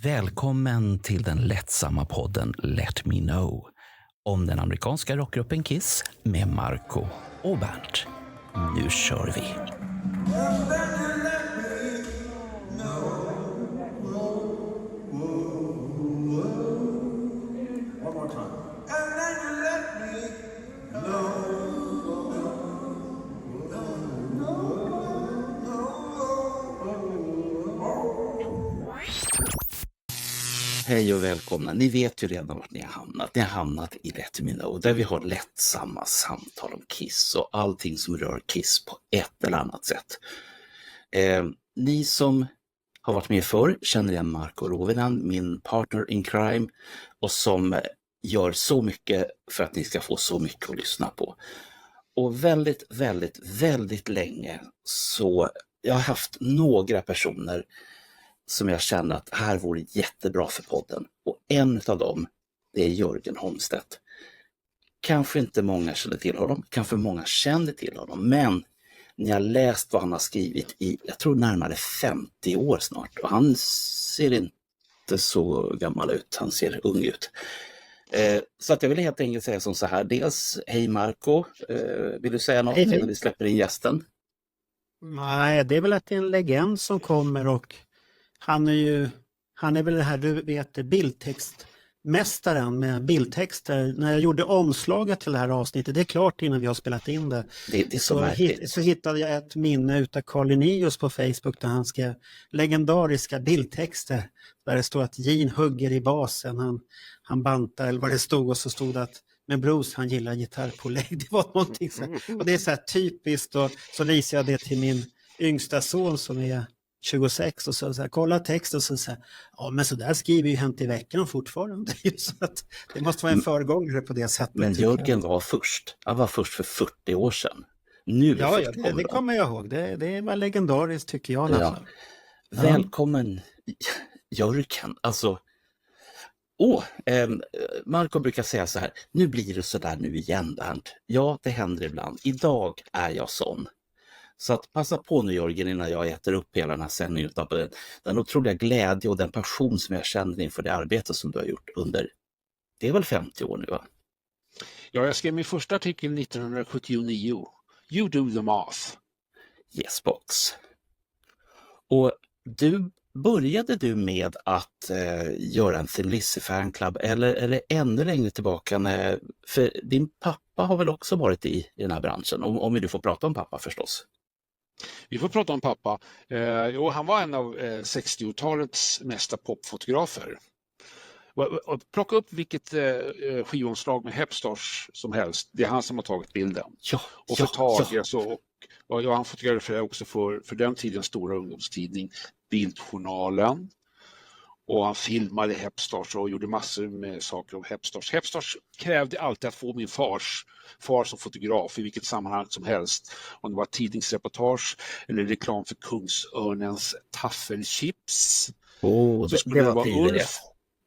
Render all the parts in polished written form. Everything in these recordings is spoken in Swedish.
Välkommen till den lättsamma podden Let Me Know om den amerikanska rockgruppen Kiss med Marco och Bernt. Nu kör vi! Hej och välkomna. Ni vet ju redan vart ni har hamnat. Ni har hamnat i Let Me Know där vi har lättsamma samtal om Kiss och allting som rör Kiss på ett eller annat sätt. Ni som har varit med förr känner igen Marco Rovinan, min partner in crime, och som gör så mycket för att ni ska få så mycket att lyssna på. Och väldigt länge så jag har haft några personer som jag känner att här vore jättebra för podden. Och en av dem, det är Jörgen Holmstedt. Kanske inte många känner till honom, kanske många känner till honom, men ni har läst vad han har skrivit i, jag tror närmare 50 år snart. Och han ser inte så gammal ut, han ser ung ut. Så att jag vill helt enkelt säga som så här, dels, hej Marco, vill du säga något innan vi släpper in gästen? Nej, det är väl att det är en legend som kommer och han är väl det här, du vet, bildtextmästaren med bildtexter. När jag gjorde omslaget till det här avsnittet, det är klart innan vi har spelat in det. Det är så hittade jag ett minne utav Carl Linnaeus på Facebook där han skrev legendariska bildtexter. Där det står att Gene hugger i basen, han bantar eller vad det stod, och så stod det att men Bruce han gillar gitarrpålägg. Det var någonting så här. Och det är så här typiskt, och så visar jag det till min yngsta son som är 26 och så här, kolla text och så här, ja men så där skriver ju Hänt i veckan fortfarande. Så att det måste vara en föregångare på det sättet. Men Jörgen var först. Han var först för 40 år sedan. Nu det kommer jag ihåg. Det var legendariskt tycker jag. Ja. Välkommen Jörgen. Alltså, Marco brukar säga så här, nu blir det så där nu igen Bernt. Ja, det händer ibland. Idag är jag sån. Så att passa på nu Jörgen innan jag äter upp hela den här sändningen av den otroliga glädje och den passion som jag känner inför det arbete som du har gjort under, det är väl 50 år nu va? Ja, jag skrev min första artikel 1979. You do the math. Yes box. Och började du med att göra en Thin Lizzy fanclub eller ännu längre tillbaka för din pappa har väl också varit i den här branschen, om du får prata om pappa förstås. Vi får prata om pappa. Han var en av 60-talets mesta popfotografer. Plocka upp vilket skivomslag med Hepstars som helst. Det är han som har tagit bilden. Han fotograferade också för den tidens stora ungdomstidning Bildjournalen. Och han filmade Hepstars och gjorde massor med saker om Hepstars. Hepstars krävde alltid att få min far som fotograf i vilket sammanhang som helst. Om det var tidningsreportage eller reklam för Kungsörnens taffelchips. Så skulle det vara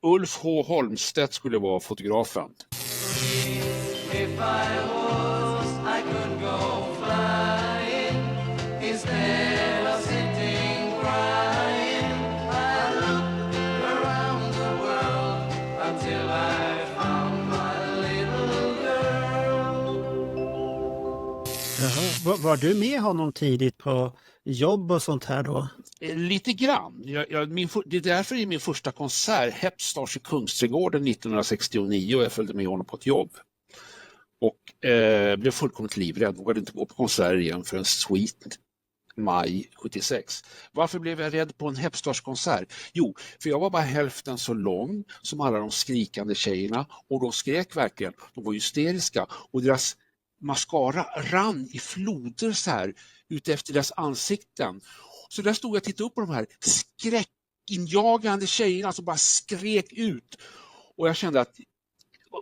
Ulf H. Holmstedt skulle vara fotografen. If I was, I could go flying instead of sitting crying. I looked around the world until I found my little girl. Jaha, var du med honom tidigt på jobb och sånt här då? Lite grann. Det är därför i min första konsert, Hepstars i Kungsträdgården 1969, och jag följde med honom på ett jobb. Och blev fullkomligt livrädd, vågade inte gå på konsert igen för en Sweet maj 76. Varför blev jag rädd på en Hepstars konsert? Jo, för jag var bara hälften så lång som alla de skrikande tjejerna, och de skrek verkligen, de var hysteriska, och deras mascara rann i floder så här ut efter deras ansikten. Så där stod jag och tittade upp på de här skräckinjagande tjejerna som bara skrek ut. Och jag kände att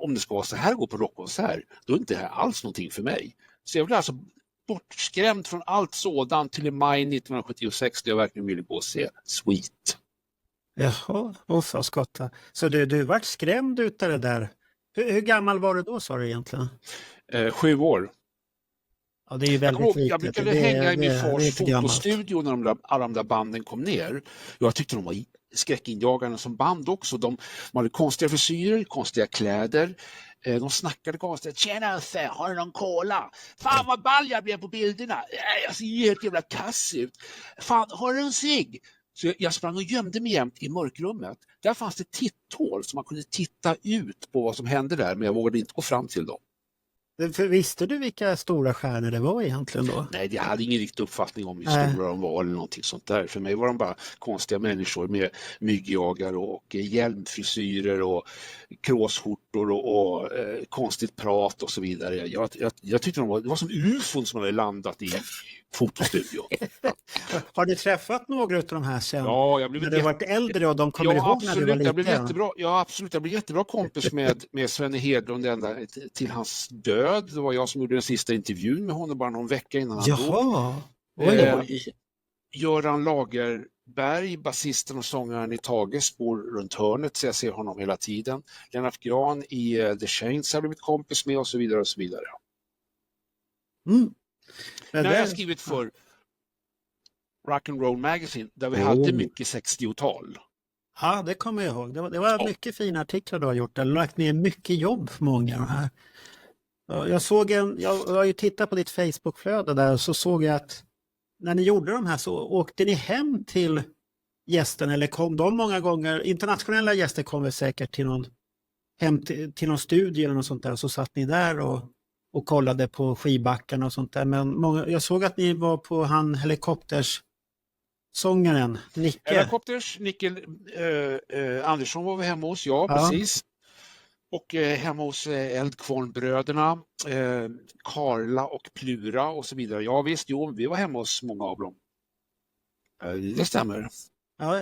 om det ska vara så här att gå på rockkonsert, då är inte det här alls någonting för mig. Så jag blev alltså bortskrämd från allt sådant till i maj 1976 där jag verkligen ville gå och se Sweet. Jaha, skotta. Så du vart skrämd utav det där. Hur gammal var du då, sa du egentligen? 7 år. Ja, det är ju väldigt litet. Jag brukade hänga i min fars fotostudio när alla de där banden kom ner. Jag tyckte de var Skräckinjagarna som band också. De hade konstiga frisyrer, konstiga kläder. De snackade konstigt. Tjena Uffe, har du någon cola? Fan vad ball jag blev på bilderna. Jag ser ju helt jävla kass ut. Fan, har du en cigg? Så jag sprang och gömde mig jämt i mörkrummet. Där fanns det titthål så man kunde titta ut på vad som hände där, men jag vågade inte gå fram till dem. För visste du vilka stora stjärnor det var egentligen då? Nej, jag hade ingen riktig uppfattning om hur stora de var eller någonting sånt där. För mig var de bara konstiga människor med myggjagare och hjälmfrisyrer och kråsskjortor och konstigt prat och så vidare. Jag tyckte det var som ufon som hade landat i fotostudion. Har du träffat några av de här sen? Ja, jag blev när du varit äldre och de kommer ihåg när du var liten? Jag blev jättebra kompis med Svenne Hedlund ända till hans död. Det var jag som gjorde den sista intervjun med honom bara någon vecka innan han dog. Göran Lagerberg, basisten och sångaren i Tages, bor runt hörnet så jag ser honom hela tiden. Lennart Gran i The Chains har blivit kompis med och så vidare och så vidare. När jag har skrivit för Rock and Roll Magazine där vi hade mycket 60-tal. Ja, det kommer jag ihåg. Det var mycket fina artiklar du har gjort. Du har lagt ner mycket jobb för många av de här. Jag har ju tittat på ditt Facebook-flöde där och så såg jag att när ni gjorde de här så åkte ni hem till gästen eller kom de många gånger, internationella gäster kommer säkert till någon studio eller något sånt där och så satt ni där och kollade på skibackarna och sånt där. Men jag såg att ni var på Helikopters-sångaren, Nicke. Nicke Andersson var vi hemma hos, precis. Och hemma hos Eldkvarnbröderna, Karla och Plura och så vidare. Ja visst, vi var hemma hos många av dem. Det stämmer. Ja,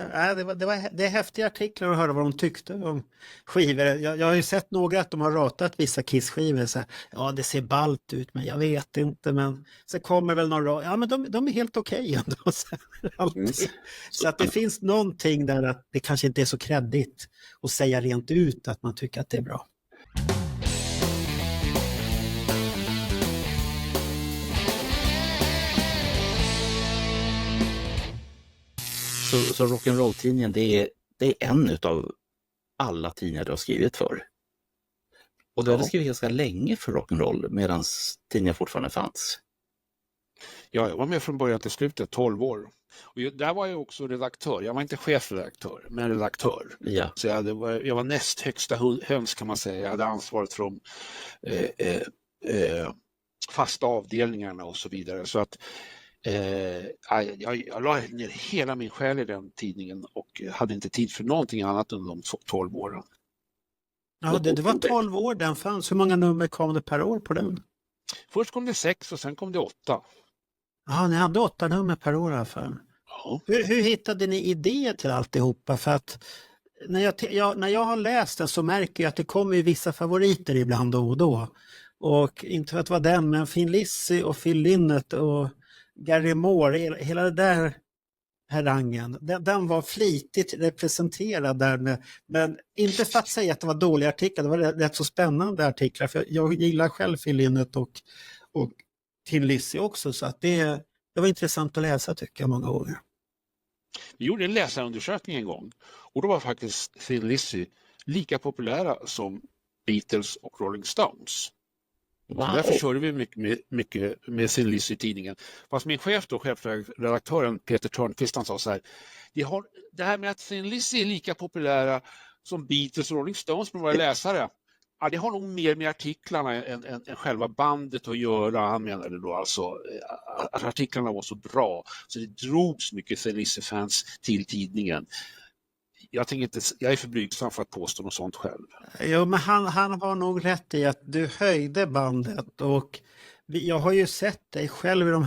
det är häftiga artiklar att höra vad de tyckte om skivor. Jag har ju sett några att de har ratat vissa Kiss-skivor. Så här, ja, det ser ballt ut, men jag vet inte. Men så kommer väl några... Ja, men de är helt okej ändå. Så att det finns någonting där att det kanske inte är så kreddigt att säga rent ut att man tycker att det är bra. Så rock'n'roll-tidningen, det är en av alla tidningar du har skrivit för. Och du hade skrivit ganska länge för rock'n'roll medan tidningen fortfarande fanns. Ja, jag var med från början till slutet, 12 år. Och där var jag också redaktör. Jag var inte chefredaktör, men redaktör. Ja. Så jag var näst högsta höns kan man säga. Jag hade ansvaret för de fasta avdelningarna och så vidare. Så att jag la ner hela min själ i den tidningen och hade inte tid för någonting annat under de 12 åren. Ja, det var 12 år den fanns. Hur många nummer kom det per år på den? Först kom det 6 och sen kom det 8. Ja, ni hade 8 nummer per år i alla fall. Ja. Hur hittade ni idéer till alltihopa? För att när jag har läst den så märker jag att det kommer ju vissa favoriter ibland då och då. Och inte för att vara den, men Thin Lizzy och Phil Lynott och Gary Moore, hela det där harangen, den var flitigt representerad där med, men inte för att säga att det var dåliga artiklar, det var rätt så spännande artiklar, för jag gillar själv Phil Lynott och Thin Lizzy också, så att det var intressant att läsa tycker jag många gånger. Vi gjorde en läsarundersökning en gång och då var faktiskt Thin Lizzy lika populära som Beatles och Rolling Stones. Wow. Därför körde vi mycket med Thin Lizzy i tidningen. Fast min chefredaktören Peter Törnqvist, han sa så här: det här med att Thin Lizzy är lika populära som Beatles och Rolling Stones med våra läsare, ja, det har nog mer med artiklarna än själva bandet att göra. Han menade då alltså att artiklarna var så bra så det drogs mycket Thin Lizzy-fans till tidningen. Jag är för blygsam för att påstå något sånt själv. Jo, men han har nog rätt i att du höjde bandet och jag har ju sett dig själv i de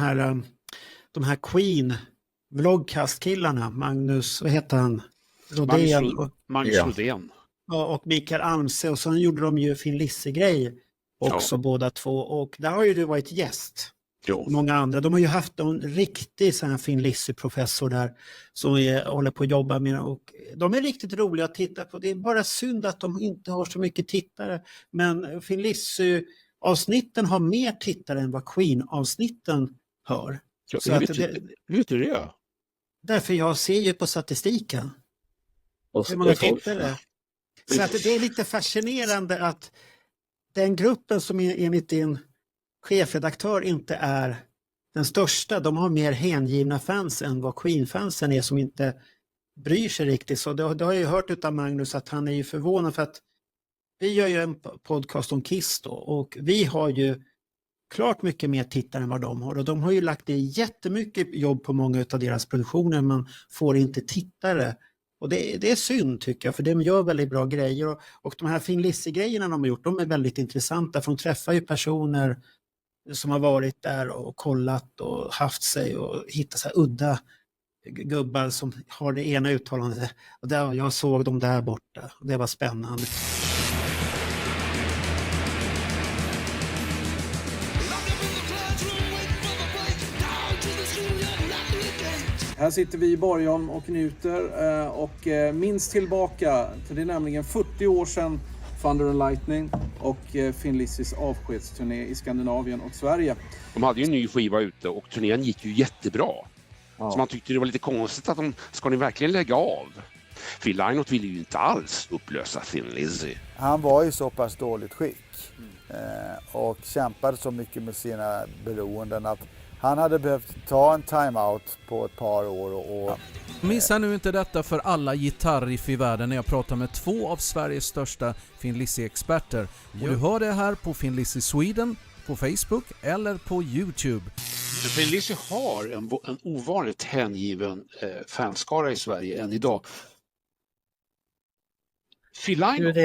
här Queen vloggkastkillarna, Magnus, vad heter han? Rodén. Magnus Rodén. Och Mikael Almse, och så gjorde de ju Thin Lizzy-grej också båda två, och där har ju du varit gäst. Jo. Många andra, de har ju haft en riktig sån här Thin Lizzy-professor där som håller på att jobba med, och de är riktigt roliga att titta på. Det är bara synd att de inte har så mycket tittare, men Thin Lizzy-avsnitten har mer tittare än vad Queen-avsnitten har. Ja, vet du det? Därför jag ser ju på statistiken. Och, Hur många och, tittare? Så att det är lite fascinerande att den gruppen som enligt din chefredaktör inte är den största, de har mer hängivna fans än vad Queen-fansen är som inte bryr sig riktigt. Så det har jag ju hört utav Magnus att han är ju förvånad för att vi gör ju en podcast om Kiss då och vi har ju klart mycket mer tittare än vad de har och de har ju lagt ner jättemycket jobb på många av deras produktioner men man får inte tittare. Och det är synd tycker jag för de gör väldigt bra grejer och de här Thin Lizzy-grejerna de har gjort de är väldigt intressanta för de träffar ju personer som har varit där och kollat och haft sig och hittat så här udda gubbar som har det ena uttalandet och där, jag såg dem där borta och det var spännande. Här sitter vi i Borgholm och njuter och minns tillbaka till det är nämligen 40 år sedan Thunder and Lightning och Thin Lizzys avskedsturné i Skandinavien och Sverige. De hade ju en ny skiva ute och turnén gick ju jättebra. Ja. Så man tyckte det var lite konstigt att ska ni verkligen lägga av? Phil Lynott ville ju inte alls upplösa Thin Lizzy. Han var i så pass dåligt skick och kämpade så mycket med sina beroenden att han hade behövt ta en timeout på ett par år. Och Missa nu inte detta för alla gitarriff i världen när jag pratar med två av Sveriges största Thin Lizzy-experter. Och du hör det här på Thin Lizzy Sweden, på Facebook eller på YouTube. Thin Lizzy har en ovanligt hängiven fanskara i Sverige än idag. Phil Lynott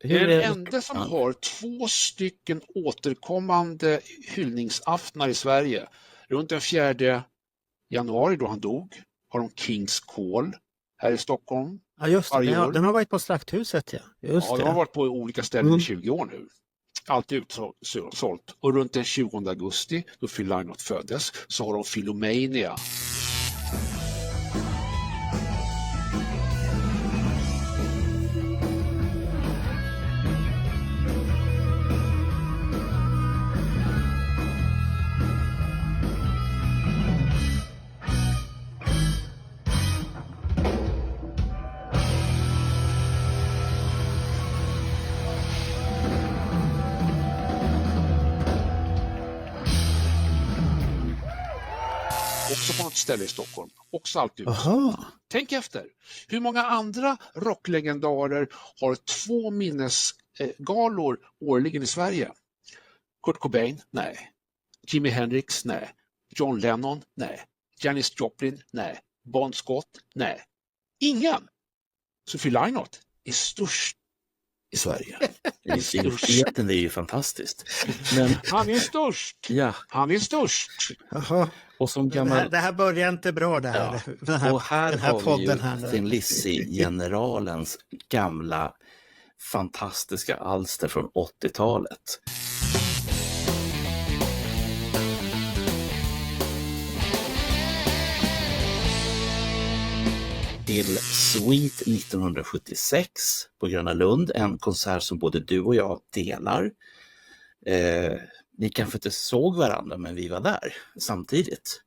är den enda som har 2 stycken återkommande hyllningsaftnar i Sverige. Runt den 4 januari då han dog har de Kings Call här i Stockholm. Ja just det, den har varit på Slakthuset Den har varit på olika ställen i 20 år nu. Alltid utsålt. Och runt den 20 augusti då Phil Lynott föddes så har de Philomania. Också på något ställe i Stockholm. Också alltid. Tänk efter. Hur många andra rocklegendarer har 2 minnesgalor årligen i Sverige? Kurt Cobain? Nej. Jimi Hendrix? Nej. John Lennon? Nej. Janis Joplin? Nej. Bon Scott? Nej. Ingen. Så Phil Lynott är störst i Sverige. Det är ju fantastiskt. Men han är störst. Ja. Han är störst. Jaha. Och som gammal... det här börjar inte bra det här. Ja. Den här och här den här har podden vi ju här. Thin Lizzy-generalens gamla fantastiska alster från 80-talet. Till Sweet 1976 på Gröna Lund, en konsert som både du och jag delar. Ni kanske inte såg varandra men vi var där samtidigt.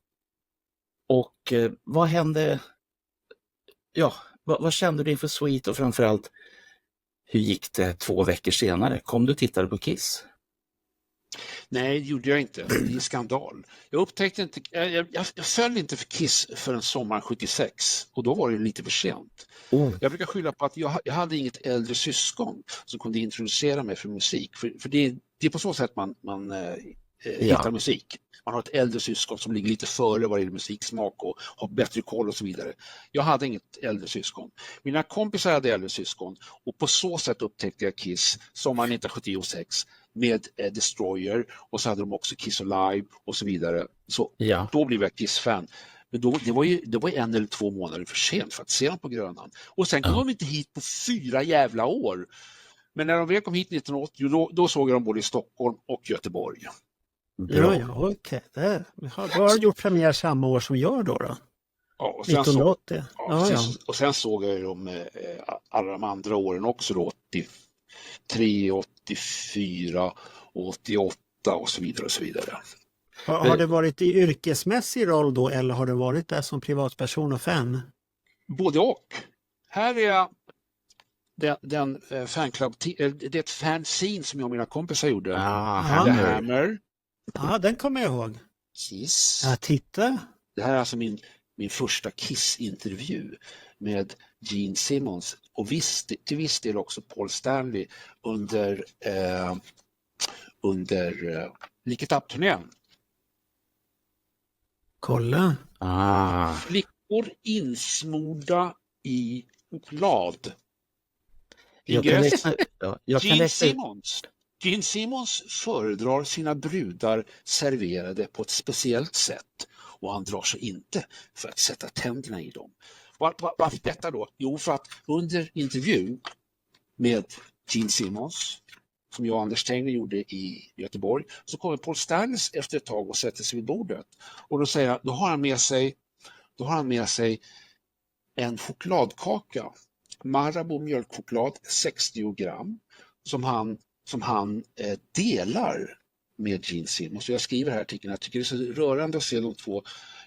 Och vad hände? Ja, vad kände du inför Sweet och framförallt hur gick det 2 veckor senare? Kom du och tittade på Kiss? Nej, det gjorde jag inte. Det är en skandal. Jag upptäckte inte, jag föll inte för Kiss förrän sommaren 76 och då var det lite för sent. Jag brukar skylla på att jag hade inget äldre syskon som kunde introducera mig för musik. För det är på så sätt man hittar musik. Man har ett äldre syskon som ligger lite före vad det gäller musiksmak och har bättre koll och så vidare. Jag hade inget äldre syskon. Mina kompisar hade äldre syskon och på så sätt upptäckte jag Kiss sommaren 1976 med Destroyer och så hade de också Kiss Alive och så vidare. Så då blev jag Kiss-fan. Men det var ju 1 eller 2 månader för sent för att se dem på Grönan. Och sen kom de inte hit på 4 jävla år. Men när de väl kom hit 1980 då såg jag dem både i Stockholm och Göteborg. Ja, okej. Då har du gjort premiär samma år som jag då? Ja, och 1980. Och sen såg jag dem alla de andra åren också då, 83, 84, 88 och så vidare och så vidare. Har det varit i yrkesmässig roll då eller har det varit där som privatperson och fan? Både och. Här är jag fanclub, det är ett fanzine som jag och mina kompisar gjorde. The Hammer. Hammer, Ja, den kommer jag ihåg. Kiss. Ja, titta. Det här är alltså min första Kiss-intervju med Gene Simmons och till viss del också Paul Stanley under Lick It Up-turnén. Kolla. Flickor insmorda i choklad. Jag kan Gene räkna ut. Gene Simmons föredrar sina brudar serverade på ett speciellt sätt och han drar sig inte för att sätta tänderna i dem. Varför detta då? Jo, för att under intervjun med Gene Simmons som jag och Anders Tengner gjorde i Göteborg så kommer Paul Stanley efter ett tag och sätter sig vid bordet och då säger han, då har han med sig en chokladkaka, Marabou mjölkchoklad 60 gram som han delar med Gene Simmons. Och jag skriver här artikeln, jag tycker det är så rörande att se de två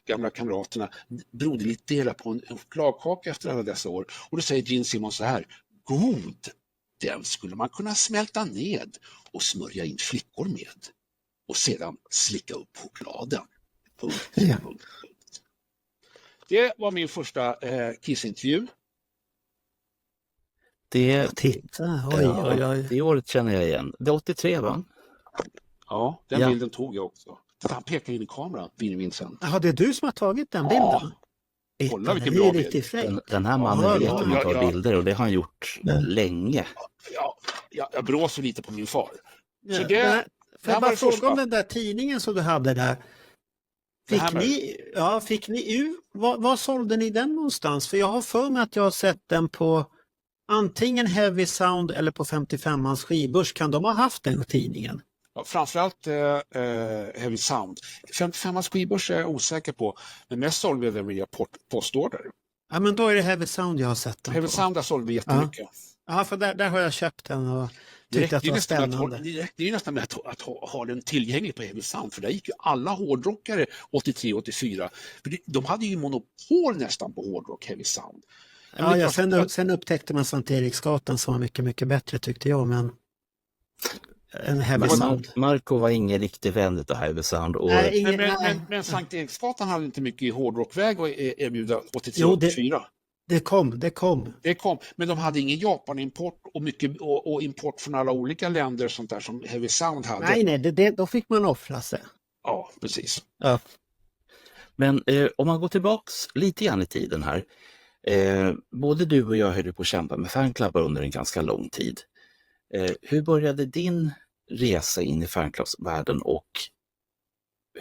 gamla kamraterna broderligt dela på en chokladkaka efter alla dessa år. Och då säger Gene Simmons så här, god, den skulle man kunna smälta ned och smörja in flickor med. Och sedan slicka upp chokladen. Punkt. Det var min första Kiss-intervju. Titta, oj. Det året känner jag igen. Det är 83 va? Ja, den bilden tog jag också. Han pekar in i kameran, Vincent. Ja, det är du som har tagit den bilden? Kolla vilken det är bra bild. riktigt fräckt. Den här mannen vet hur man tar bilder och det har han gjort länge. Jag bråser lite på min far. Så Får det jag var bara det fråga första. om den där tidningen som du hade där. Fick ni ut, var sålde ni den någonstans? För jag har för mig att jag har sett den på antingen Heavy Sound eller på 55ans skivbörs. Kan de ha haft den tidningen? Ja, framförallt Heavy Sound. 55ans skivbörs är jag osäker på. Men mest sålde vi den via postorder. Ja, men då är det Heavy Sound jag har sett den Heavy på. Sound där sålde vi jättemycket. Ja, för där har jag köpt den och tyckte att det var spännande. Det är nästan med att ha den tillgänglig på Heavy Sound. För där gick ju alla hårdrockare 83-84. För de hade ju monopol nästan på hårdrock, Heavy Sound. Ja, sen upptäckte man Sankt Eriksgatan som var mycket, mycket bättre tyckte jag. Men en Heavy Sound. Marco var ingen riktig vän av Heavy Sound. Och... Men Sankt Eriksgatan hade inte mycket i hårdrockväg att erbjuda 83-84. Det kom. Men de hade ingen Japan-import och import från alla olika länder sånt där som Heavy Sound hade. Nej, då fick man offra sig. Ja, precis. Ja. Men om man går tillbaks lite grann i tiden här. Både du och jag höll på att kämpa med fanklubbar under en ganska lång tid. Hur började din resa in i fanklubbsvärlden och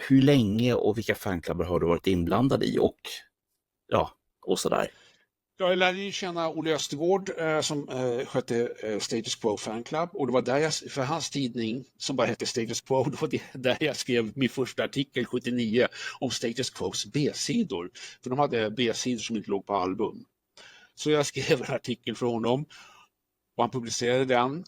hur länge och vilka fanklubbar har du varit inblandad i och sådär? Jag lärde ju känna Olle Östergård som skötte Status Quo Fanclub och det var där för hans tidning som bara hette Status Quo, det var där jag skrev min första artikel 79 om Status Quos B-sidor. För de hade B-sidor som inte låg på album. Så jag skrev en artikel för honom och han publicerade den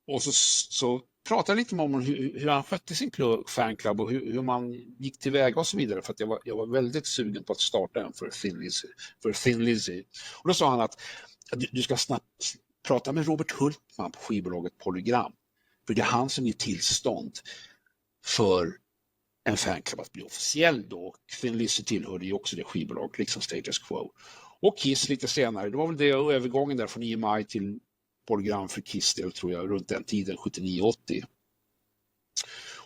och så pratade lite om hur han skötte sin fanclub och hur man gick tillväga och så vidare för att jag var väldigt sugen på att starta en för Thin Lizzy. Och då sa han att du ska snabbt prata med Robert Hultman på skivbolaget Polygram för det är han som ger tillstånd för en fanclub att bli officiell då. Thin Lizzy tillhörde ju också det skivbolag liksom Status Quo. Och Kiss lite senare, det var väl det övergången där från EMI till Polygram för Kiss del tror jag runt den tiden 79-80.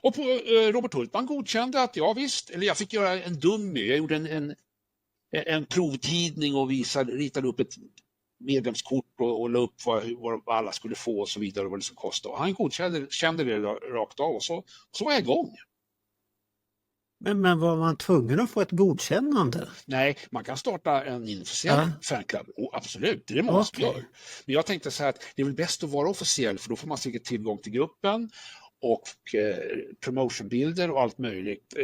Och Robert Hultman godkände att jag fick göra en dummy. Jag gjorde en provtidning och ritade upp ett medlemskort och la upp vad alla skulle få och så vidare och vad det skulle kosta. Och han godkände det rakt av och så var jag igång. Men var man tvungen att få ett godkännande? Nej, man kan starta en inofficiell fanclub. Absolut, det är det måste göra. Men jag tänkte så här att det är väl bäst att vara officiell för då får man säkert tillgång till gruppen och promotionbilder och allt möjligt.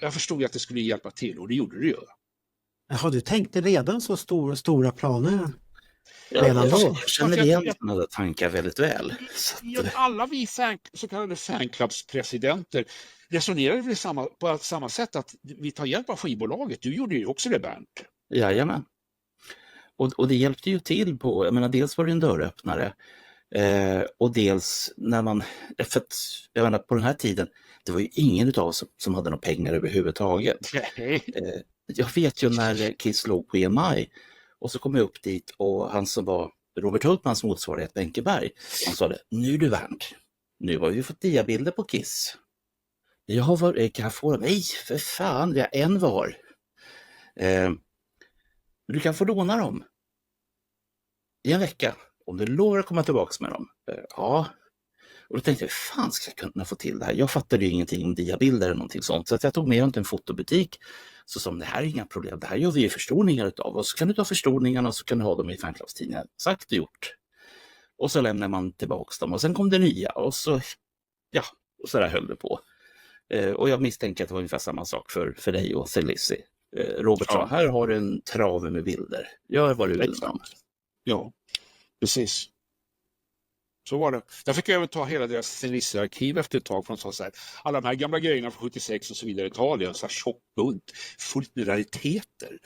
Jag förstod att det skulle hjälpa till och det gjorde det ju. Jaha, du tänkte redan så stora planer? Redan då? Jag känner igen sådana tankar väldigt väl. Alla vi så kallade fanclubspresidenter resonerade väl på samma sätt att vi tar hjälp av skivbolaget. Du gjorde ju också det, Bernt. Jajamän. Och det hjälpte ju till på, jag menar dels var det en dörröppnare och dels när man, för att, jag menar på den här tiden, det var ju ingen av oss som hade några pengar överhuvudtaget. Jag vet ju när Kiss låg på EMI och så kom jag upp dit och han som var Robert Hultmans motsvarighet, Benkeberg, han sa det, nu är du Bernt, nu har vi fått diabilder på Kiss. Kan jag få dem? Nej, för fan, vi har en var. Du kan få låna dem i en vecka om du lovar att komma tillbaka med dem. Ja. Och då tänkte jag, hur fan ska jag kunna få till det här? Jag fattade ju ingenting om diabilder eller någonting sånt. Så att jag tog med dem till en fotobutik. Så som det här är inga problem, det här gör vi ju förstorningar utav. Och så kan du ta förstorningarna och så kan du ha dem i fanklubbstidningar. Sagt och gjort. Och så lämnar man tillbaka dem och sen kom det nya. Och så, ja, och så där höll det på. Och jag misstänker att det var ungefär samma sak för dig och Thin Lizzy. Robert sa, här har du en trave med bilder. Gör vad du vill med dem. Ja, precis. Så var det. Jag fick även ta hela deras Thin Lizzy-arkiv efter ett tag från så här, alla de här gamla grejerna från 76 och så vidare i Italien, så här tjock bunt, fullt med rariteter,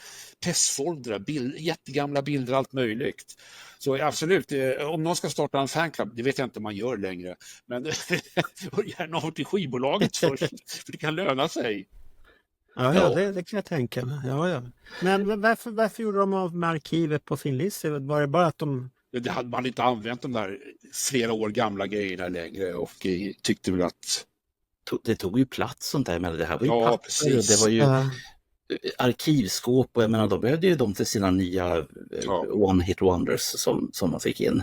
pressfoldrar, jättegamla bilder, allt möjligt. Så absolut, om någon ska starta en fanclub, det vet jag inte om man gör längre, men gärna ha till skivbolaget först, för det kan löna sig. Ja. Det kan jag tänka mig. Ja. Men varför gjorde de av med arkivet på Thin Lizzy? Var det bara att Det hade man inte använt de där flera år gamla grejerna längre och tyckte väl att... Det tog ju plats sånt där, men det här var ju papper precis. och det var ju arkivskåp och jag menar, de behövde ju dem till sina nya one-hit wonders som man fick in.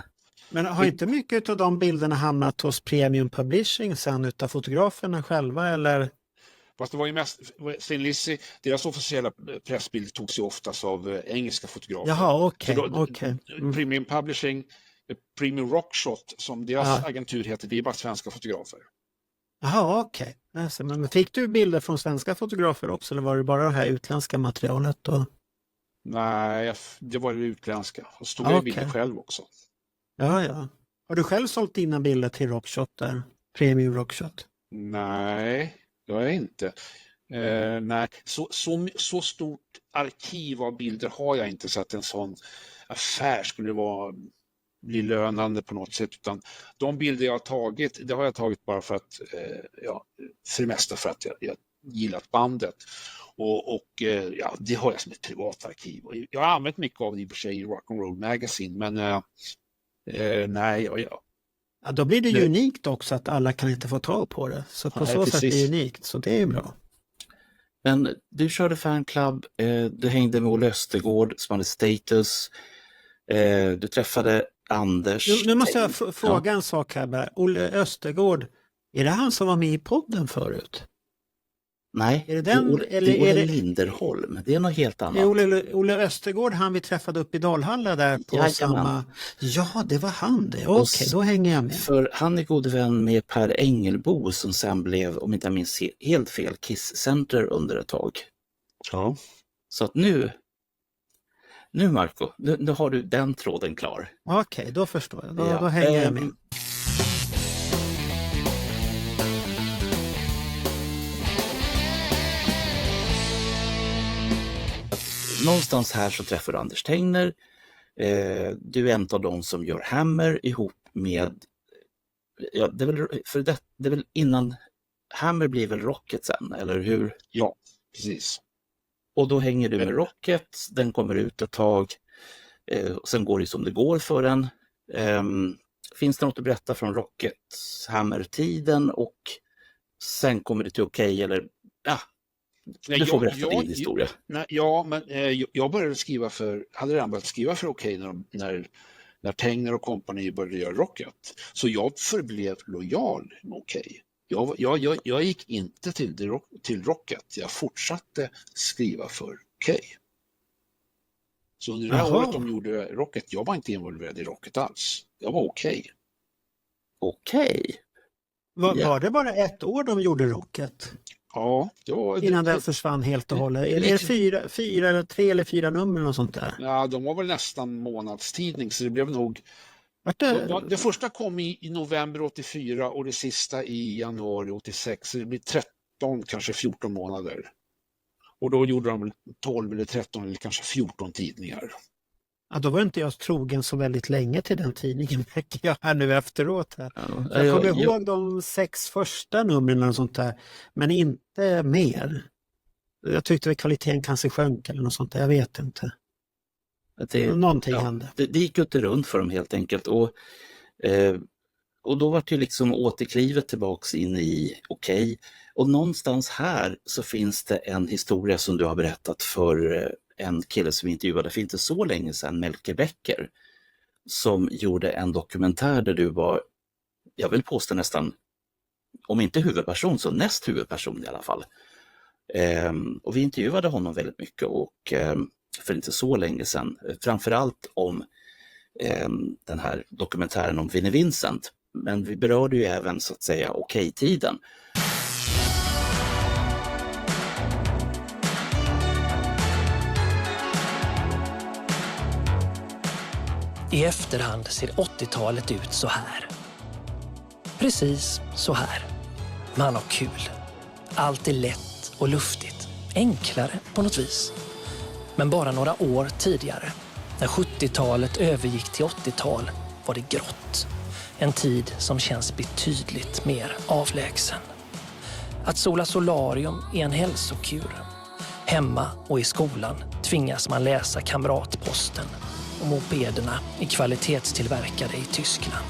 Men har inte mycket av de bilderna hamnat hos Premium Publishing sen utav fotograferna själva eller? Fast det var ju mest, Thin Lizzy, deras officiella pressbild togs ju oftast av engelska fotografer. Jaha, okej. Premium Publishing, Premium Rockshot som deras agentur heter, det är bara svenska fotografer. Jaha, okej. Men fick du bilder från svenska fotografer också eller var det bara det här utländska materialet då? Nej, det var det utländska. Och stod jag i bilder själv också. Ja. Har du själv sålt dina bilder till Rockshot där? Premium Rockshot? Nej, det har jag inte. Nej, så stort arkiv av bilder har jag inte så att en sån affär skulle bli lönande på något sätt, utan de bilder jag har tagit, det har jag tagit bara för att för det mesta för att jag gillat bandet och det har jag som ett privat arkiv och jag har använt mycket av det i och för sig i Rock'n'Roll Magazine, men nej. Ja, då blir det ju unikt också att alla kan inte få tag på det. Så på så sätt är det unikt, så det är bra. Men du körde fanclub, du hängde med Olle Östergård som hade Status, du träffade Anders. Nu måste jag fråga en sak här bara. Olle Östergård, är det han som var med i podden förut? Nej, är det den, det är Olle Linderholm. Det är något helt annat. Är Olle Östergård han vi träffade upp i Dalhalla där på samma... Ja, det var han det. Okej, då hänger jag med. För han är god vän med Per Engelbo som sen blev, om inte jag minns helt fel, Kiss Center under ett tag. Ja. Så att nu Marco, nu har du den tråden klar. Okej, då förstår jag. Då hänger jag med. Någonstans här så träffar du Anders Tegner. Du är en av de som gör Hammer ihop med... Ja, det är väl innan... Hammer blir väl Rocket sen, eller hur? Ja, precis. Och då hänger du med Rocket, den kommer ut ett tag. Och sen går det som det går för den. Finns det något att berätta från Rocket Hammer-tiden och sen kommer det till Okej eller... Ja, du får berätta din historia. Jag började hade redan börjat skriva för Okej när Tegner och kompani började göra Rocket. Så jag förblev lojal med Okej. Jag gick inte till Rocket. Jag fortsatte skriva för Okej. Så under det här året de gjorde Rocket, jag var inte involverad i Rocket alls. Jag var Okej. Okej? Var det bara ett år de gjorde Rocket? Ja. Innan den försvann helt och hållet. Är det 4 eller 3 eller 4 nummer och sånt där? Ja, de var väl nästan månadstidning så det blev nog... Det första kom i november 84 och det sista i januari 86. Så det blir 13, kanske 14 månader. Och då gjorde de 12 eller 13 eller kanske 14 tidningar. Ja, då var inte jag trogen så väldigt länge till den tidningen, märker jag här nu efteråt. Här. Ja, Jag kommer ihåg de 6 första numren och sånt där, men inte mer. Jag tyckte att kvaliteten kanske sjönk eller något sånt där, jag vet inte. Någonting hände. Det gick inte runt för dem helt enkelt. Och då var det liksom återklivet tillbaks in i okej. Och någonstans här så finns det en historia som du har berättat för en kille som vi intervjuade för inte så länge sedan, Melker Becker, som gjorde en dokumentär där du var, jag vill påstå nästan, om inte huvudperson så näst huvudperson i alla fall. Och vi intervjuade honom väldigt mycket och för inte så länge sedan, framförallt om den här dokumentären om Vinnie Vincent. Men vi berörde ju även så att säga okej-tiden. I efterhand ser 80-talet ut så här. Precis så här. Man har kul. Allt är lätt och luftigt. Enklare på något vis. Men bara några år tidigare, när 70-talet övergick till 80-tal, var det grått. En tid som känns betydligt mer avlägsen. Att sola solarium är en hälsokur. Hemma och i skolan tvingas man läsa Kamratposten och mopederna är kvalitetstillverkade i Tyskland.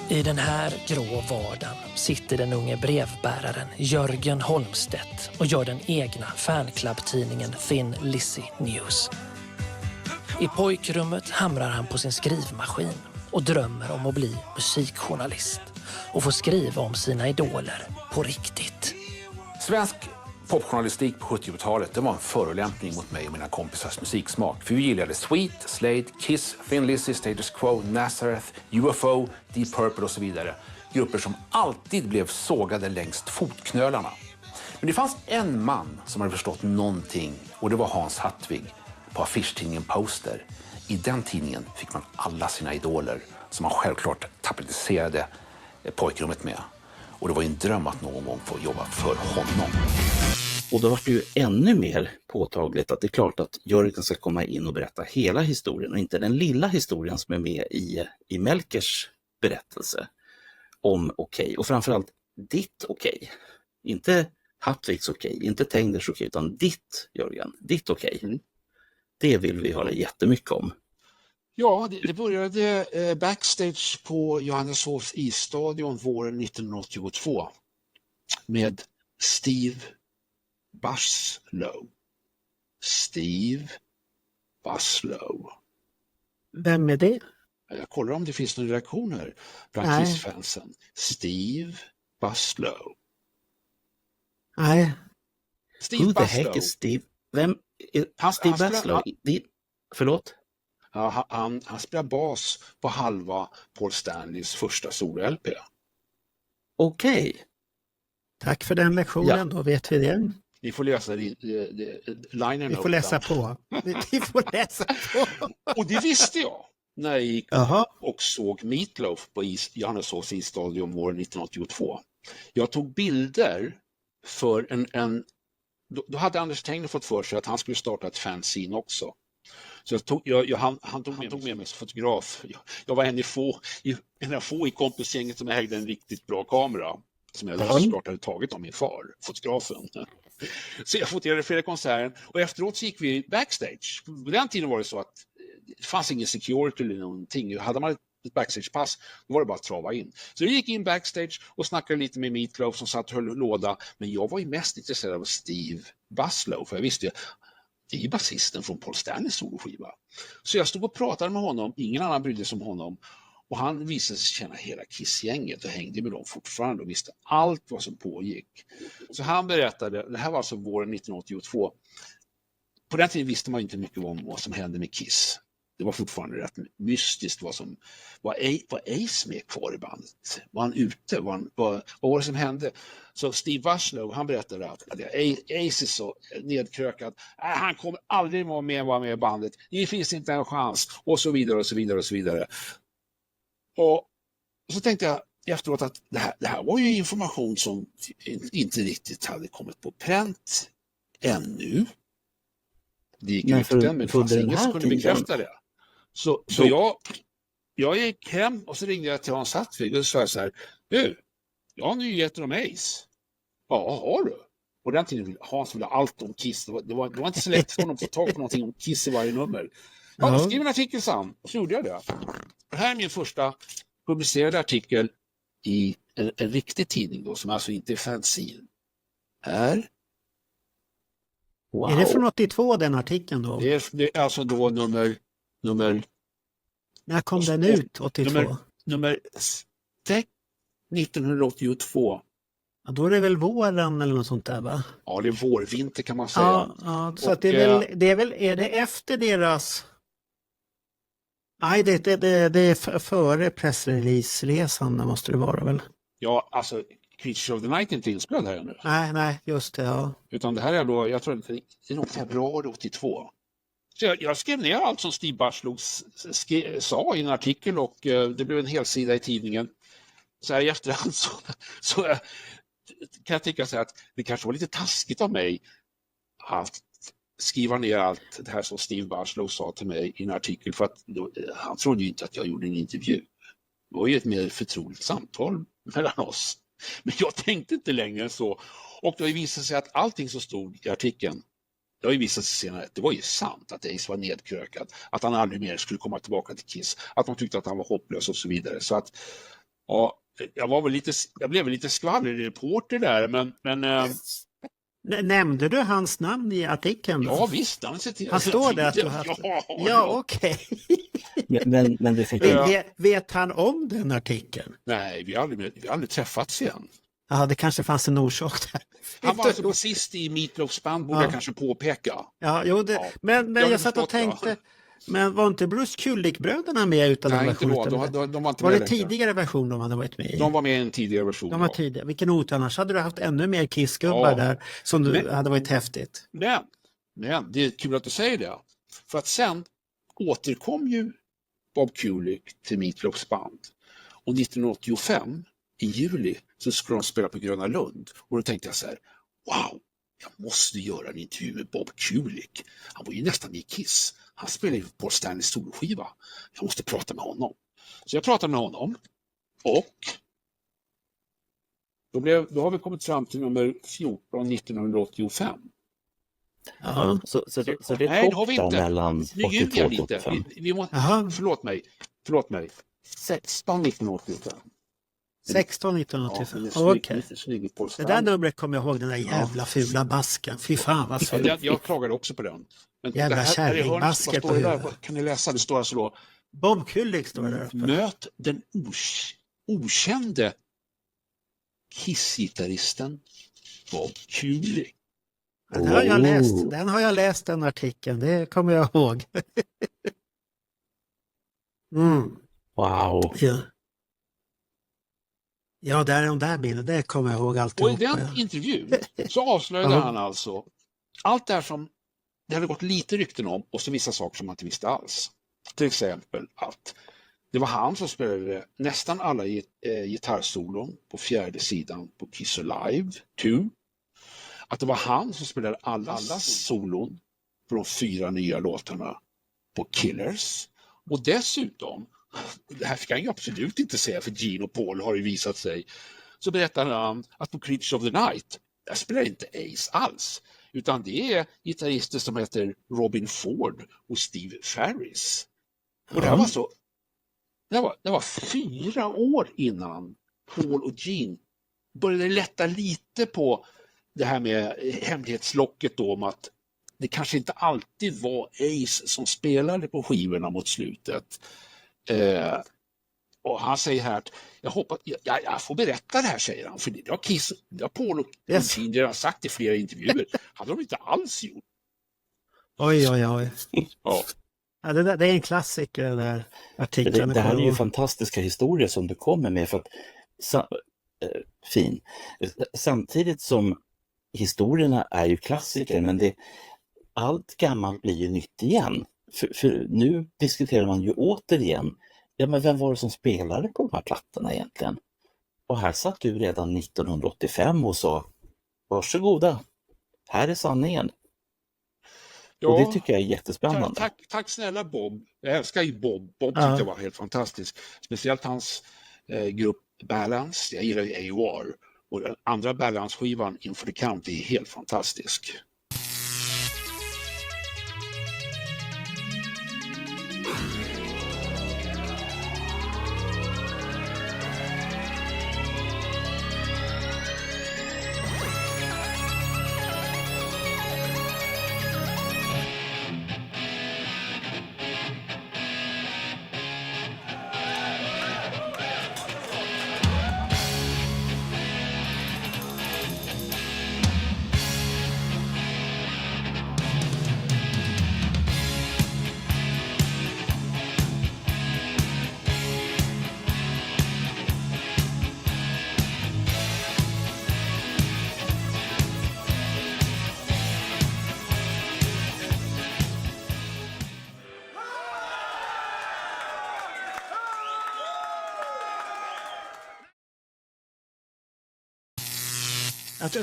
I den här grå vardagen sitter den unge brevbäraren Jörgen Holmstedt och gör den egna fanclub-tidningen Thin Lizzy News. I pojkrummet hamrar han på sin skrivmaskin och drömmer om att bli musikjournalist och få skriva om sina idoler på riktigt. Svensk popjournalistik på 70-talet, det var en förolämpning mot mig och mina kompisars musiksmak. För vi gillade Sweet, Slade, Kiss, Thin Lizzy, Status Quo, Nazareth, UFO, Deep Purple och så vidare. Grupper som alltid blev sågade längst fotknölarna. Men det fanns en man som hade förstått någonting och det var Hans Hartvig på affischtidningen Poster. I den tidningen fick man alla sina idoler som man självklart tapetiserade pojkrummet med. Och det var en dröm att någon gång få jobba för honom. Och då var det ju ännu mer påtagligt att det är klart att Jörgen ska komma in och berätta hela historien och inte den lilla historien som är med i Melkers berättelse om okej. Och framförallt ditt okej. Inte Hartvigs okej, inte Tengners okej, utan ditt, Jörgen, ditt okej. Det vill vi höra jättemycket om. Ja, det började backstage på Johanneshovs isstadion våren 1982 med Steve Buslow. Steve Buslow. Vem är det? Jag kollar om det finns några reaktioner bland Kiss-fansen. Steve Buslow. Nej. Steve Who the Buslow. heck is Steve? Vem är Steve Buslow? Förlåt? Ja, han spelar bas på halva Paul Stanleys första solo-LP. Okej. Tack för den lektionen, då vet vi det. Ni får läsa liner Vi får läsa på. Vi får läsa på. Och det visste jag när jag gick Jaha. och såg Meatloaf på Johanneshovs isstadion våren 1982. Jag tog bilder för då hade Anders Tengner fått för sig att han skulle starta ett fanzine också. Så han tog med mig som fotograf. Jag var en av få i kompisgänget som ägde en riktigt bra kamera. Som jag såklart hade tagit av min far, fotografen. Så jag fotograferade flera konserter och efteråt så gick vi backstage. På den tiden var det så att det fanns ingen security eller någonting. Hade man ett backstagepass, då var det bara att trava in. Så jag gick in backstage och snackade lite med Meatloaf som satt och höll låda. Men jag var ju mest intresserad av Steve Buslow, för jag visste ju det är basisten från Paul Stanleys soloskiva. Så jag stod och pratade med honom, ingen annan brydde sig om honom. Och han visade sig känna hela Kiss-gänget och hängde med dem fortfarande och visste allt vad som pågick. Så han berättade, det här var alltså våren 1982. På den tiden visste man inte mycket om vad som hände med Kiss. Det var fortfarande rätt mystiskt var Ace med kvar i bandet. Var han ute? Vad var det som hände? Så Steve Buslow, han berättade att Ace är så nedkrökad. Han kommer aldrig vara med i bandet. Det finns inte en chans. Och så vidare och så vidare och så vidare. Och så tänkte jag, efteråt att det här var ju information som inte riktigt hade kommit på pränt ännu. Det gick Men rykten, men det fanns den ingen här som kunde tiden- bekräfta det. Så jag gick hem och så ringde jag till Hans Hattvig och sa så här: du, jag har nyheter om Ace. Ja, har du? På den tiden Hans ville allt om Kiss. Det var inte så lätt för honom att få tag på någonting om Kiss i varje nummer. Ja, då skrev en artikel sen. Så gjorde jag det. Det här är min första publicerade artikel i en riktig tidning då, som alltså inte är fanzine. Här. Wow. Är det från 82 den artikeln då? Det är alltså då nummer När kom den ut? 82? nummer 1982. Ja, då är det väl våren eller något sånt där va? Ja, det är vårvinter kan man säga. Ja, så Och, att är det efter deras... Nej, det är före pressrelease-resan måste det vara väl? Ja, alltså Creature of the Night är inte inspelad här nu. Nej, just det, ja. Utan det här är då, jag tror att det är nog februari 82. Så jag skrev ner allt som Steve Barslow sa i en artikel och det blev en hel sida i tidningen. Så här i efterhand så kan jag tycka så här att det kanske var lite taskigt av mig att skriva ner allt det här som Steve Barslow sa till mig i en artikel, för att han trodde ju inte att jag gjorde en intervju. Det var ju ett mer förtroligt samtal mellan oss. Men jag tänkte inte längre än så. Och det har ju visat sig att allting som stod i artikeln, det har ju visat sig senare att det var ju sant att Ace var nedkrökad, att han aldrig mer skulle komma tillbaka till Kiss, att de tyckte att han var hopplös och så vidare. Så att ja, jag blev väl lite skvallrig reporter där, men Nämnde du hans namn i artikeln? Då? ja visst, Han står där att du har... Ja, okej. Men du fick Vet han om den artikeln? Nej, vi har aldrig träffats igen. Ja, det kanske fanns en orsak där. Han var alltså basist i Meatloafs band, borde jag kanske påpeka. Ja, jo, Ja. Men Jag har jag satt och förstått, tänkte, men var inte Bruce Kulick-bröderna med utan Nej, den inte versionen? då. De var inte Var med det längre. tidigare version de hade varit med i? De var med i en tidigare version. De var ja. tidigare. Vilken ot, annars hade du haft ännu mer Kiss-gubbar Ja. där som hade varit häftigt. Men det är kul att du säger det. För att sen återkom ju Bob Kulick till Meatloafs band. Och 1985 i juli så skulle de spela på Gröna Lund. Och då tänkte jag så här: wow, jag måste göra en intervju med Bob Kulick. Han var ju nästan i Kiss. Han spelade ju på Stanleys soloskiva. Jag måste prata med honom. Så jag pratade med honom. Och då har vi kommit fram till nummer 14 1985. Ja. Så det Nej, är det har vi topp inte. mellan Nu 82 ljuger jag och lite. 85. Vi måste, Jaha. förlåt mig. 16 1985. 16 Ja, 1985. men det är Okej. lite snyggt på Det där numret kommer jag ihåg, den där jävla fula basken. Fy fan vad ful. jag klagade också på den. Men Jävla det här är i hörnet, kärringbasker vad på står det där? huvudet. Kan ni läsa? Det står alltså då: Bob Kulick står det där uppe. möt den okände Kiss-gitarristen Bob Kulick. Den har jag läst. Den har jag läst, den artikeln. Det kommer jag ihåg. Wow. Ja. Ja, där är de där bilderna. Det kommer jag ihåg Och i alltihop. den intervjun så avslöjade Ja. han alltså allt det här som det hade gått lite rykten om, och så vissa saker som man inte visste alls. Till exempel att det var han som spelade nästan alla gitarrsolon på fjärde sidan på Kiss Alive 2. Att det var han som spelade alla solon på de 4 nya låtarna på Killers. Och dessutom, det här fick han ju absolut inte säga för Gene och Paul har ju visat sig, så berättade han att på Creature of the Night, där spelar inte Ace alls. Utan det är gitarrister som heter Robin Ford och Steve Farris. Och det här var så, det var 4 år innan Paul och Gene började lätta lite på det här med hemlighetslocket då, om att det kanske inte alltid var Ace som spelade på skivorna mot slutet. Och han säger här att jag hoppas, jag får berätta det här, säger han, för det har Kiss, det har Paul och Gene redan sagt i flera intervjuer. Hade de inte alls gjort. Oj. Ja. Ja, det är en klassiker, den där artikeln. Det här är ju fantastiska historier som du kommer med, för att fin. Samtidigt som historierna är ju klassiker, men allt gammalt blir ju nytt igen. För nu diskuterar man ju återigen, ja men vem var det som spelade på de här plattorna egentligen? Och här satt du redan 1985 och sa, varsågoda, här är sanningen. Och det tycker jag är jättespännande. Tack snälla Bob. Jag älskar ju Bob. Bob tyckte jag var helt fantastisk. Speciellt hans grupp Balance. Jag gillar ju AOR. Och den andra Balance-skivan inför the Count är helt fantastisk.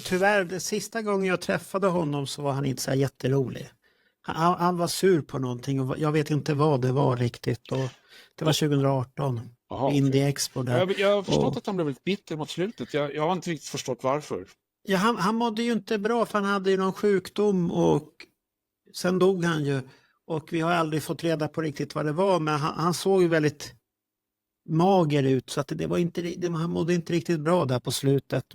Tyvärr, det sista gången jag träffade honom så var han inte så här jätterolig. Han var sur på någonting och jag vet inte vad det var riktigt. Och det var 2018, Indie Expo där. Jag har förstått att han blev lite bitter mot slutet. Jag har inte riktigt förstått varför. Ja, han mådde ju inte bra för han hade ju någon sjukdom och sen dog han ju. Och vi har aldrig fått reda på riktigt vad det var, men han såg ju väldigt mager ut så att det var inte, han mådde inte riktigt bra där på slutet.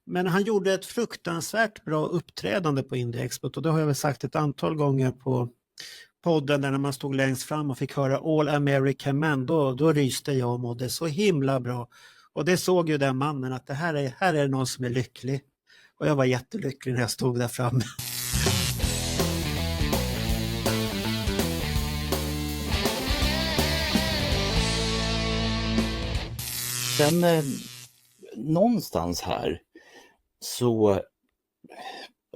Men han gjorde ett fruktansvärt bra uppträdande på Indie Expo och det har jag väl sagt ett antal gånger på podden där när man stod längst fram och fick höra All American Men, då ryste jag och mådde så himla bra. Och det såg ju den mannen att här är någon som är lycklig. Och jag var jättelycklig när jag stod där framme. Sen någonstans här så,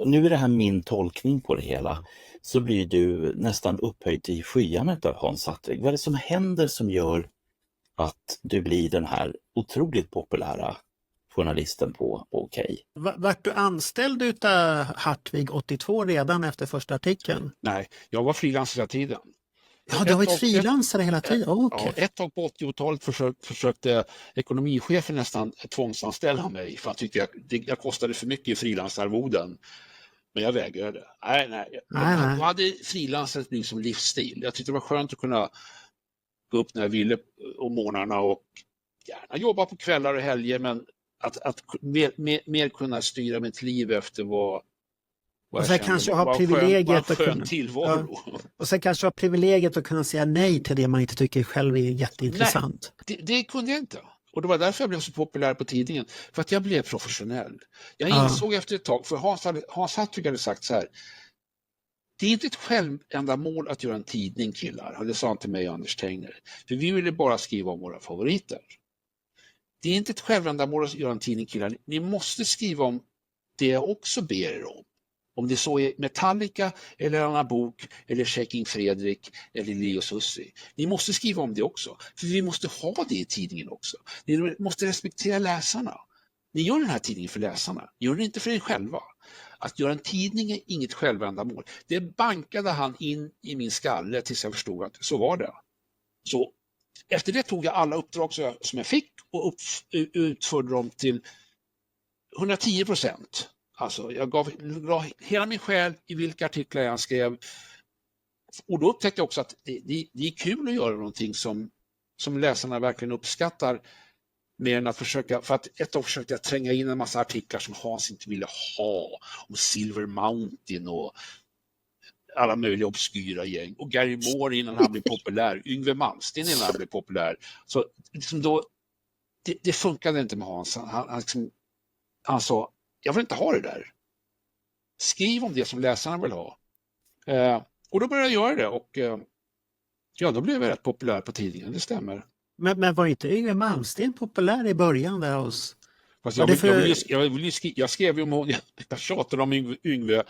nu är det här min tolkning på det hela, så blir du nästan upphöjd i skyarna av Hans Sattwig. Vad är det som händer som gör att du blir den här otroligt populära journalisten på Okej? Vart du anställd utav Hartvig 82 redan efter första artikeln? Nej, jag var frilans hela tiden. Ja, du har varit frilansare hela tiden? Okay. Ja, ett tag på 80-talet försökte ekonomichefen nästan tvångsanställa mig för han tyckte jag kostade för mycket i frilansarvoden. Men jag vägrade. Nej. Jag hade frilansat som livsstil. Jag tyckte det var skönt att kunna gå upp när jag ville om morgnarna och gärna jobba på kvällar och helger, men att mer kunna styra mitt liv efter vad och sen kanske ha privilegiet att kunna tillvaro. Ja. Och sen kanske ha privilegiet att kunna säga nej till det man inte tycker själv är jätteintressant. Nej, det kunde jag inte. Och det var därför jag blev så populär på tidningen. För att jag blev professionell. Jag insåg efter ett tag, för Hans Sattwig hade sagt så här: det är inte ett självändamål att göra en tidning, killar. Det sa han till mig och Anders Tegner. För vi ville bara skriva om våra favoriter. Det är inte ett självändamål att göra en tidning, killar. Ni måste skriva om det jag också ber er om. Om det så är Metallica eller Anna Bok eller Shaking Fredrik eller Leo Sussi. Ni måste skriva om det också. För vi måste ha det i tidningen också. Ni måste respektera läsarna. Ni gör den här tidningen för läsarna. Ni gör den inte för er själva. Att göra en tidning är inget självändamål. Det bankade han in i min skalle tills jag förstod att så var det. Så efter det tog jag alla uppdrag som jag fick och utförde dem till 110%. Alltså jag gav hela min själ i vilka artiklar jag skrev. Och då upptäckte jag också att det är kul att göra någonting som läsarna verkligen uppskattar. Mer än att försöka, för att ett tag försökte jag tränga in en massa artiklar som Hans inte ville ha. Om Silver Mountain och alla möjliga obskyra gäng. Och Gary Moore innan han blev populär. Yngve Malmsteen innan han blev populär. Så liksom då, det funkade inte med Hans. Han sa, jag vill inte ha det där. Skriv om det som läsarna vill ha. Och då började jag göra det. Och då blev jag rätt populär på tidningen, det stämmer. Men var inte Yngve Malmsteen populär i början där hos... Fast jag skrev ju om, jag tjatade om Yngve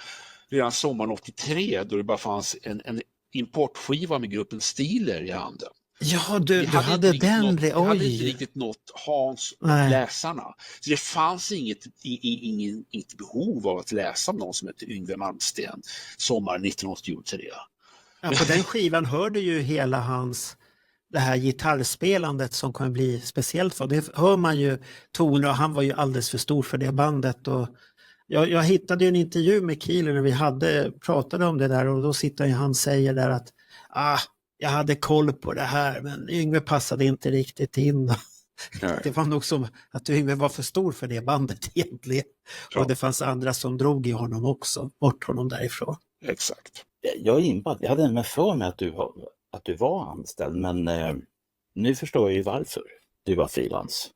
redan sommaren 83 då det bara fanns en importskiva med gruppen Stiler i handen. Ja, du Det hade inte den. nått, det hade inte Oj. riktigt nått Hans Nej. läsarna. Så det fanns inget behov av att läsa om någon som heter Yngve Malmsteen sommaren 1983. Ja, på den skivan hörde ju hela hans det här gitarrspelandet som kommer bli speciellt för. Det hör man ju toner och han var ju alldeles för stor för det bandet. Och jag hittade ju en intervju med Kieler när vi pratade om det där och då sitter han säger där att jag hade koll på det här men Yngve passade inte riktigt in. Nej. Det var nog som att Yngve var för stor för det bandet egentligen. Ja. Och det fanns andra som drog i honom också, bort honom därifrån. Exakt. Jag är impad. Jag hade med för mig att du var anställd, men nu förstår jag ju varför du var frilans.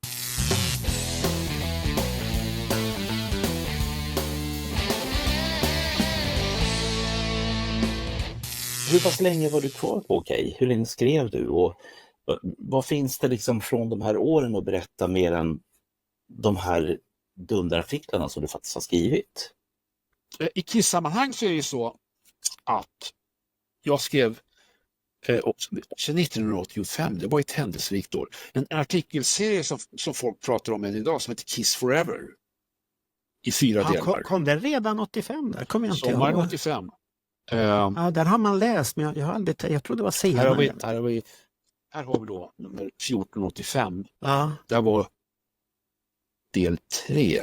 Hur pass länge var du kvar på Okej? Hur länge skrev du? Och vad finns det liksom från de här åren att berätta mer än de här dunderartiklarna som du faktiskt har skrivit? I Kiss-sammanhang så är det ju så att jag skrev också 1985, det var ett händelserikt år, en artikelserie som folk pratar om än idag som heter Kiss Forever i 4 delar. Kom den redan 85 där? Kommer jag inte Sommaren ihåg. 85. Ja, där har man läst men jag tror det var senare. Här har vi då nummer 1485. Ja. Där var del 3.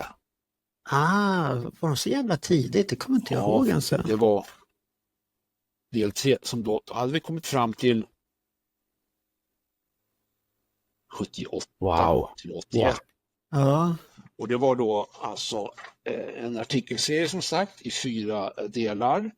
Var de så jävla tidigt? Det kommer inte jag ihåg ens. Det var del 3 som då hade vi kommit fram till 78 Wow. till 81. Ja. Och det var då alltså en artikelserie som sagt i 4 delar.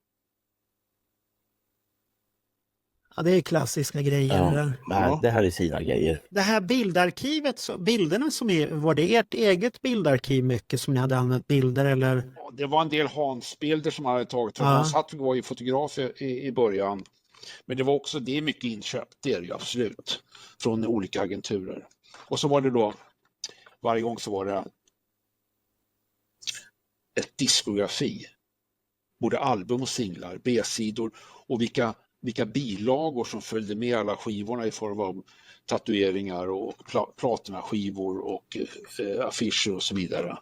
Ja, det är klassiska grejer. Ja, Där. nej, det här är fina grejer. Det här bildarkivet, bilderna som är, var det ert eget bildarkiv mycket som ni hade använt bilder eller? Ja, det var en del Hans-bilder som han hade tagit. Ja. Hans Hartwig var ju fotograf i början. Men det var också, det är mycket inköpt, det är det ju absolut. Från olika agenturer. Och så var det då, varje gång så var det ett diskografi. Både album och singlar, B-sidor och vilka bilagor som följde med alla skivorna i form av tatueringar och platinaskivor och affischer och så vidare.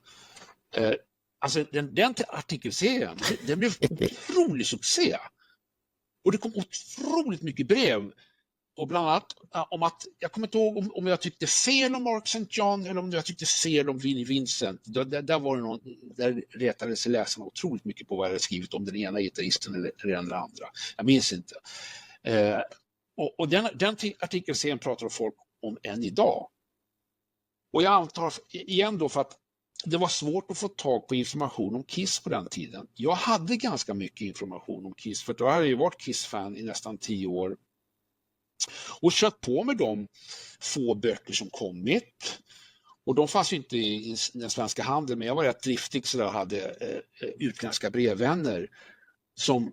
Alltså den artikelserien, den blev en otrolig succé. Och det kom otroligt mycket brev. Och bland annat om att, jag kommer inte ihåg om jag tyckte fel om Mark St. John eller om jag tyckte fel om Vinnie Vincent. Där var det där retade sig läsarna otroligt mycket på vad jag hade skrivit om den ena gitarristen eller den andra. Jag minns inte. Och den artikelserien pratar folk om än idag. Och jag antar igen då för att det var svårt att få tag på information om Kiss på den tiden. Jag hade ganska mycket information om Kiss för då hade jag ju varit Kiss-fan i nästan 10 år. Och kört på med de få böcker som kommit. Och de fanns ju inte i den svenska handeln, men jag var rätt driftig så jag hade utländska brevvänner som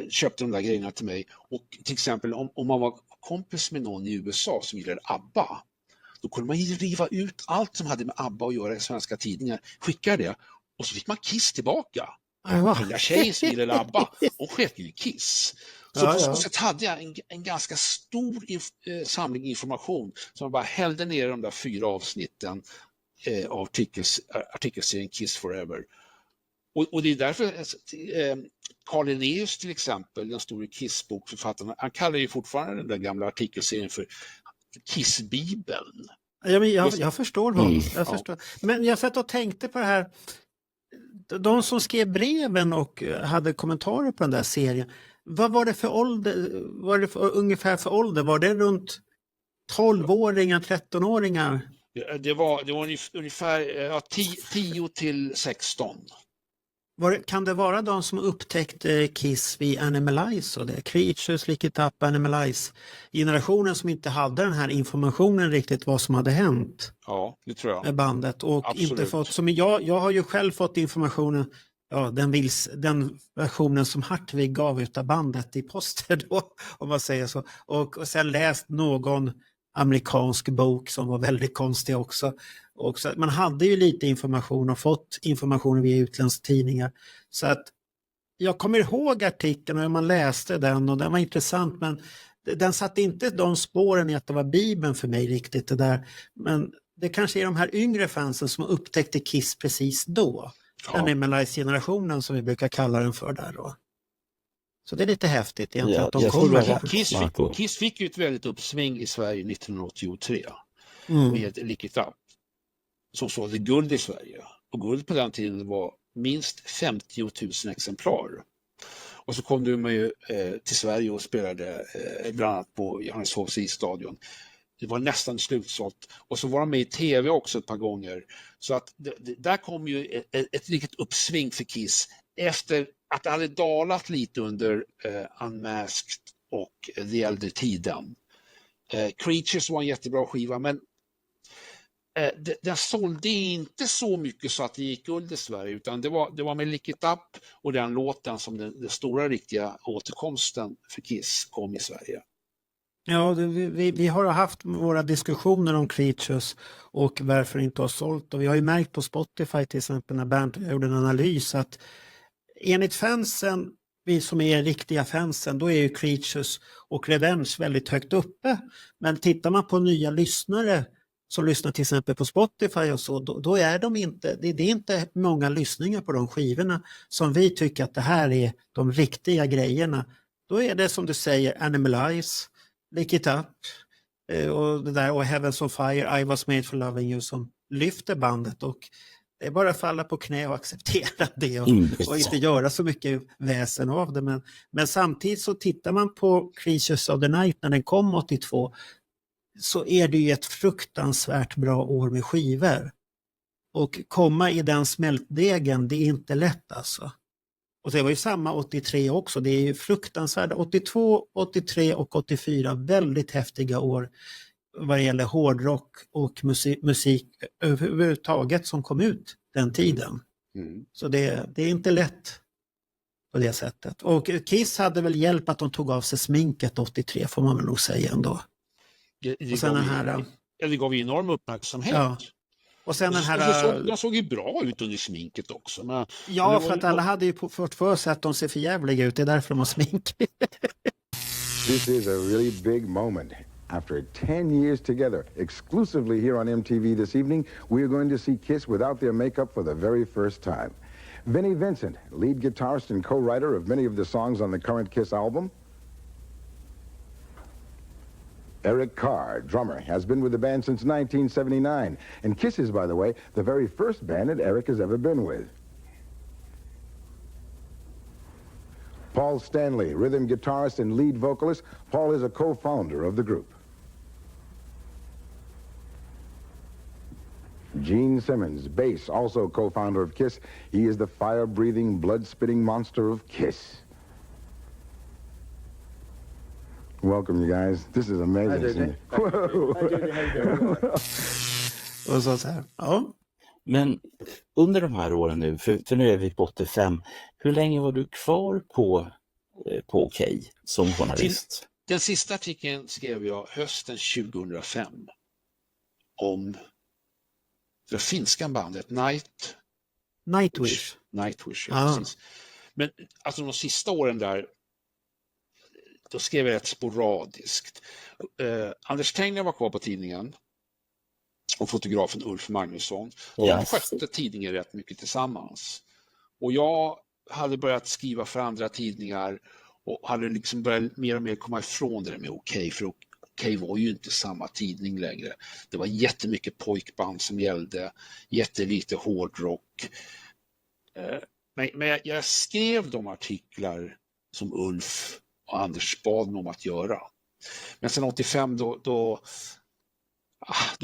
köpte de där grejerna till mig. Och till exempel om man var kompis med någon i USA som gillade ABBA, då kunde man ju riva ut allt som hade med ABBA att göra i svenska tidningar, skicka det och så fick man Kiss tillbaka. Den där tjejen som gillade ABBA, hon sket ju i Kiss. Så på så sätt hade jag en ganska stor samling information som jag bara hällde ner i de där 4 avsnitten av artikelserien Kiss Forever. Och det är därför Carl Linnaeus till exempel, den stora Kiss-bokförfattaren, han kallar ju fortfarande den där gamla artikelserien för Kiss-bibeln. Ja, men jag förstår honom. Jag förstår. Men jag satt och tänkte på det här. De som skrev breven och hade kommentarer på den där serien. Vad var det för ålder? Var det ungefär för ålder? Var det runt 12-åringar, 13-åringar? Det var ungefär 10 till 16. Kan det vara de som upptäckte Kiss vid Animalize och det? Creatures, Lick It Up, Animalize. Generationen som inte hade den här informationen riktigt vad som hade hänt. Ja, det tror jag. Med bandet. Och absolut. Inte fått, som jag har ju själv fått informationen, den versionen som Hartwig gav utav bandet i poster då, om man säger så. Och sen läst någon amerikansk bok som var väldigt konstig också. Och så, man hade ju lite information och fått information via utländska tidningar. Så att jag kommer ihåg artikeln och man läste den och den var intressant, men den satte inte de spåren i att det var Bibeln för mig riktigt det där. Men det kanske är de här yngre fansen som upptäckte Kiss precis då. Ja. Animalize-generationen som vi brukar kalla den för där då. Så det är lite häftigt egentligen Ja, att de jag tror kommer det var- där. Kiss fick ju ett väldigt uppsving i Sverige 1983 Mm. med Lick It Up som sålde guld i Sverige. Och guld på den tiden var minst 50 000 exemplar. Och så kom de ju till Sverige och spelade bland annat på Johanneshovs isstadion. Det var nästan slutsålt. Och så var de med i tv också ett par gånger. Så att där kom ju ett riktigt uppsving för Kiss efter att det hade dalat lite under Unmasked och The äldre tiden. Creatures var en jättebra skiva, men den sålde inte så mycket så att det gick guld i Sverige, utan det var med Lick It Up och den låten som den stora riktiga återkomsten för Kiss kom i Sverige. Ja, vi har haft våra diskussioner om Creatures och varför det inte har sålt. Och vi har ju märkt på Spotify till exempel när Bernt gjorde en analys att enligt fansen, vi som är riktiga fansen, då är ju Creatures och Revenge väldigt högt uppe. Men tittar man på nya lyssnare som lyssnar till exempel på Spotify och så, då är de inte, det är inte många lyssningar på de skivorna som vi tycker att det här är de riktiga grejerna. Då är det som du säger Animalize, Lick It Up och det där och Heavens on Fire, I Was Made for Loving You som lyfter bandet, och det är bara att falla på knä och acceptera det och inte göra så mycket väsen av det. Men samtidigt så tittar man på Creatures of the Night när den kom 82, så är det ju ett fruktansvärt bra år med skivor. Och komma i den smältdegen, det är inte lätt alltså. Och det var ju samma 83 också, det är ju fruktansvärt. 82, 83 och 84, väldigt häftiga år vad det gäller hårdrock och musik överhuvudtaget som kom ut den tiden. Mm. Så det är inte lätt på det sättet. Och Kiss hade väl hjälp att de tog av sig sminket 83, får man väl nog säga ändå. Och sen den här... Det gav ju enorm uppmärksamhet. Ja. Och sen den här... De såg ju bra ut under sminket också. Men för att alla hade ju fått för sig att de ser för jävliga ut. Det är därför de har smink. This is a really big moment. After 10 years together, exclusively here on MTV this evening, we are going to see Kiss without their makeup for the very first time. Vinnie Vincent, lead guitarist and co-writer of many of the songs on the current Kiss album. Eric Carr, drummer, has been with the band since 1979. And Kiss is, by the way, the very first band that Eric has ever been with. Paul Stanley, rhythm guitarist and lead vocalist. Paul is a co-founder of the group. Gene Simmons, bass, also co-founder of Kiss. He is the fire-breathing, blood-spitting monster of Kiss. Welcome, you guys. This is amazing. Och så här. Ja. Men under de här åren nu, för nu är vi på 85, hur länge var du kvar på Okej som journalist? Den sista artikeln skrev jag hösten 2005 om det finska bandet Nightwish. Nightwish, ja, precis. Men alltså de sista åren där, då skrev jag rätt sporadiskt. Anders Tengner var kvar på tidningen och fotografen Ulf Magnusson. De skötte tidningen rätt mycket tillsammans. Och jag hade börjat skriva för andra tidningar och hade liksom börjat mer och mer komma ifrån det med Okej, för Okej var ju inte samma tidning längre. Det var jättemycket pojkband som gällde, jättelite hårdrock. Men jag skrev de artiklar som Ulf och Anders bad mig om att göra. Men sen 85 då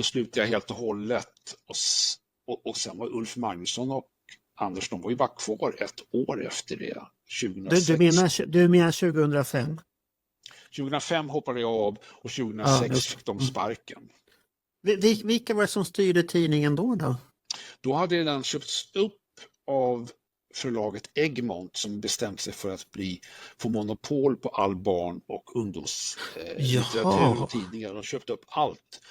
slutade jag helt och hållet och sen var Ulf Magnusson och Anders, de var ju bara kvar ett år efter det, 2006. Du menar 2005? 2005 hoppade jag av och 2006 fick de sparken. Vilka var det som styrde tidningen då? Då hade den köpts upp av förlaget Egmont som bestämt sig för att få monopol på all barn- och ungdomslitteratur och tidningar. De köpte upp allt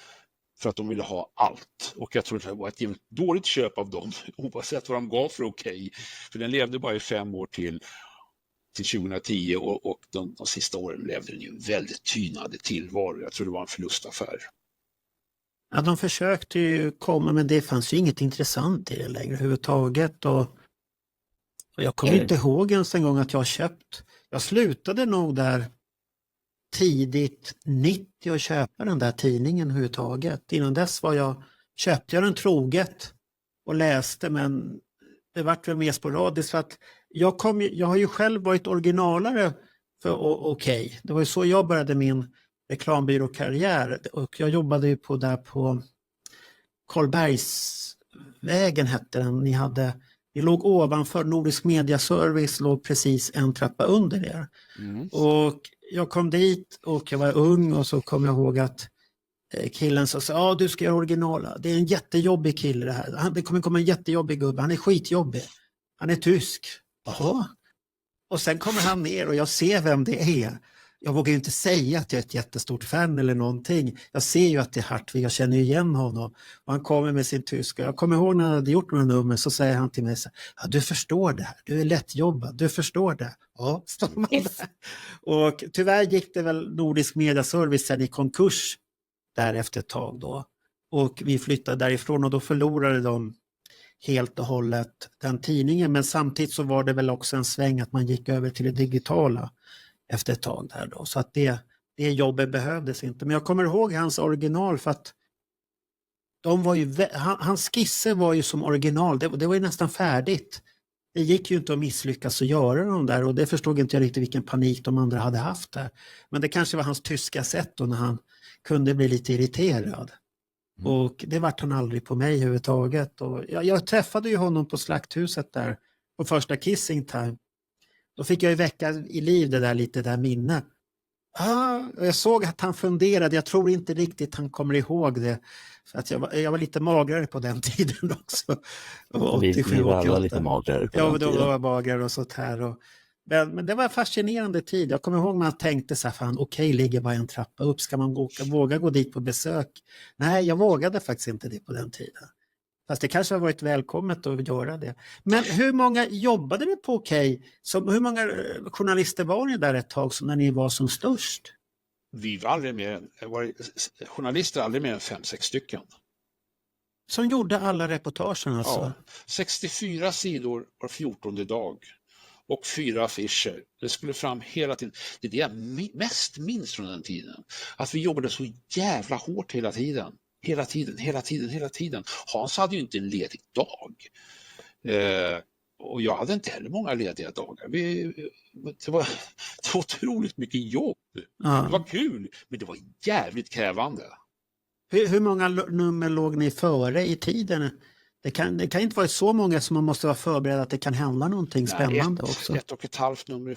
för att de ville ha allt. Och jag tror att det var ett dåligt köp av dem, oavsett vad de gav för Okej. För den levde bara i 5 år till till 2010 och de sista åren levde den ju en väldigt tynande tillvaro. Jag tror det var en förlustaffär. Ja, de försökte ju komma, men det fanns ju inget intressant i det längre överhuvudtaget. Och jag kommer inte ihåg ens en gång att jag slutade nog där tidigt 90 att köpa den där tidningen överhuvudtaget. Innan dess köpte jag den troget och läste, men det vart väl mer sporadiskt för att jag har ju själv varit originalare för Okej. Det var ju så jag började min reklambyråkarriär och jag jobbade ju på Karlbergsvägen hette den. Ni låg ovanför Nordisk Mediaservice, låg precis en trappa under er. Och jag kom dit och jag var ung och så kom jag ihåg att killen sa, du ska göra originala. Det är en jättejobbig kille det här. Det kommer komma en jättejobbig gubbe. Han är skitjobbig. Han är tysk. Jaha. Och sen kommer han ner och jag ser vem det är. Jag vågar ju inte säga att jag är ett jättestort fan eller någonting. Jag ser ju att det är Hartvig, jag känner ju igen honom. Och han kommer med sin tyska. Jag kommer ihåg när han hade gjort några nummer så säger han till mig så här, du förstår det här, du är lättjobbad, du förstår det. Ja, står man där. Och tyvärr gick det väl Nordisk Mediaservice sen i konkurs där efter ett tag då. Och vi flyttade därifrån och då förlorade de helt och hållet den tidningen. Men samtidigt så var det väl också en sväng att man gick över till det digitala efter ett tag där då. Så att det jobbet behövdes inte. Men jag kommer ihåg hans original för att hans skisser var ju som original. Det var ju nästan färdigt. Det gick ju inte att misslyckas att göra dem där och det förstod inte jag riktigt vilken panik de andra hade haft där. Men det kanske var hans tyska sätt då när han kunde bli lite irriterad. Och det vart han aldrig på mig överhuvudtaget. Och jag träffade ju honom på Slakthuset där på första Kissing Time. Då fick jag ju väcka i liv det där lite där minne. Och jag såg att han funderade, jag tror inte riktigt han kommer ihåg det. För att jag var lite magrare på den tiden också. Vi var alla lite magrare på den tiden. Ja, då var jag magrare och sånt här. Men det var en fascinerande tid. Jag kommer ihåg när man tänkte så här, fan okej, ligger bara en trappa upp. Ska man våga gå dit på besök? Nej, jag vågade faktiskt inte det på den tiden. Fast det kanske har varit välkommet att göra det. Men hur många jobbade ni på Okej? Hur många journalister var ni där ett tag när ni var som störst? Vi var journalister aldrig mer än 5-6 stycken. Som gjorde alla reportagen alltså? Ja, 64 sidor var 14:e dag. Och 4 affischer. Det skulle fram hela tiden. Det är det jag mest minns från den tiden. Att vi jobbade så jävla hårt hela tiden. Hela tiden. Hans hade ju inte en ledig dag. Och jag hade inte heller många lediga dagar. Det var otroligt mycket jobb. Ja. Det var kul, men det var jävligt krävande. Hur många nummer låg ni före i tiden? Det kan inte vara så många som man måste vara förberedd att det kan hända någonting spännande också. 1,5 nummer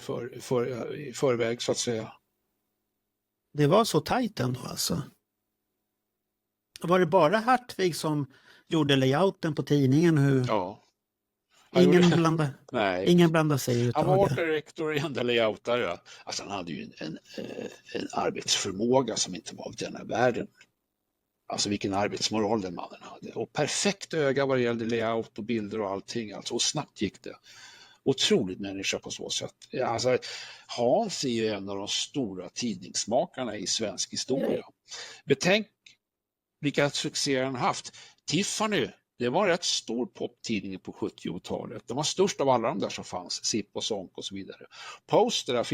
i förväg så att säga. Det var så tajt ändå alltså. Var det bara Hartvig som gjorde layouten på tidningen? Ja. Ingen blandade sig ut. Han var direktor och enda layoutare. Alltså han hade ju en arbetsförmåga som inte var av denna världen. Alltså vilken arbetsmoral den mannen hade. Och perfekt öga vad det gällde layout och bilder och allting. Alltså. Och snabbt gick det. Otroligt människa på så sätt. Alltså, Hans är ju en av de stora tidningsmakarna i svensk historia. Betänk vilka succéer han haft. Tiffany, det var en rätt stor poptidning på 70-talet. Den var störst av alla de där som fanns, Zipp och Sonk och så vidare. Poster,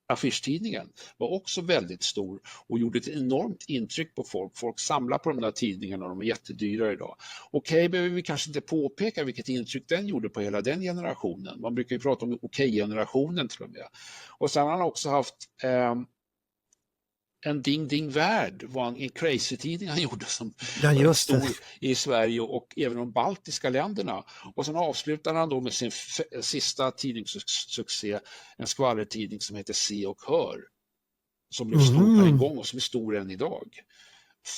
affischtidningen, var också väldigt stor och gjorde ett enormt intryck på folk. Folk samlar på de där tidningarna och de är jättedyra idag. Okej, behöver vi kanske inte påpeka vilket intryck den gjorde på hela den generationen. Man brukar ju prata om Okej-generationen till och med. Och sen har han också haft... En Ding Ding Värld var en crazy-tidning han gjorde som var stor i Sverige och även de baltiska länderna. Och sen avslutade han då med sin sista tidningssuccé, en skvallertidning som heter Se och Hör. Som blev stor på en gång och som är stor än idag.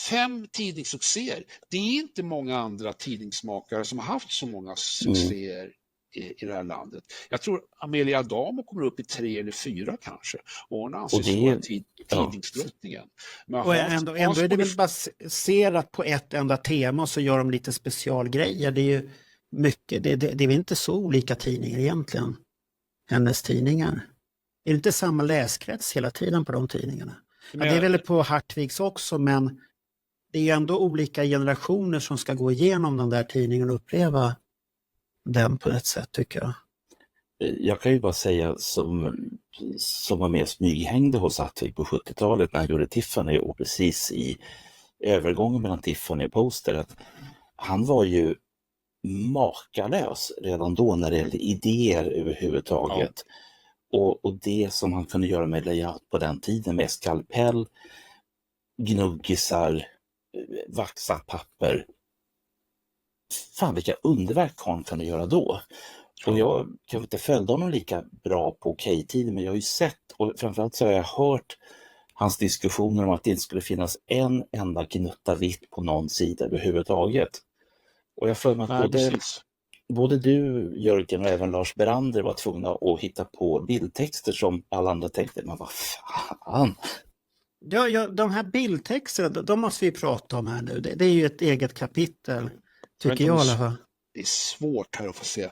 5 tidningssuccéer. Det är inte många andra tidningsmakare som har haft så många succéer i det här landet. Jag tror Amelia Adamo kommer upp i 3 eller 4 kanske. Och hon anses vara tidningsdrottningen. Och ändå är det väl baserat på ett enda tema och så gör de lite specialgrejer. Det är ju mycket, det är väl inte så olika tidningar egentligen. Hennes tidningar. Är det inte samma läskrets hela tiden på de tidningarna? Ja, Men det är väl på Hartvigs också, men det är ju ändå olika generationer som ska gå igenom den där tidningen och uppleva den på ett sätt, tycker jag. Jag kan ju bara säga som var med och smyghängde hos Hartvig på 70-talet när han gjorde Tiffany och precis i övergången mellan Tiffany och Poster, att han var ju makalös redan då när det gällde idéer överhuvudtaget. Och det som han kunde göra med layout på den tiden med skalpell, gnuggisar, vaxat papper. Fan vilka underverk han kunde göra då. Och jag kanske inte följde honom lika bra på Okej-tiden, men jag har ju sett och framförallt så har jag hört hans diskussioner om att det inte skulle finnas en enda gnutta vitt på någon sida överhuvudtaget. Och jag för mig att både du, Jörgen, och även Lars Berander var tvungna att hitta på bildtexter som alla andra tänkte, men vad fan? Ja, de här bildtexterna, de måste vi prata om här nu. Det är ju ett eget kapitel, tycker jag i alla fall. Det är svårt här att få se.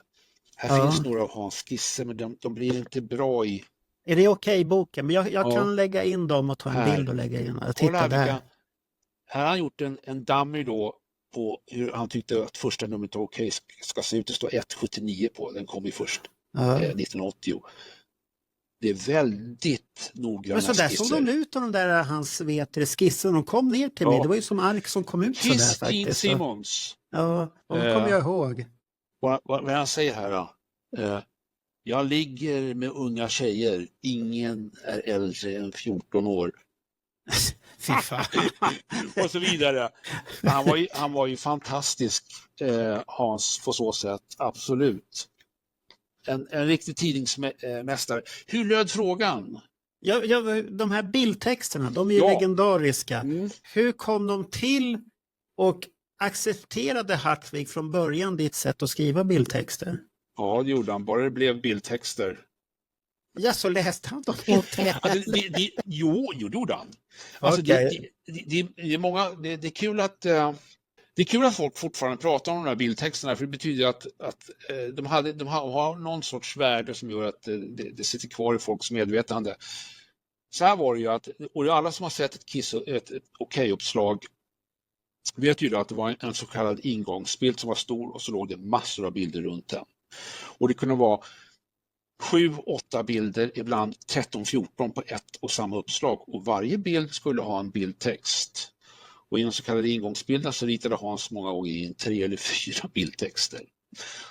Här finns några av hans skisser, men de blir inte bra i... Är det okej boken? Men jag kan lägga in dem och ta en bild och lägga in. Titta där. Här har han gjort en dummy då på hur han tyckte att första numret av Okej ska se ut. Det står 1,79 på. Den kom ju först 1980. Det är väldigt noggranna skisser. Men så där såg de ut, de där hans skisser. De kom ner till mig. Det var ju som ark som kom ut så där faktiskt. Christine Simmons. Ja, de kommer jag ihåg. Vad han säger här då? Jag ligger med unga tjejer. Ingen är äldre än 14 år. Fy fan. Och så vidare. Han var ju fantastisk, Hans, på så sätt. Absolut. En riktig tidningsmästare. Hur löd frågan? Ja, de här bildtexterna, de är ju legendariska. Hur kom de till och accepterade Hartvig från början ditt sätt att skriva bildtexter? Ja, det gjorde han. Bara det blev bildtexter. Ja, så läste han dem inte. Jo, det gjorde han. Alltså, Okay. Det är kul att... Det är kul att folk fortfarande pratar om de här bildtexterna, för det betyder att de har någon sorts värde som gör att det sitter kvar i folks medvetande. Så här var det ju att, och alla som har sett ett Okej-uppslag vet ju då att det var en så kallad ingångsbild som var stor och så låg det massor av bilder runt den. Och det kunde vara 7-8 bilder, ibland 13-14 på ett och samma uppslag, och varje bild skulle ha en bildtext. Och i de så kallade ingångsbilderna så ritade Hans många gånger in 3 eller 4 bildtexter.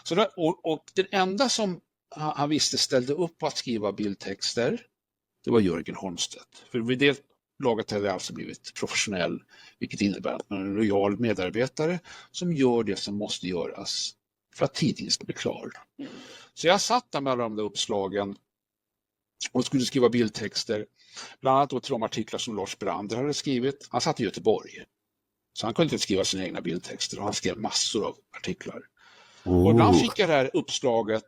Så där, och den enda som han visste ställde upp på att skriva bildtexter, det var Jörgen Holmstedt. För vid det laget hade alltså blivit professionell, vilket innebär att man är en lojal medarbetare som gör det som måste göras för att tidningen ska bli klar. Så jag satt där med alla de där uppslagen och skulle skriva bildtexter. Bland annat då till de artiklar som Lars Berander hade skrivit. Han satt i Göteborg. Så han kunde inte skriva sina egna bildtexter. Och han skrev massor av artiklar. Och ibland fick jag det här uppslaget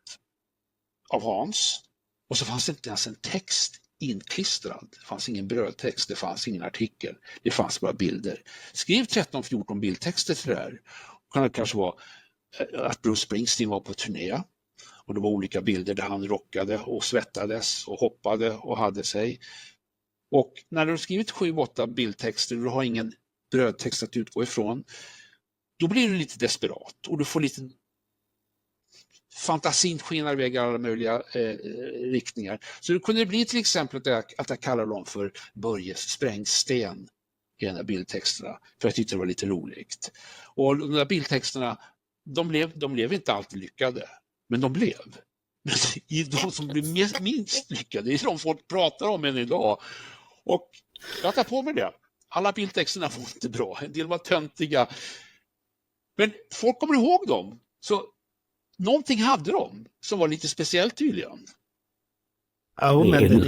av Hans. Och så fanns det inte ens en text inklistrad. Det fanns ingen brödtext. Det fanns ingen artikel. Det fanns bara bilder. Skriv 13-14 bildtexter till det här. Det kan kanske vara att Bruce Springsteen var på turné. Och det var olika bilder där han rockade och svettades och hoppade och hade sig. Och när du har skrivit 7-8 bildtexter och du har ingen brödtext att utgå ifrån, då blir du lite desperat och du får lite fantasin skenar iväg i alla möjliga riktningar. Så det kunde bli till exempel att jag kallar dem för Börjes sprängsten i de här bildtexterna, för jag tyckte det var lite roligt. Och de där bildtexterna, de blev inte alltid lyckade. Men de blev. Men de som blev minst lyckade, det är de folk pratar om än idag. Och jag tar på mig det. Alla bildtexterna var inte bra. En del var töntiga. Men folk kommer ihåg dem. Så någonting hade de som var lite speciellt tydligen. Ja, men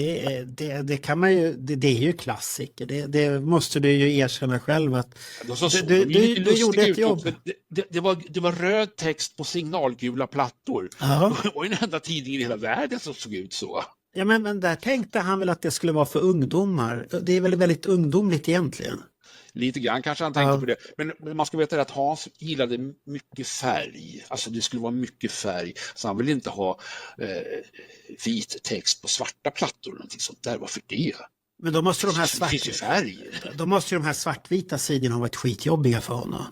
det kan man ju, det är ju klassiker. Det måste du ju erkänna själv att du gjorde ett jobb. Det var röd text på signalgula plattor. Ja. Det var ju den enda tidningen i hela världen som såg ut så. Ja, men där tänkte han väl att det skulle vara för ungdomar. Det är väl väldigt ungdomligt egentligen. Lite grann kanske han tänkte på det. Men man ska veta att Hans gillade mycket färg. Alltså det skulle vara mycket färg. Så han ville inte ha vit text på svarta plattor eller någonting sånt där. Varför det? Men då måste de här svartvita sidorna ha varit skitjobbiga för honom.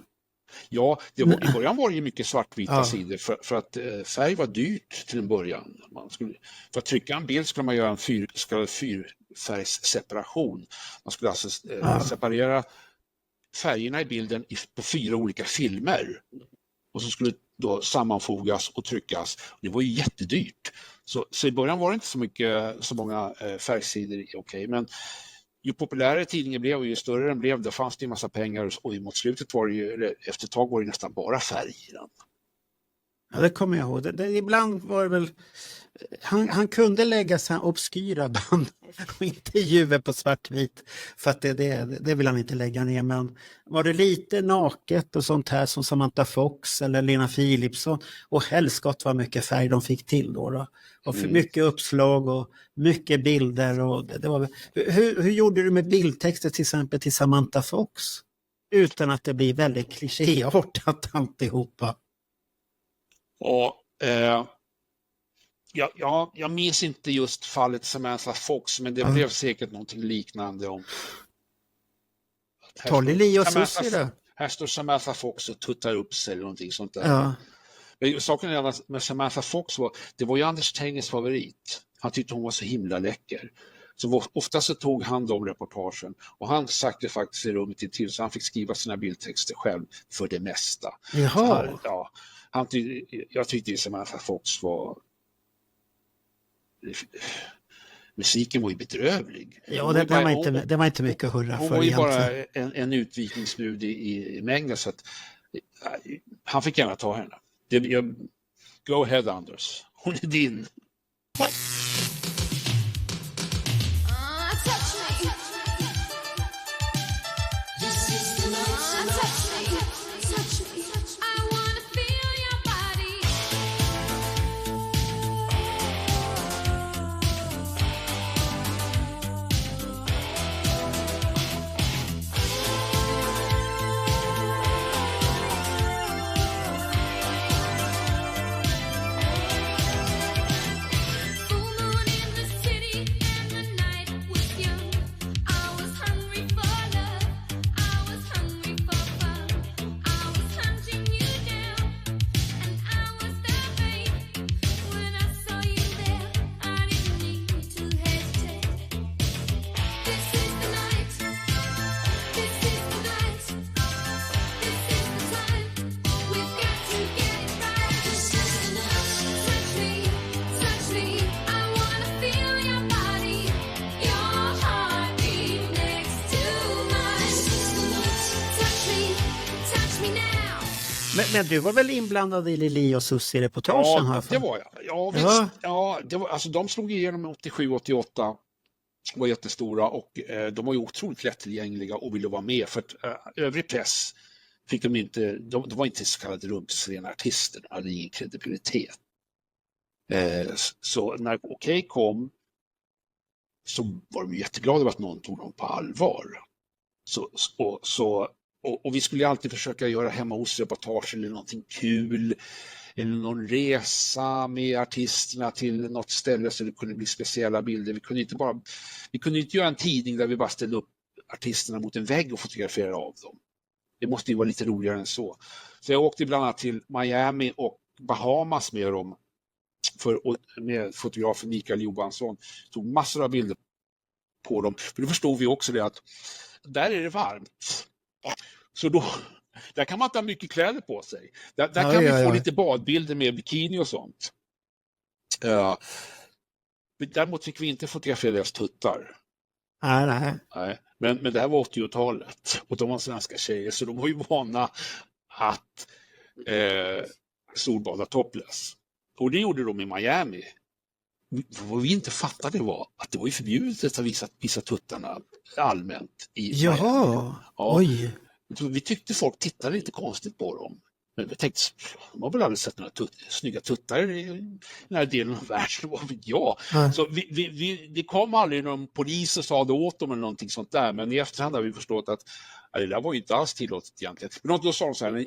Ja, i början var det ju mycket svartvita sidor för att färg var dyrt till en början. För att trycka en bild skulle man göra en fyrfärgsseparation. Man skulle alltså separera färgerna i bilden på 4 olika filmer. Och så skulle det då sammanfogas och tryckas. Det var ju jättedyrt. Så i början var det inte så många färgsidor okej, men ju populärare tidningen blev och ju större den blev, då fanns det en massa pengar och mot slutet var det ju, efter ett tag var det nästan bara färg i den. Ja, det kommer jag ihåg. Ibland var det väl, han kunde lägga så här obskyra band och intervjuer på svartvit för att det vill han inte lägga ner, men var det lite naket och sånt här som Samantha Fox eller Lena Philipsson och helskott var mycket färg de fick till då. Och för mycket uppslag och mycket bilder och det var. Hur gjorde du med bildtexter till exempel till Samantha Fox utan att det blir väldigt klichéartat alltihopa? Jag minns inte just fallet Samantha Fox, men det blev säkert någonting liknande om här står Samantha Fox och tuttar upp sig eller någonting sånt där. Ja. Men saken med Samantha Fox det var ju Anders Tengers favorit. Han tyckte hon var så himla läcker. Så ofta så tog han de reportagen och han satt faktiskt i rummet till så han fick skriva sina bildtexter själv för det mesta. Jaha. Jag tyckte Samantha Fox var... Musiken var ju bedrövlig. Ja, det var inte mycket att hurra för. Hon var ju bara en utvikningsbrud i mängden, så att han fick gärna ta henne. Go ahead, Anders. Hon är din. Men du var väl inblandad i Lili och Susie-reportagen? Ja, det var jag. Ja, visst. Ja, det var, alltså, de slog igenom 87-88, var jättestora och de var ju otroligt lättillgängliga och ville vara med. För att övrig press fick de inte, de var inte så kallade rumsrena artister, de hade ingen kredibilitet. Så när Okej kom så var de jätteglada över att någon tog dem på allvar. Och vi skulle alltid försöka göra hemma hos reportage eller någonting kul eller någon resa med artisterna till något ställe så det kunde bli speciella bilder. Vi kunde inte göra en tidning där vi bara ställde upp artisterna mot en vägg och fotograferade av dem. Det måste ju vara lite roligare än så. Så jag åkte bland annat till Miami och Bahamas med dem med fotografen Mikael Johansson. Tog massor av bilder på dem. För då förstod vi också det att där är det varmt. Så där kan man inte ha mycket kläder på sig. Där kan vi få lite badbilder med bikini och sånt. Däremot fick vi inte fotografera deras tuttar. Nej. Men det här var 80-talet och de var svenska tjejer så de var ju vana att solbada topless. Och det gjorde de i Miami. Vad vi inte fattade var att det var ju förbjudet att visa tuttarna allmänt i Miami. Ja, oj. Vi tyckte folk tittade lite konstigt på dem. Men vi tänkte, de har väl aldrig sett några snygga tuttar i den här delen av världen. Så det kom aldrig någon polis och sa det åt dem eller någonting sånt där. Men i efterhand har vi förstått att Ja, det där var ju inte alls tillåtet egentligen. Men då sa de så här,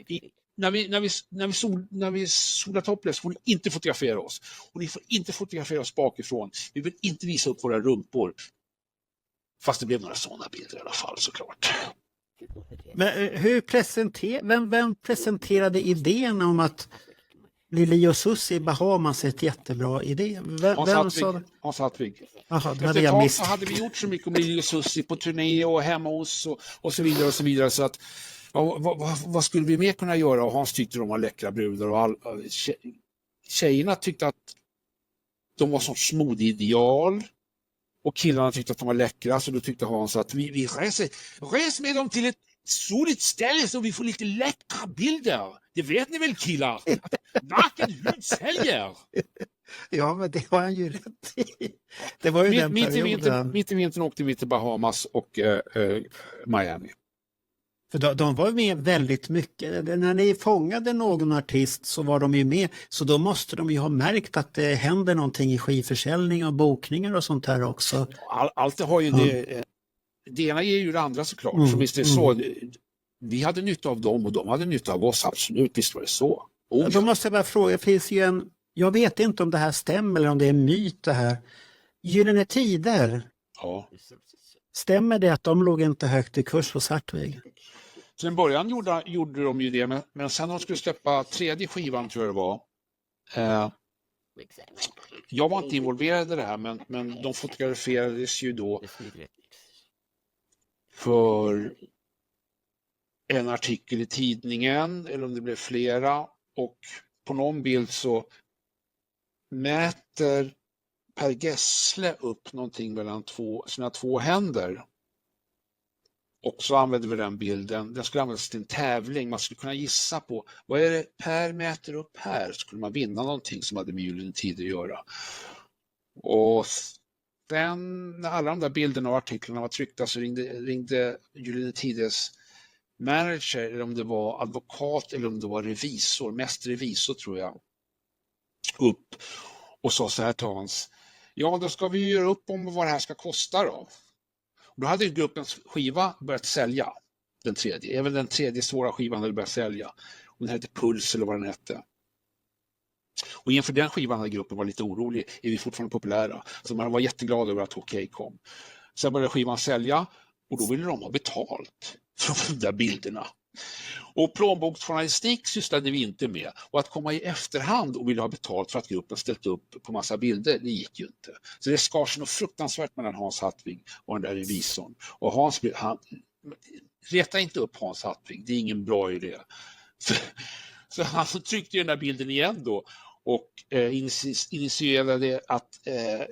när vi solar topless får ni inte fotografera oss. Och ni får inte fotografera oss bakifrån. Vi vill inte visa upp våra rumpor. Fast det blev några sådana bilder i alla fall, såklart. Men vem presenterade idén om att Lili och Susie i Bahamas är ett jättebra idé? Hans Hartvig. Jaha, det hade Efter ett jag tag missat. så hade vi gjort så mycket om Lili och Susie på turné och hemma hos och så vidare och så vidare. Så att, vad skulle vi mer kunna göra? Och Hans tyckte de var läckra brudar och tjejerna tyckte att de var som modeideal. Och killarna tyckte att de var läckra, så då tyckte Hans att vi res med dem till ett soligt ställe så vi får lite läckra bilder. Det vet ni väl, killar? Naken hud säljer. Ja, men det har han ju rätt i. Det var ju den perioden. Mitt i vintern åkte vi till Bahamas och Miami. För de var med väldigt mycket. När ni fångade någon artist så var de ju med. Så då måste de ju ha märkt att det händer någonting i skivförsäljning och bokningar och sånt här också. Allt det har ju det ena ger ju det andra såklart. Så visst är det så. Vi hade nytta av dem och de hade nytta av oss, absolut. Visst var det så. Då måste jag bara fråga, finns ju jag vet inte om det här stämmer eller om det är myt det här. Gyllene Tider. Ja. Stämmer det att de låg inte högt i kurs hos Hartvig? Så i början gjorde de ju det, men sen när de skulle släppa tredje skivan, tror jag det var. Jag var inte involverad i det här, men de fotograferades ju då för en artikel i tidningen, eller om det blev flera. Och på någon bild så mäter Per Gessle upp någonting mellan sina två händer. Och så använder vi den bilden. Den skulle användas till en tävling. Man skulle kunna gissa på vad är det Per mäter upp här. Så skulle man vinna någonting som hade med Gyllene Tider att göra. Och sen när alla de där bilderna och artiklarna var tryckta så ringde Gyllene Tiders manager, eller om det var advokat eller om det var revisor, mest revisor tror jag, upp och sa så här till Hans: ja, då ska vi göra upp om vad det här ska kosta då. Och då hade gruppens skiva börjat sälja, den tredje. Även den tredje svåra skivan hade börjat sälja. Och den hette Puls eller vad den hette. Och inför den skivan hade gruppen var lite orolig. Är vi fortfarande populära? Så man var jätteglad över att Okej kom. Sen började skivan sälja och då ville de ha betalt för de där bilderna. Och plånboksjournalistik sysslade vi inte med. Och att komma i efterhand och vilja ha betalt för att gruppen ställt upp på massa bilder, det gick ju inte. Så det skar sig något fruktansvärt mellan Hans Hartvig och den där revisorn. Och reta inte upp Hans Hartvig, det är ingen bra idé. Så han tryckte den där bilden igen då och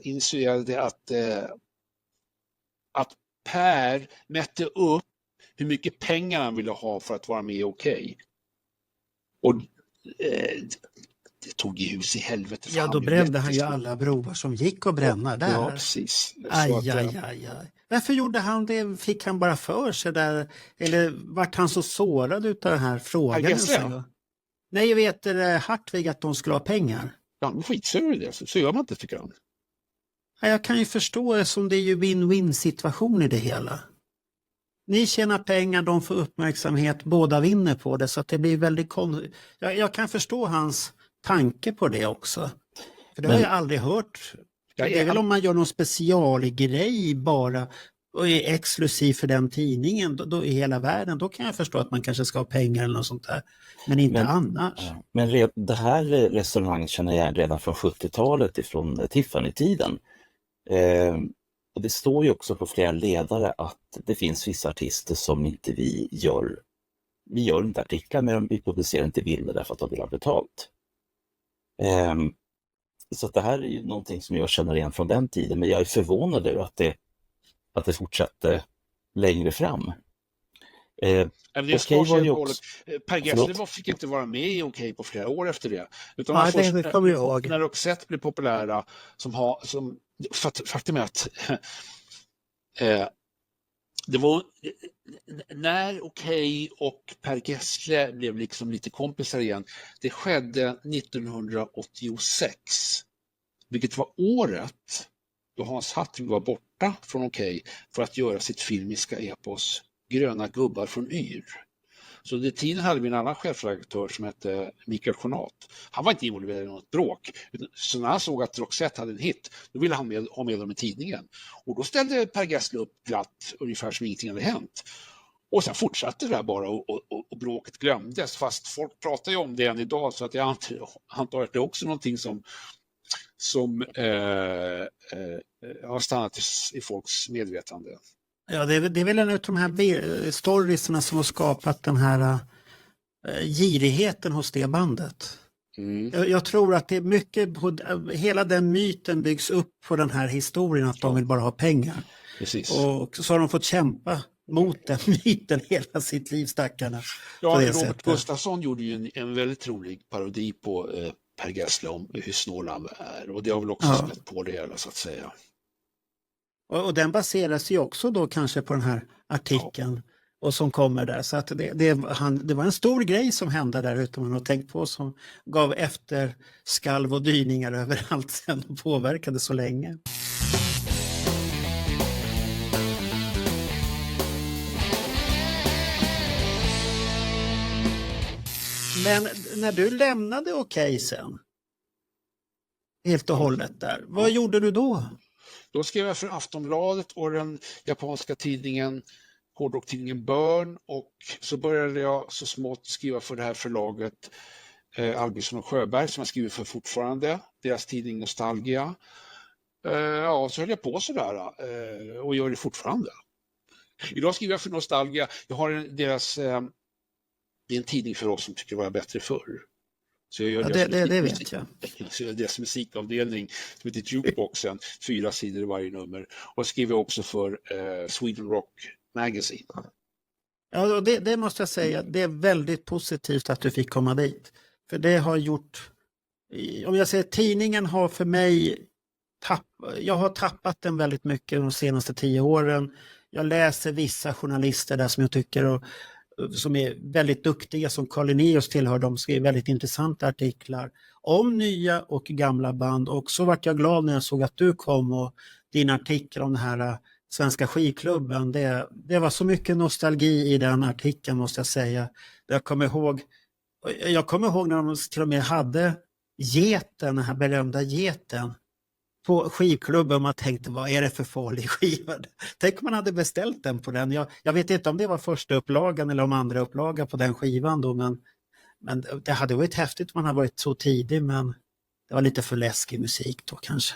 initierade att Per mätte upp hur mycket pengar han ville ha för att vara med Okej. Och det tog ju hus i helvete. Ja, då brände han ju alla broar som gick att bränna där. Ja, precis. Aj. Varför gjorde han det? Fick han bara för sig där? Eller vart han så sårad utav den här frågan? Nej, jag vet Hartvig att de skulle ha pengar. Ja, men skitsur i det. Så gör man inte, tycker han. Ja, jag kan ju förstå det som det är ju win-win situation i det hela. Ni tjänar pengar, de får uppmärksamhet, båda vinner på det, så att det blir väldigt konstigt. Jag kan förstå hans tanke på det också. För det har jag aldrig hört. Det är väl om man gör någon specialgrej bara och är exklusiv för den tidningen då i hela världen, då kan jag förstå att man kanske ska ha pengar eller något sånt där. Men inte annars. Men det här resonemang känner jag redan från 70-talet ifrån Tiffany-tiden. Och det står ju också på flera ledare att det finns vissa artister som inte vi gör inte artiklar med dem, vi publicerar inte bilder därför att de vill ha betalt. Så att det här är ju någonting som jag känner igen från den tiden, men jag är förvånad över att det fortsatte längre fram. Per Gessle fick inte vara med i Okej på flera år efter det. Utan det kommer jag ihåg. När Roxette blev populära, faktum är att det var när Okej och Per Gessle blev liksom lite kompisar igen. Det skedde 1986, vilket var året då Hans Hartvig var borta från Okej för att göra sitt filmiska epos gröna gubbar från Yr. Så under tiden hade vi en annan chefredaktör som hette Mikael Jonat. Han var inte involverad i något bråk. Så när han såg att Roxette hade en hit, då ville han ha med dem i tidningen. Och då ställde Per Gessle upp glatt, ungefär som ingenting hade hänt. Och sen fortsatte det där bara och bråket glömdes. Fast folk pratar ju om det än idag, så att jag antar att det är också någonting som har stannat i folks medvetande. Ja, det är väl en av de här storiesarna som har skapat den här girigheten hos det bandet. Jag tror att det är mycket, hela den myten byggs upp på den här historien att de vill bara ha pengar. Precis. Och så har de fått kämpa mot den myten hela sitt liv, stackarna. Ja, Robert Gustafsson gjorde ju en väldigt rolig parodi på Per Gessle om hur snål han är. Och det har väl också spätt på det hela, så att säga. Och den baseras ju också då kanske på den här artikeln och som kommer där. Så att det var en stor grej som hände där ute, man har tänkt på, som gav efter skalv och dyningar överallt sen och påverkade så länge. Men när du lämnade Okej sen, helt och hållet där, vad gjorde du då? Då skrev jag för Aftonbladet och den japanska tidningen, hårdrocktidningen Burn, och så började jag så smått skriva för det här förlaget Albinsson och Sjöberg, som jag skriver för fortfarande, deras tidning Nostalgia. Ja, så höll jag på sådär och gör det fortfarande. Idag skriver jag för Nostalgia. Jag har deras, det är en tidning för oss som tycker det var bättre förr. Så jag gör det vet jag. Så jag deras musikavdelning som heter Jukeboxen, 4 sidor i varje nummer. Och skriver också för Sweden Rock Magazine. Ja, och det måste jag säga, det är väldigt positivt att du fick komma dit. För det har gjort, om jag säger tidningen har för mig, jag har tappat den väldigt mycket de senaste 10 åren. Jag läser vissa journalister där som jag tycker som är väldigt duktiga, som Carl Linnaeus tillhör, de skriver väldigt intressanta artiklar om nya och gamla band. Och så vart jag glad när jag såg att du kom och din artikel om den här Svenska skivklubben. Det var så mycket nostalgi i den artikeln, måste jag säga. Jag kommer ihåg när de till och med hade geten, den här berömda geten på skivklubben. Man tänkte, vad är det för farlig skiva? Tänk om man hade beställt den på den. Jag vet inte om det var första upplagan eller om andra upplagan på den skivan då, men det hade varit häftigt om man hade varit så tidig, men det var lite för läskig musik då kanske.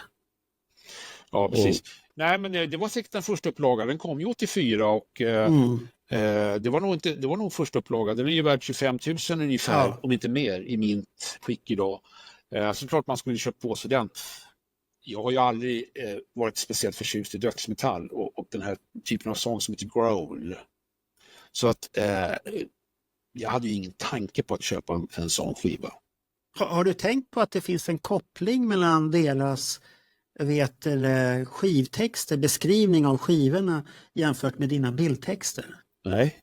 Ja, precis. Nej, men det var säkert den första upplagan. Den kom ju 84 och det var nog första upplagan. Den är ju värd 25 000 ungefär, om inte mer, i mint skick idag. Så klart man skulle köpa på sig den. Jag har ju aldrig varit speciellt förtjust i dödsmetall och den här typen av sång som heter growl. Så att jag hade ju ingen tanke på att köpa en sån skiva. Har du tänkt på att det finns en koppling mellan deras skivtexter, beskrivning av skivorna jämfört med dina bildtexter? Nej.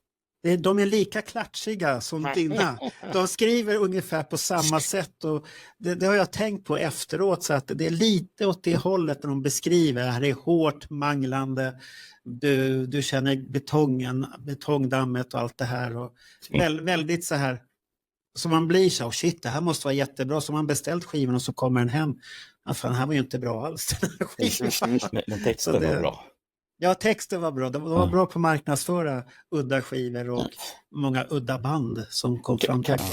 De är lika klatschiga som dina. De skriver ungefär på samma sätt och det har jag tänkt på efteråt, så att det är lite åt det hållet när de beskriver. Det här är hårt, manglande, du känner betongdammet och allt det här. Och väldigt så här, så man blir så, shit, det här måste vara jättebra. Så man beställt skivan och så kommer den hem. Fan, det här var ju inte bra alls. Men texten var bra. Ja, texten var bra. De var bra på att marknadsföra udda skivor och många udda band som kom fram tack vare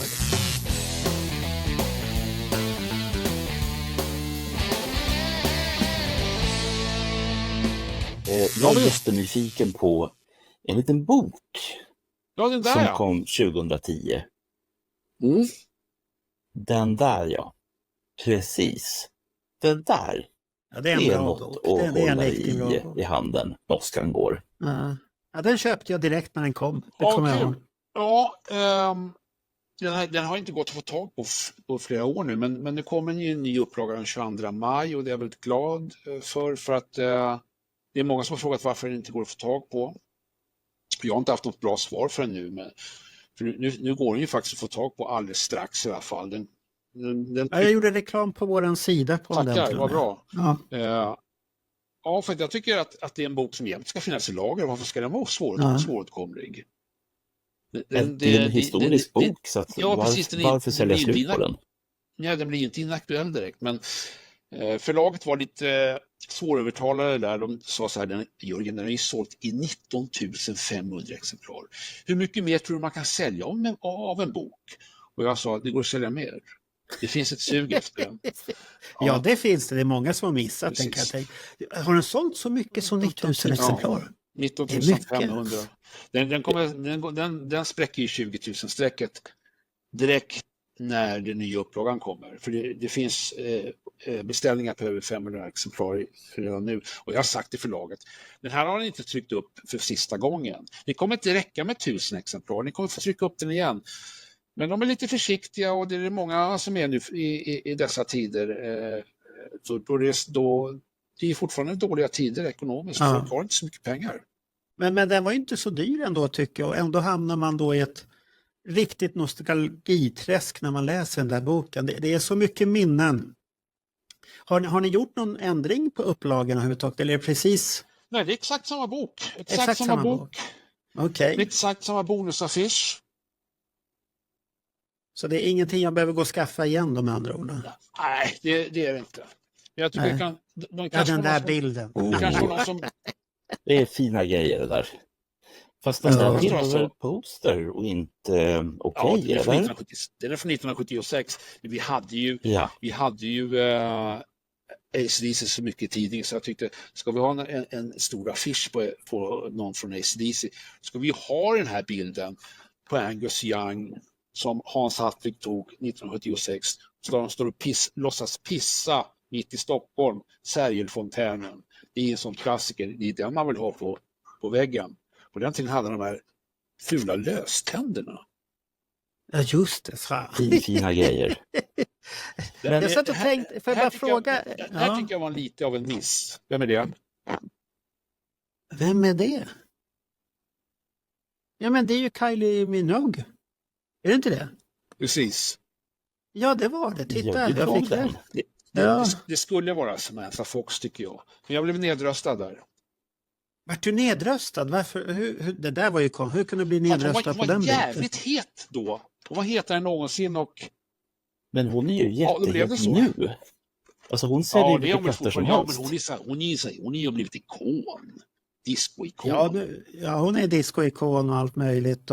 det. Jag är jättenyfiken på en liten bok den där, som kom 2010. Den där, ja. Precis. Den där. Ja, det är något att hålla i handen när Oscar går. Ja, den köpte jag direkt när den kom. Det kommer jag ihåg. Ja, den har inte gått att få tag på flera år nu, men det kommer en ny upplaga den 22 maj och det är jag väldigt glad för att det är många som har frågat varför den inte går att få tag på. Jag har inte haft något bra svar för den nu, men nu går den ju faktiskt att få tag på alldeles strax i alla fall. Jag gjorde reklam på vår sida. På tackar, den vad bra. Ja. Ja, för att jag tycker att det är en bok som jämt ska finnas i lager. Varför ska den vara svåråtkomlig? Det är en historisk bok, så att precis, varför sälja slut på den? Nej, den blir inte inaktuell direkt, men förlaget var lite svårövertalade där. De sa så här, Jörgen, den är ju sålt i 19 500 exemplar. Hur mycket mer tror du man kan sälja av en bok? Och jag sa, det går att sälja mer. Det finns ett sug efter den. Ja, det finns det. Det är många som har missat den, kan jag tänka. Har den sålt så mycket som 19 000 exemplar? 19 500. Den spräcker ju 20 000-strecket direkt när den nya upplagan kommer. För det finns beställningar på över 500 exemplar redan nu. Och jag har sagt till förlaget, den här har ni inte tryckt upp för sista gången. Det kommer inte räcka med 1000 exemplar. Ni kommer få trycka upp den igen. Men de är lite försiktiga, och det är många som är nu i dessa tider. Det är fortfarande dåliga tider ekonomiskt. Folk har inte så mycket pengar. Men den var ju inte så dyr ändå, tycker jag. Och ändå hamnar man då i ett riktigt nostalgiträsk när man läser den där boken. Det är så mycket minnen. Har ni gjort någon ändring på upplagan överhuvudtaget? Eller är det precis... Nej, det är exakt samma bok. Exakt samma bok. Okej. Det är exakt samma bonusaffisch. Så det är ingenting jag behöver gå och skaffa igen, de andra orden? Nej, det är det inte. Jag tycker den där bilden. Det är fina grejer det där. Fast den där är väl poster och inte okej, den är eller? Den är från 1976. Vi hade ju AC/DC så mycket tidning, så jag tyckte, ska vi ha en stor affisch på någon från AC/DC, ska vi ha den här bilden på Angus Young som Hans Hartwig tog 1976. Så de står och låtsas pissa mitt i Stockholm, Sergelfontänen. Det är en sån klassiker, det är den man vill ha på väggen. På den tiden hade de här fula löständerna. Ja, just det. Fina grejer. Jag satt och tänkte, får jag bara fråga? Det här tycker jag var lite av en miss. Vem är det? Vem är det? Ja, men det är ju Kylie Minogue. Är det inte det? Precis. Ja, det var det. Titta, jag fick den. Det skulle vara Samantha Fox, tycker jag. Men jag blev nedröstad där. Vart du nedröstad? Varför? Det där var ju hur kunde du bli nedröstad på den? Hon var jävligt het då. Hon var hetare än någonsin, och... Men hon är ju jättehet nu. Alltså hon ser lite katter som helst. Hon är ju blivit ikon. Disco-ikon. Ja, hon är disco-ikon och allt möjligt.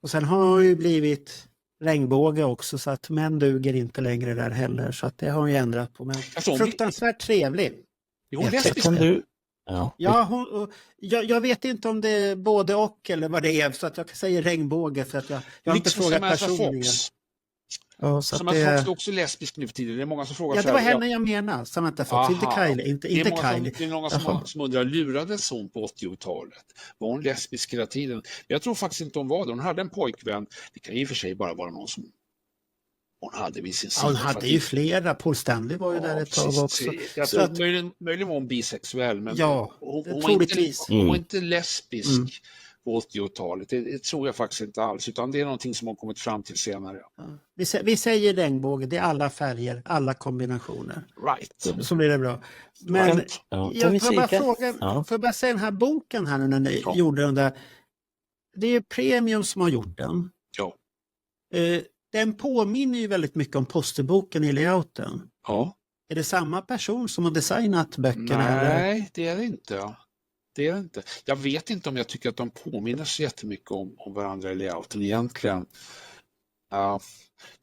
Och sen har hon ju blivit regnbåge också, så att män duger inte längre där heller. Så att det har hon ju ändrat på. Men fruktansvärt trevlig. Är hon lesbisk? Jag vet inte om det är både och eller vad det är, så att jag säger regnbåge för att jag har inte frågat personligen. Ja, Samantha Fox är också lesbisk nu för tiden. Det är många som frågar. Ja, det var henne jag menar. Samantha Fox, inte Kylie. Inte Kylie. Det är många som undrar, lurades hon på 80-talet? Var hon lesbisk hela tiden? Jag tror faktiskt inte hon var det. Hon hade en pojkvän. Det kan i och för sig bara vara någon som hon hade vid sin sida. Hon hade ju flera. Paul Stanley var ju där ett tag också. Jag tror möjligen var hon bisexuell, men hon var inte lesbisk på 80-talet. Det tror jag faktiskt inte alls, utan det är någonting som har kommit fram till senare. Ja. Vi säger regnbåge, det är alla färger, alla kombinationer. Right. Så blir det bra. Men jag får bara fråga, får jag bara säga den här boken här nu när ni gjorde den där. Det är Premium som har gjort den. Ja. Den påminner ju väldigt mycket om posterboken i layouten. Ja. Är det samma person som har designat böckerna? Nej, det är det inte. Det är det inte. Jag vet inte om jag tycker att de påminner så jättemycket om varandra i layouten egentligen.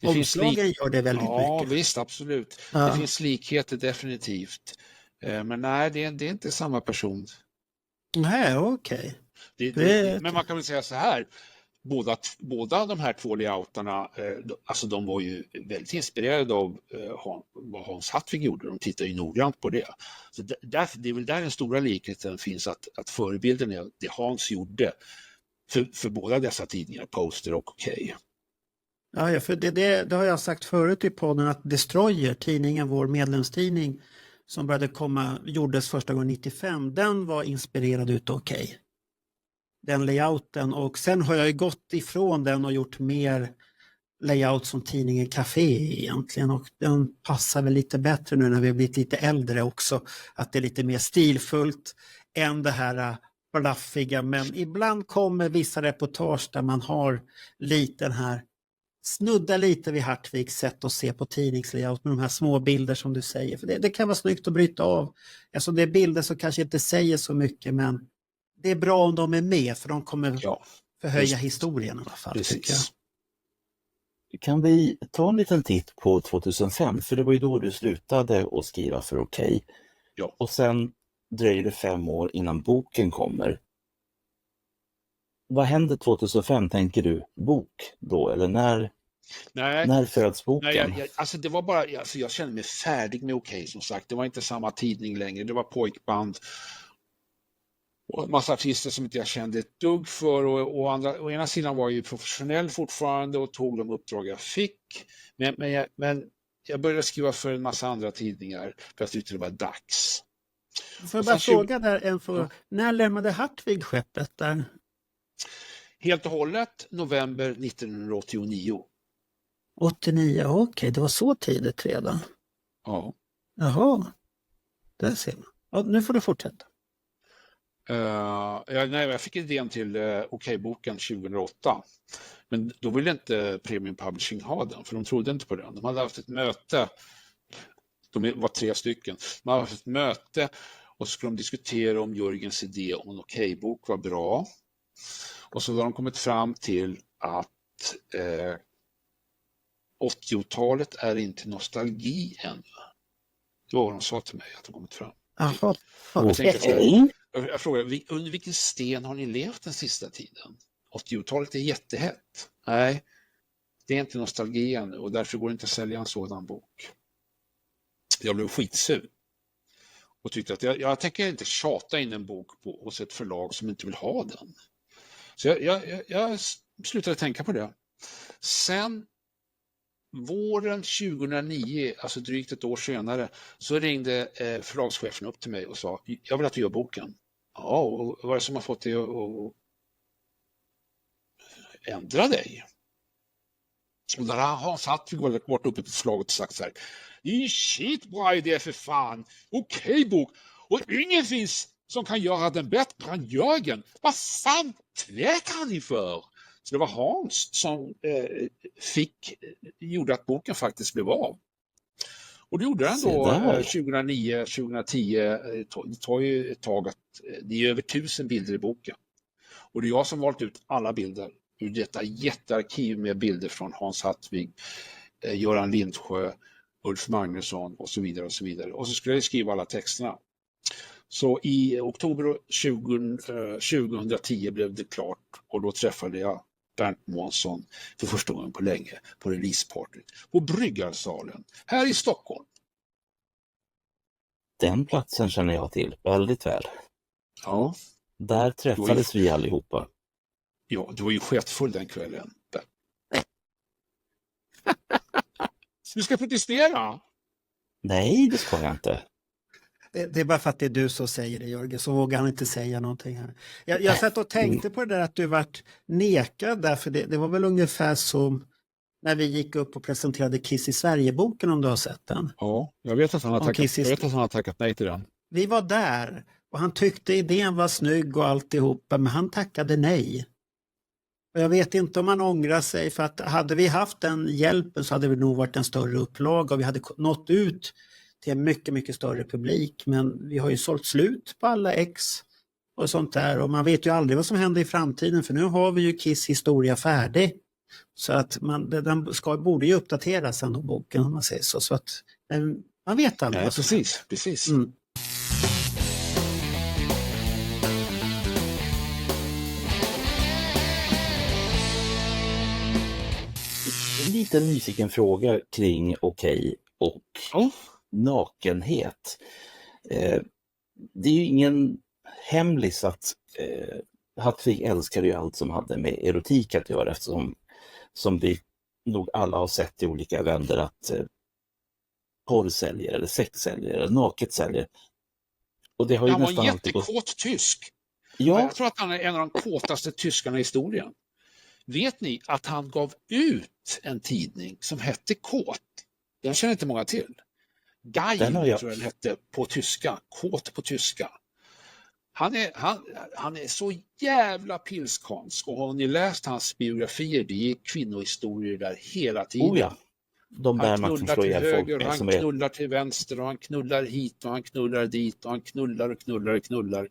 Omslagen gör det väldigt mycket. Ja, visst, absolut. Det finns likheter definitivt. Men nej, det är inte samma person. Nej, okej. Men man kan väl säga så här. Båda de här två layoutarna, alltså de var ju väldigt inspirerade av vad Hans Hartwig gjorde. De tittar ju noggrant på det. Så det är väl där den stora likheten finns, att förebilden är det Hans gjorde för båda dessa tidningar, Poster och Okej. Ja, för det har jag sagt förut i podden, att Destroyer, tidningen, vår medlemstidning som gjordes första gången 95, den var inspirerad utav Okej. Den layouten, och sen har jag ju gått ifrån den och gjort mer layout som tidningen Café egentligen, och den passar väl lite bättre nu när vi har blivit lite äldre också, att det är lite mer stilfullt än det här blaffiga, men ibland kommer vissa reportage där man har lite den här, snudda lite vid Hartvigs sätt att se på tidningslayout med de här små bilder som du säger, för det kan vara snyggt att bryta av. Alltså det är bilder som kanske inte säger så mycket, men det är bra om de är med, för de kommer förhöja historien i alla fall. Precis. Kan vi ta en liten titt på 2005? För det var ju då du slutade att skriva för Okej. Ja. Och sen dröjer det 5 år innan boken kommer. Vad hände 2005, tänker du? Bok då? Eller när föds boken? Nej, alltså det var bara, alltså jag kände mig färdig med Okej, som sagt. Det var inte samma tidning längre. Det var pojkband. Och en massa artister som inte jag kände ett dugg för. Å ena sidan var jag ju professionell fortfarande och tog de uppdrag jag fick. Men jag började skriva för en massa andra tidningar för jag tyckte det var dags. Får jag bara fråga där, när lämnade Hartvig skeppet där? Helt och hållet november 1989. 89, okej, det var så tidigt redan. Ja. Jaha, där ser man. Ja, nu får du fortsätta. Jag fick idén till Okej-boken 2008. Men då ville inte Premium Publishing ha den, för de trodde inte på den. De hade haft ett möte, de var 3 stycken, de hade haft ett möte och så skulle de diskutera om Jörgens idé om en Okej-bok var bra. Och så har de kommit fram till att 80-talet är inte nostalgi ännu. Det var vad de sa till mig, att de kommit fram. Jaha. Jag frågade, under vilken sten har ni levt den sista tiden? 80-talet är jättehett. Nej, det är inte nostalgi ännu och därför går det inte att sälja en sådan bok. Jag blev skitsur och tyckte att jag tänker inte tjata in en bok hos ett förlag som inte vill ha den. Så jag slutade tänka på det. Sen våren 2009, alltså drygt ett år senare, så ringde förlagschefen upp till mig och sa, jag vill att du gör boken. Ja, och vad är det som har fått dig att ändra dig? Och där har Hans Hartvig varit uppe på förslaget och sagt så här, det är shit bra idé för fan, Okej bok, och ingen finns som kan göra den bättre än Jörgen. Vad fan tvekar ni för? Så det var Hans som gjorde att boken faktiskt blev av. Och det gjorde den då 2009, 2010. Det tar ju ett tag, det är över 1000 bilder i boken. Och det är jag som valt ut alla bilder ur detta jättearkiv med bilder från Hans Hartvig, Göran Lindsjö, Ulf Magnusson och så vidare och så vidare. Och så skulle jag skriva alla texterna. Så i oktober 2010 blev det klart och då träffade jag Bernt Månsson för första gången på länge på releasepartyt på Bryggarsalen här i Stockholm. Den platsen känner jag till väldigt väl. Ja. Där träffades vi allihopa. Ja, du var ju sketfull den kvällen. Du ska protestera? Nej, det ska jag inte. Det är bara för att det är du som säger det, Jörgen, så vågar han inte säga någonting här. Jag satt och tänkte på det där att du vart nekad där, för det var väl ungefär som när vi gick upp och presenterade Kiss i Sverige-boken, om du har sett den. Ja, jag vet att han har tackat nej till den. Vi var där och han tyckte idén var snygg och alltihopa, men han tackade nej. Och jag vet inte om han ångrar sig, för att hade vi haft den hjälpen så hade det nog varit en större upplaga och vi hade nått ut till en mycket, mycket större publik. Men vi har ju sålt slut på alla ex och sånt där. Och man vet ju aldrig vad som händer i framtiden, för nu har vi ju Kiss historia färdig. Så att den borde ju uppdateras ändå, boken, om man säger så. Så att man vet aldrig. Ja, precis. Mm. En liten nyfiken fråga kring Okej och nakenhet. Det är ju ingen hemlis att Hartvig älskade ju allt som hade med erotik att göra, eftersom som vi nog alla har sett i olika vändor att porrsäljer eller sexsäljer eller naket säljer. Och det har ju han var nästan en alltid jättekåt tysk. Ja. Jag tror att han är en av de kåtaste tyskarna i historien. Vet ni att han gav ut en tidning som hette Kåt? Den känner inte många till. Geil tror jag den hette på tyska. Kåt på tyska. Han är så jävla pilskonsk, och har ni läst hans biografier, det är kvinnohistorier där hela tiden. Oh ja. De där man kan slå ihjäl folk med. Han knullar till vänster och han knullar hit och han knullar dit och han knullar och knullar och knullar.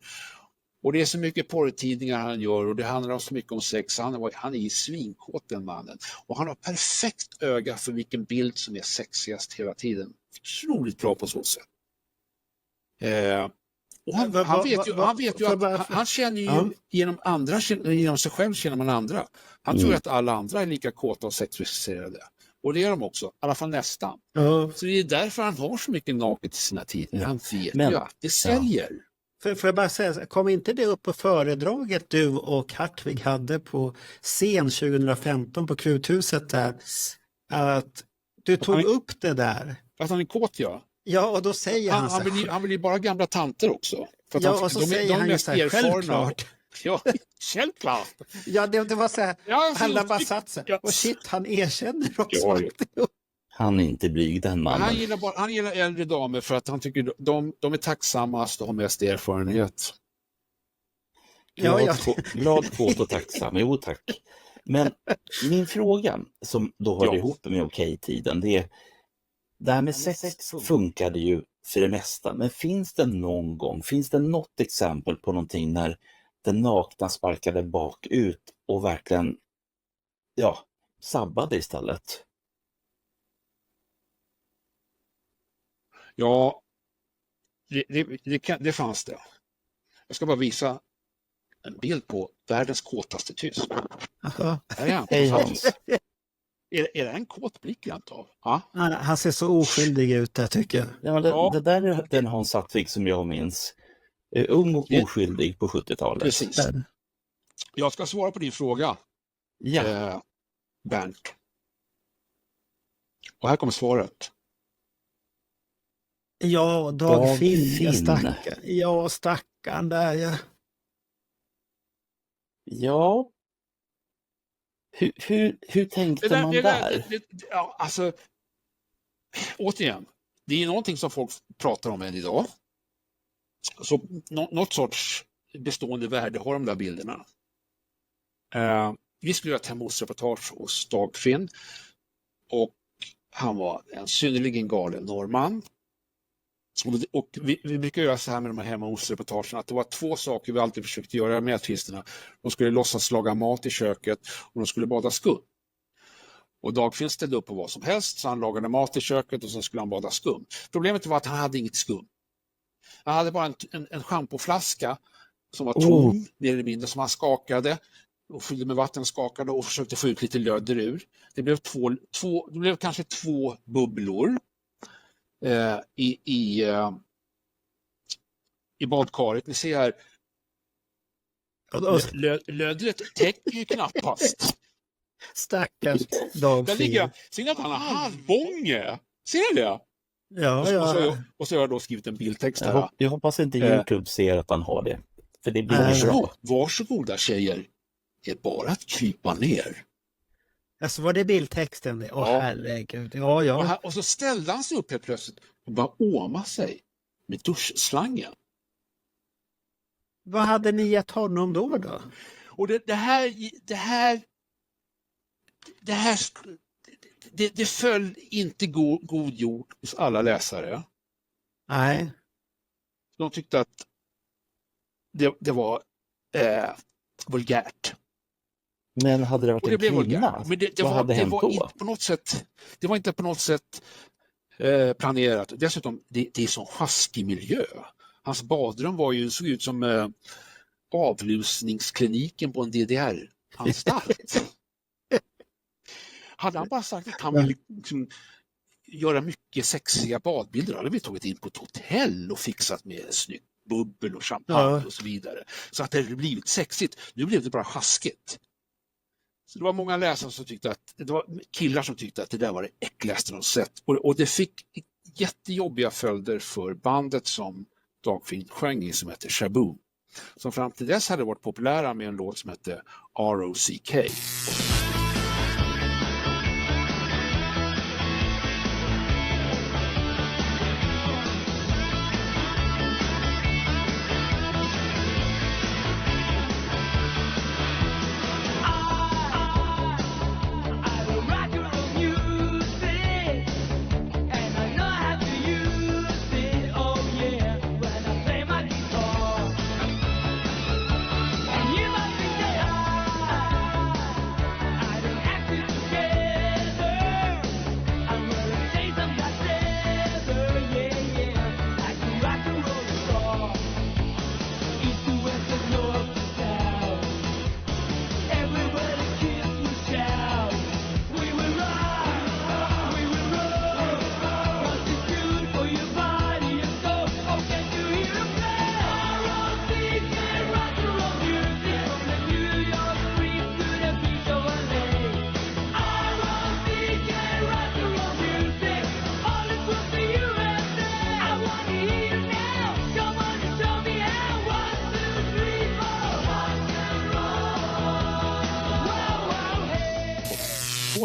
Och det är så mycket porrtidningar han gör, och det handlar så mycket om sex. Han är i svinkåt, den mannen. Och han har perfekt öga för vilken bild som är sexigast hela tiden. Otroligt bra på så sätt. Och han känner ju genom sig själv känner man andra. Han tror att alla andra är lika kåta och sexualiserade. Och det är de också, i alla fall nästan. Så det är därför han har så mycket naket i sina tidningar. Han vet ju att det säljer. Får jag bara säga, kom inte det upp på föredraget du och Hartvig hade på scen 2015 på Kruthuset där? Att du tog upp det där. Att han är kåt, ja. Ja, och då säger han vill ju bara gamla tanter också. För att och så säger han ju så här, självklart. Ja, självklart. Ja, det var så här, alla bara satt sig. Och shit, han erkänner också. Ja. Han är inte blyg, den mannen. Han gillar äldre damer för att han tycker de är tacksammast och har mest erfarenhet. Glad, kåt och tacksam. Jo, tack. Men min fråga, som då hör ihop med okej-tiden, det är: det här med sex funkade ju för det mesta, men finns det något exempel på någonting när den nakna sparkade bakut och verkligen sabbade istället? Ja, det fanns det. Jag ska bara visa en bild på världens kåtaste tysk. Hej Hans. Är det en kåt blick jag antar? Ja? Han ser så oskyldig ut där, tycker jag. Ja, det där är den Hans Hartvig som jag minns. Ung och oskyldig på 70-talet. Precis. Jag ska svara på din fråga. Ja. Bernt. Och här kommer svaret. Ja, Dag Finn. Stackarn där, ja. Ja. Hur tänkte man där? Alltså, återigen, det är någonting som folk pratar om än idag. Så något sorts bestående värde har de där bilderna. Vi skulle göra ett hemosreportage hos Dag Finn, och han var en synnerligen galen norrman. Och vi brukar göra så här med de här hemosreportagen, att det var 2 saker vi alltid försökte göra med artisterna. De skulle låtsas laga mat i köket och de skulle bada skum. Och Dag Finn ställde upp på vad som helst, så han lagade mat i köket och så skulle han bada skum. Problemet var att han hade inget skum. Han hade bara en schampoflaska som var tom, mer eller mindre, som han skakade och fyllde med vatten, skakade och försökte få ut lite lödder ur. Det blev kanske 2 bubblor i badkaret. Ni ser här, lödret täcker ju knappast. Stackars Dag Finn. Ser ni att han har halvbånge? Ser ni det? Ja. Och så har jag då skrivit en bildtext här. Jag hoppas inte YouTube ser att han har det. För det blir bra. Varsågoda tjejer. Det är bara att krypa ner. Alltså var det bildtexten? Det? Herregud. Ja. Och så ställde han sig upp helt plötsligt och bara åma sig med duschslangen. Vad hade ni gett honom då? Och det föll inte god jord hos alla läsare. Nej. De tyckte att det var vulgärt. Men hade det varit en kvinna? Men det var inte på något sätt planerat. Dessutom, det är så sjaskig miljö. Hans badrum såg ut som avlusningskliniken på en DDR-anstalt. Hade han bara sagt att han ville göra mycket sexiga badbilder, hade vi tagit in på ett hotell och fixat med snyggt bubbel och champagne och så vidare. Så att det hade blivit sexigt. Nu blev det bara sjaskigt. Så det var många läsare som tyckte att, det var killar som tyckte att det där var det äckligaste de sett. Och det fick jättejobbiga följder för bandet som Dag Finn sjöng i, som heter Shaboom. som fram till dess hade varit populära med en låt som hette R.O.C.K.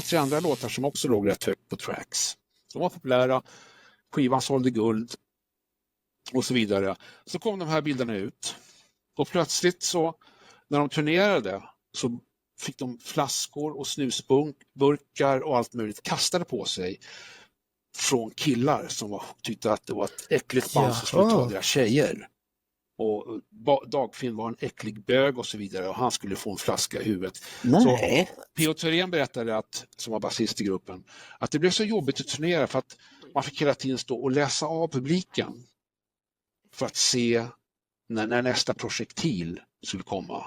Tre andra låtar som också låg rätt högt på tracks. De var populära, skivan sålde guld och så vidare. Så kom de här bilderna ut och plötsligt så när de turnerade så fick de flaskor och snusburkar och allt möjligt kastade på sig från killar som tyckte att det var ett äckligt band som skulle ta deras tjejer. Och Dagfinn var en äcklig bög och så vidare och han skulle få en flaska i huvudet. Nej. Så P.O. Thyrén berättade att, som var basist i gruppen, att det blev så jobbigt att turnera för att man fick hela tiden stå och läsa av publiken för att se när nästa projektil skulle komma.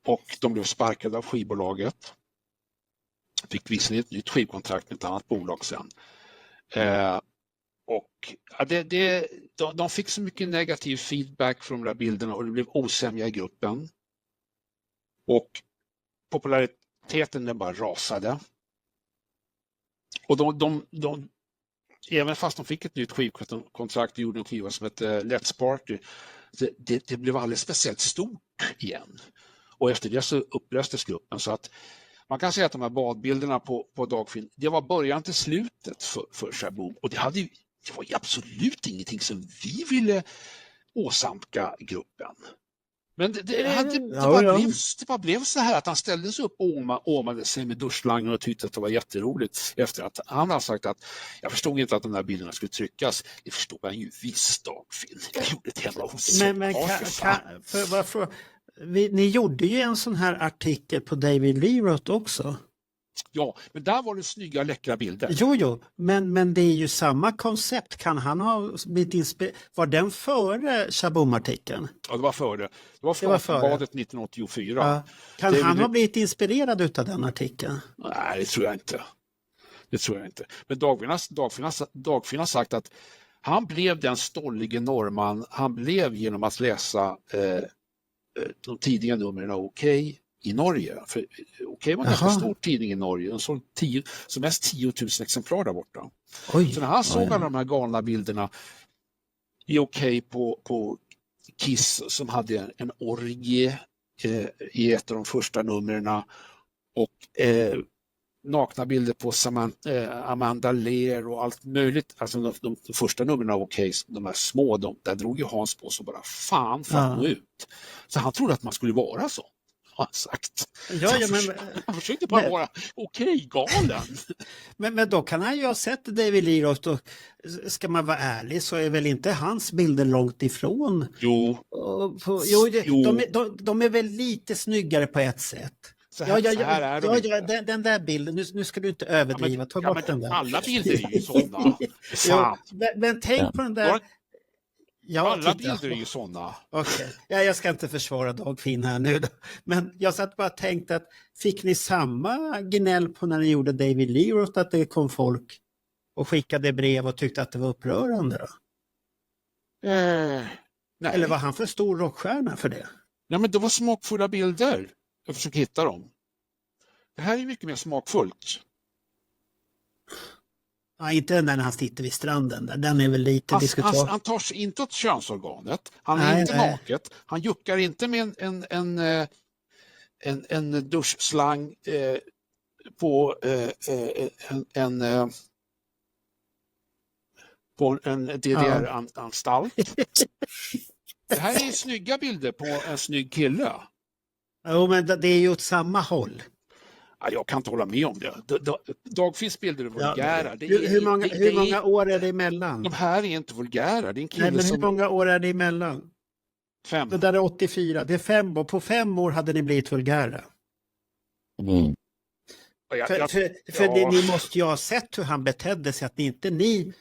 Och de blev sparkade av skivbolaget. Fick visserligen ett nytt skivkontrakt med ett annat bolag sen. Och ja, de fick så mycket negativ feedback från de där bilderna och det blev osämja i gruppen. Och populariteten den bara rasade. Och även fast de fick ett nytt skivkontrakt och gjorde en skiva som hette Let's Party, det blev alldeles speciellt stort igen. Och efter det så upplöstes gruppen så att man kan säga att de här badbilderna på Dagfinn, det var början till slutet för Shaboom. Och det var ju absolut ingenting som vi ville åsamka gruppen. Men det blev så här att han ställde sig upp och åmade sig med duschslangen och tyckte att det var jätteroligt efter att han har sagt att jag förstod inte att de här bilderna skulle tryckas. Det förstod han ju visst, Dagfinn. Jag gjorde det hemma hos ni gjorde ju en sån här artikel på David Lee Roth också. Ja, men där var det snygga, läckra bilder. Jo, men det är ju samma koncept. Kan han ha blivit inspirerad? Var den före Shaboom-artikeln? Ja, det var före. Det var före Aftonbladet 1984. Ja. Kan han ha blivit inspirerad av den artikeln? Nej, det tror jag inte. Men Dagfinn har sagt att han blev den stollige norrman han blev genom att läsa de tidiga numren av Okej i Norge. För Okej var en ganska stor tidning i Norge. Den såg som mest 10 000 exemplar där borta. Oj, så när han såg alla de här galna bilderna i Okej på Kiss som hade en orgie i ett av de första numren och nakna bilder på Amanda Lear och allt möjligt. Alltså de första numren av Okej, de här små, där drog ju Hans på så bara fan ut. Så han trodde att man skulle vara så. Har sagt. Han försökte bara vara galen. Men då kan han ju ha sett David Lee Roth och ska man vara ärlig så är väl inte hans bilder långt ifrån. De är väl lite snyggare på ett sätt. Den där bilden, nu ska du inte överdriva, ta bort den där. Alla bilder är ju sådana. Men tänk på den där. Alla bilder är ju sådana. Okej. Jag ska inte försvara Dagfinn här nu då. Men jag satt bara och tänkte att fick ni samma gnäll på när ni gjorde David Lee Roth att det kom folk och skickade brev och tyckte att det var upprörande då? Nej. Eller var han för stor rockstjärna för det? Nej, men det var smakfulla bilder. Jag försöker hitta dem. Det här är mycket mer smakfullt. Ja, inte när han sitter vid stranden där. Den är väl lite diskutabel. Han tar sig inte åt könsorganet. Han är Nej, inte nej. naket. Han juckar inte med en duschslang på en DDR-anstalt. Det här är snygga bilder på en snygg kille. Jo, men det är ju åt samma håll. Ja, jag kan inte hålla med om det. Dagfinns bilder är vulgära. Hur många år är det emellan? De här är inte vulgära. Det är en kille Nej, men hur som... många år är det emellan? 5. Det där är 84. Det är 5 år. På 5 år hade ni blivit vulgära. Ni måste ju ha sett hur han betedde sig. Att ni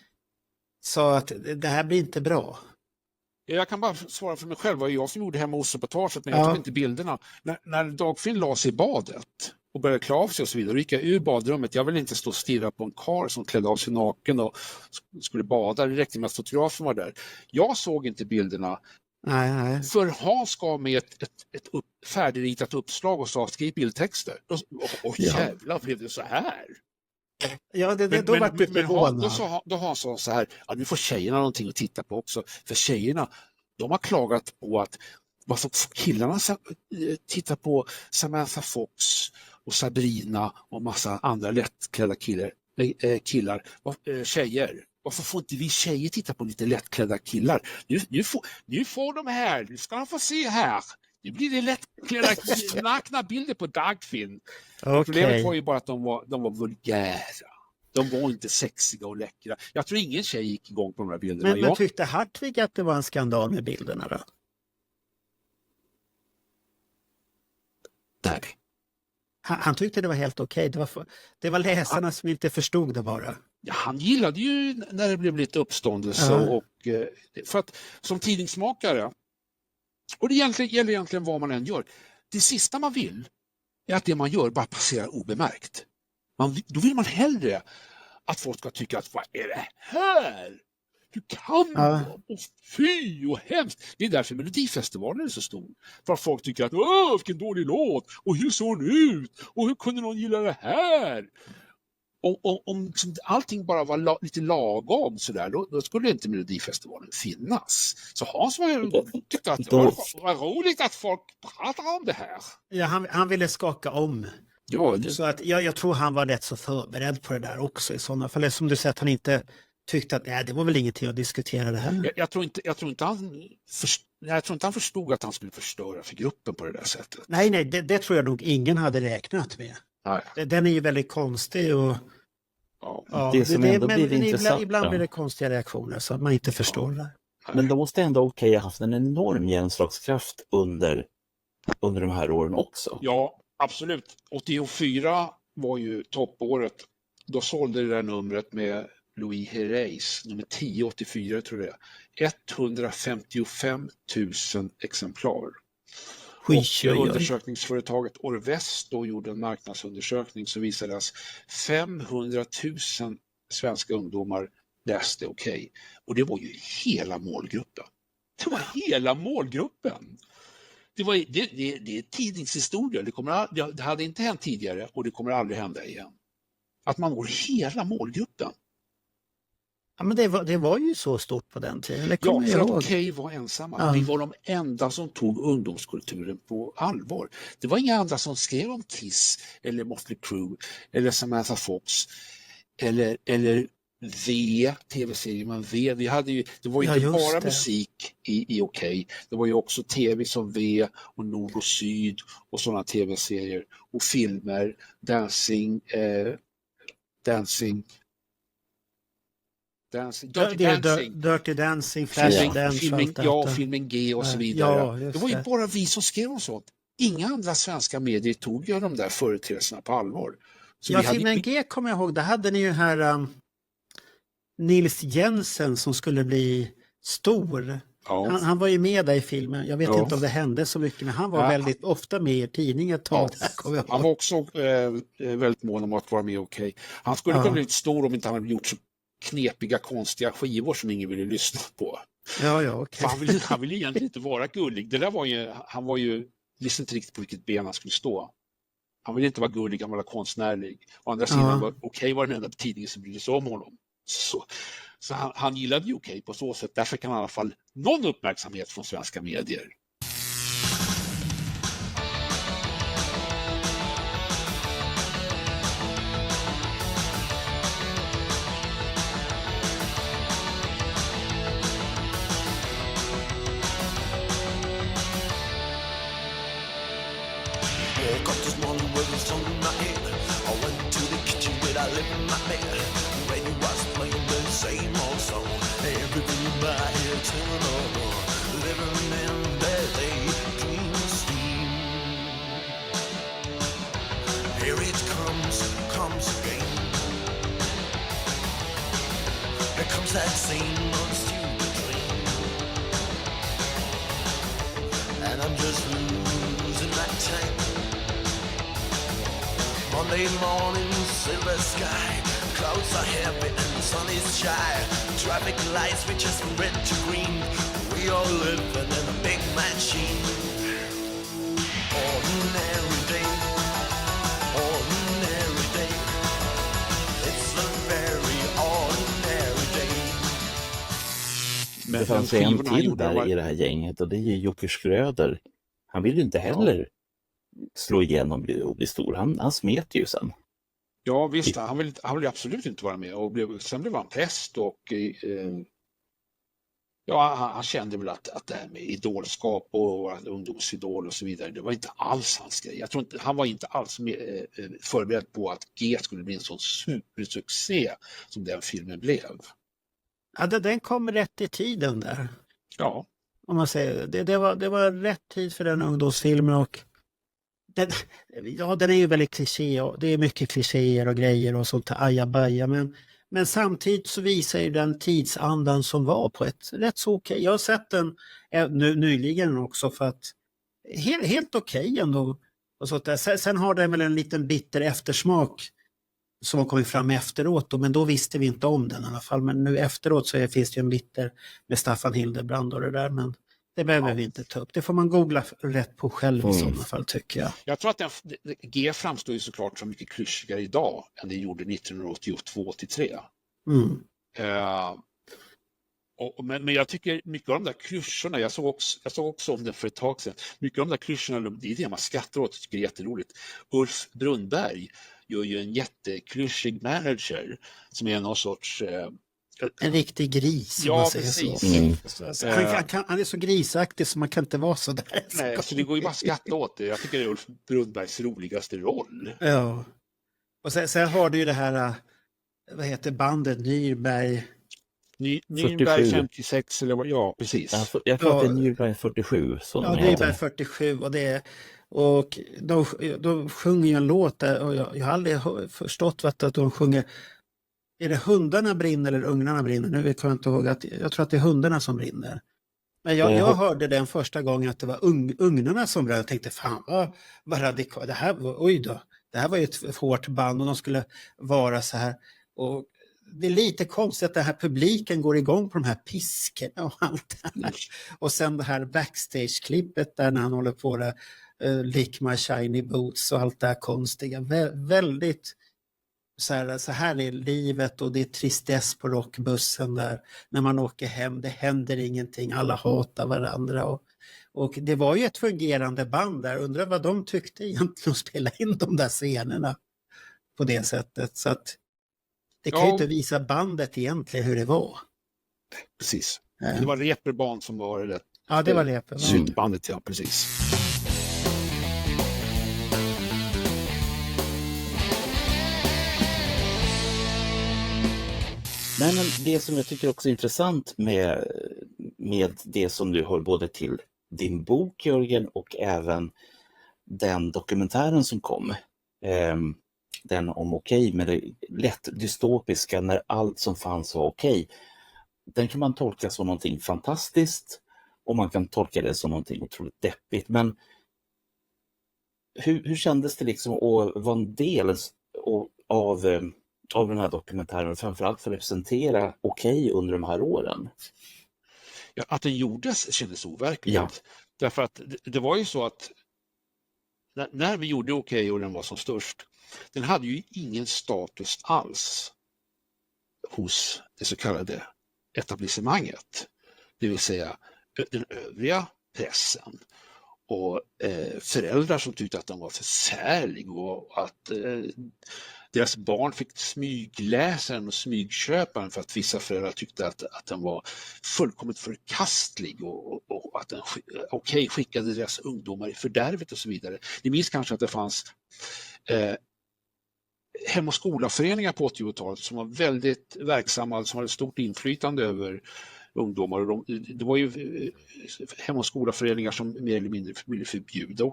sa att det här blir inte bra. Jag kan bara svara för mig själv. Det var jag som gjorde hemma reportaget, men jag tog inte bilderna. När Dagfinn la sig i badet och började klä av sig och så vidare, då gick jag ur badrummet. Jag ville inte stå och stirra på en karl som klädde av sig naken och skulle bada. Det räckte med att fotografen var där. Jag såg inte bilderna. Nej. För Hans gav mig ett färdigritat uppslag och sa skriv bildtexter. Och jävlar blev det så här. Ja, då var det förvånad. Då Hans sa så här, nu får tjejerna någonting att titta på också. För tjejerna, de har klagat på att varför killarna tittar på Samantha Fox och Sabrina och massa andra lättklädda killar, tjejer. Varför får inte vi tjejer titta på lite lättklädda killar? Nu får de här, nu ska de få se här. Nu blir det lättklädda nakna bilder på Dagfinn. Okay. Problemet var ju bara att de var vulgära. De var inte sexiga och läckra. Jag tror ingen tjej gick igång på de här bilderna. Men tyckte Hartvig att det var en skandal med bilderna då? Nej. Han tyckte det var helt okej. Det var läsarna som inte förstod det bara. Ja, han gillade ju när det blev lite uppståndelse. Och, för att som tidningsmakare, och det gäller egentligen vad man än gör, det sista man vill är att det man gör bara passerar obemärkt. Då vill man hellre att folk ska tycka att vad är det här? Hur kan man? Och fy och hemskt. Det är därför Melodifestivalen är så stor. För att folk tycker att vilken dålig låt. Och hur såg den ut? Och hur kunde någon gilla det här? Om liksom allting bara var lite lagom sådär, då skulle inte Melodifestivalen finnas. Så Hans tyckte att det var roligt att folk pratar om det här. Ja, han ville skaka om. Ja, Så att jag tror han var rätt så förberedd på det där också i sådana fall. Som du säger att han inte tyckte att det var väl ingenting att diskutera det här. Jag tror inte han förstod att han skulle förstöra för gruppen på det där sättet. Nej, det tror jag nog ingen hade räknat med. Nej. Den är ju väldigt konstig och det som ändå blir intressant. Ibland blir det konstiga reaktioner så att man inte förstår det. Men de måste ändå ha haft en enorm genomslagskraft under de här åren också. Ja, absolut. 84 var ju toppåret. Då sålde det där numret med Louis Herreys, nummer 1084 tror jag det är, 155 000 exemplar. Och undersökningsföretaget Orvest då gjorde en marknadsundersökning som visade att 500 000 svenska ungdomar läste okej. Och det var ju hela målgruppen. Det var hela målgruppen. Det är tidningshistoria. Det hade inte hänt tidigare och det kommer aldrig hända igen. Att man går hela målgruppen. Ja, men det var ju så stort på den tiden. Ja, för att Okej var ensamma. Ja. Vi var de enda som tog ungdomskulturen på allvar. Det var inga andra som skrev om Kiss eller Motley Crue eller Samantha Fox eller V, tv-serien, men V, det var ju inte bara musik i Okej. Det var ju också tv som V och Nord och Syd och sådana tv-serier och filmer, Dancing, Dirty Dancing, Flashdance, filmen G och så vidare. Det var ju bara vi som skrev om sånt. Inga andra svenska medier tog ju de där företeelserna på allvar. Så filmen G kommer jag ihåg, där hade ni ju här Nils Jensen som skulle bli stor. Ja. Han var ju med där i filmen. Jag vet inte om det hände så mycket, men han var väldigt ofta med i tidningen ett tag. Ja. Han var också väldigt mån om att vara med okej. Han skulle kunna bli stor om inte han hade gjort så knepiga, konstiga skivor som ingen ville lyssna på. Okay. Han ville egentligen inte vara gullig. Det där han visste inte riktigt på vilket ben han skulle stå. Han ville inte vara gullig, han ville vara konstnärlig. Å andra sidan var den enda tidningen som brydde sig om honom. Så han gillade UK på så sätt. Därför kan han i alla fall någon uppmärksamhet från svenska medier. Woke up this morning with the sun in my head. I went to the kitchen where I live in my bed. Radio was playing the same old song. Everything in my head turned on. Living in that daydream steam. Here it comes again. Here comes that same old stupid dream. And I'm just losing my time. Monday morning, silver sky. Clouds are heavy and the sun is shy. Traffic lights switch us from red to green. We all living in a big machine. Ordinary day. Ordinary day. It's a very ordinary day. Det fanns en till där i det här gänget och det är ju Jocke Schröder. Han vill ju inte heller slå igenom och bli stor. Han smet ju sen. Ja visst, han vill absolut inte vara med. Och sen blev han präst och han kände väl att det här med idolskap och ungdomsidol och så vidare, det var inte alls hans grej. Jag tror inte, han var inte alls förberedd på att G skulle bli en sån supersuccé som den filmen blev. Ja, den kom rätt i tiden där. Ja. Om man säger det var rätt tid för den ungdomsfilmen och den är ju väldigt kliché och det är mycket klichéer och grejer och sånt här ajabaja, men samtidigt så visar ju den tidsandan som var på ett rätt så okej. Jag har sett den nyligen också för att helt okej ändå. Och så där. Sen har den väl en liten bitter eftersmak som har kommit fram efteråt då, men då visste vi inte om den i alla fall. Men nu efteråt så finns det ju en bitter med Staffan Hildebrand och det där, men det behöver vi inte ta upp. Det får man googla rätt på själv i sådana fall, tycker jag. Jag tror att G framstår ju såklart som mycket klyschigare idag än det gjorde 1982-83. Men jag tycker mycket av de där klyschorna, jag såg också om det för ett tag sedan, mycket av de där klyschorna, det är det man skrattar åt och tycker är jätteroligt. Ulf Brunnberg gör ju en jätteklyschig manager som är någon sorts... en riktig gris. Ja, precis. Han är så grisaktig så man kan inte vara så där. Nej, så det går ju bara att skratta åt det. Jag tycker det är Ulf Brunnbergs roligaste roll. Ja. Och sen har du ju det här, vad heter bandet, Nürnberg 56 eller vad, ja precis. Jag tror att det är Nürnberg 47. Ja, Nürnberg 47 och de sjunger ju en låt där och jag har aldrig förstått att de sjunger. Är det hundarna brinner eller ugnarna brinner? Nu vet jag inte ihåg jag tror att det är hundarna som brinner. Men jag hörde den första gången att det var ugnarna som brann. Jag tänkte fan vad radikalt. Det här var ju ett hårt band och de skulle vara så här. Och det är lite konstigt att den här publiken går igång på de här piskorna och allt det här. Och sen det här backstage-klippet där när han håller på det, Lick My Shiny Boots och allt det här konstiga. Väldigt så här är livet och det är tristess på rockbussen där. När man åker hem, det händer ingenting, alla hatar varandra. Och det var ju ett fungerande band där. Undrar vad de tyckte egentligen att spela in de där scenerna på det sättet. Så att det kan ju inte visa bandet egentligen hur det var. Precis. Det var Reeperbahn som var det. Ja, det var Reeperbahn. Syntbandet, ja precis. Nej, men det som jag tycker också är intressant med det som du har både till din bok, Jörgen, och även den dokumentären som kom, den om okej, med det lätt dystopiska när allt som fanns var okej. Den kan man tolka som någonting fantastiskt och man kan tolka det som någonting otroligt deppigt. Men hur kändes det liksom att vara en del av den här dokumentären och framförallt för att representera okej under de här åren? Ja, att den gjordes kändes overkligt. Ja. Därför att det var ju så att när vi gjorde okej och den var som störst, den hade ju ingen status alls hos det så kallade etablissemanget, det vill säga den övriga pressen. Och föräldrar som tyckte att de var förfärlig och att deras barn fick smygläsa den och smygköpa den för att vissa föräldrar tyckte att den var fullkomligt förkastlig och att den skickade deras ungdomar i fördärvet och så vidare. Ni minns kanske att det fanns hem- och skolaföreningar på 80-talet som var väldigt verksamma, som hade stort inflytande över ungdomar. Det var ju hem- och skolaföreningar som mer eller mindre ville förbjuda.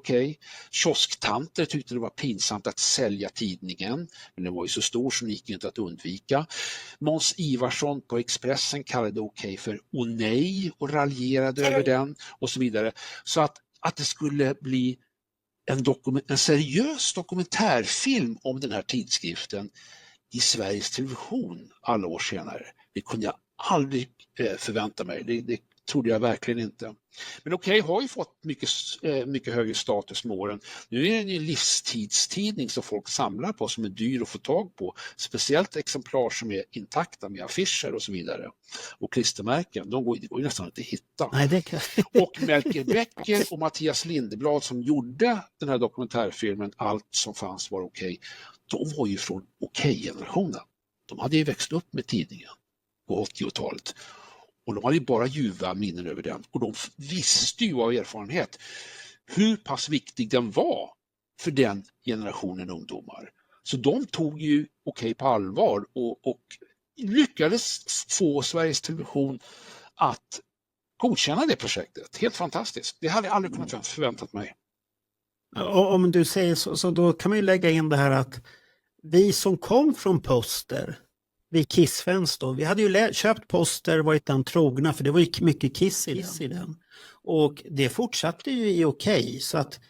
Kiosktanter tyckte det var pinsamt att sälja tidningen, men den var ju så stor så det gick inte att undvika. Måns Ivarsson på Expressen kallade Okej för onej och raljerade över den och så vidare. Så att det skulle bli en seriös dokumentärfilm om den här tidskriften i Sveriges Television alla år senare. Det kunde jag aldrig förvänta mig. Det trodde jag verkligen inte. Men Okej har ju fått mycket högre status med åren. Nu är det en livstidstidning som folk samlar på, som är dyr att få tag på. Speciellt exemplar som är intakta med affischer och så vidare. Och klistermärken, de går ju nästan inte att hitta. Nej, det kan... Och Melker Becker och Mattias Lindeblad som gjorde den här dokumentärfilmen Allt som fanns var okej. De var ju från Okej-generationen. De hade ju växt upp med tidningen på 80-talet. Och de hade ju bara ljuva minnen över den. Och de visste ju av erfarenhet hur pass viktig den var för den generationen ungdomar. Så de tog ju Okej på allvar och lyckades få Sveriges Television att godkänna det projektet. Helt fantastiskt. Det hade jag aldrig kunnat förväntat mig. Om du säger så då kan man ju lägga in det här att vi som kom från Poster, vi Kiss-fans då, vi hade ju köpt Poster, varit den trogna, för det var ju mycket Kiss i den. Och det fortsatte ju i Okej, så att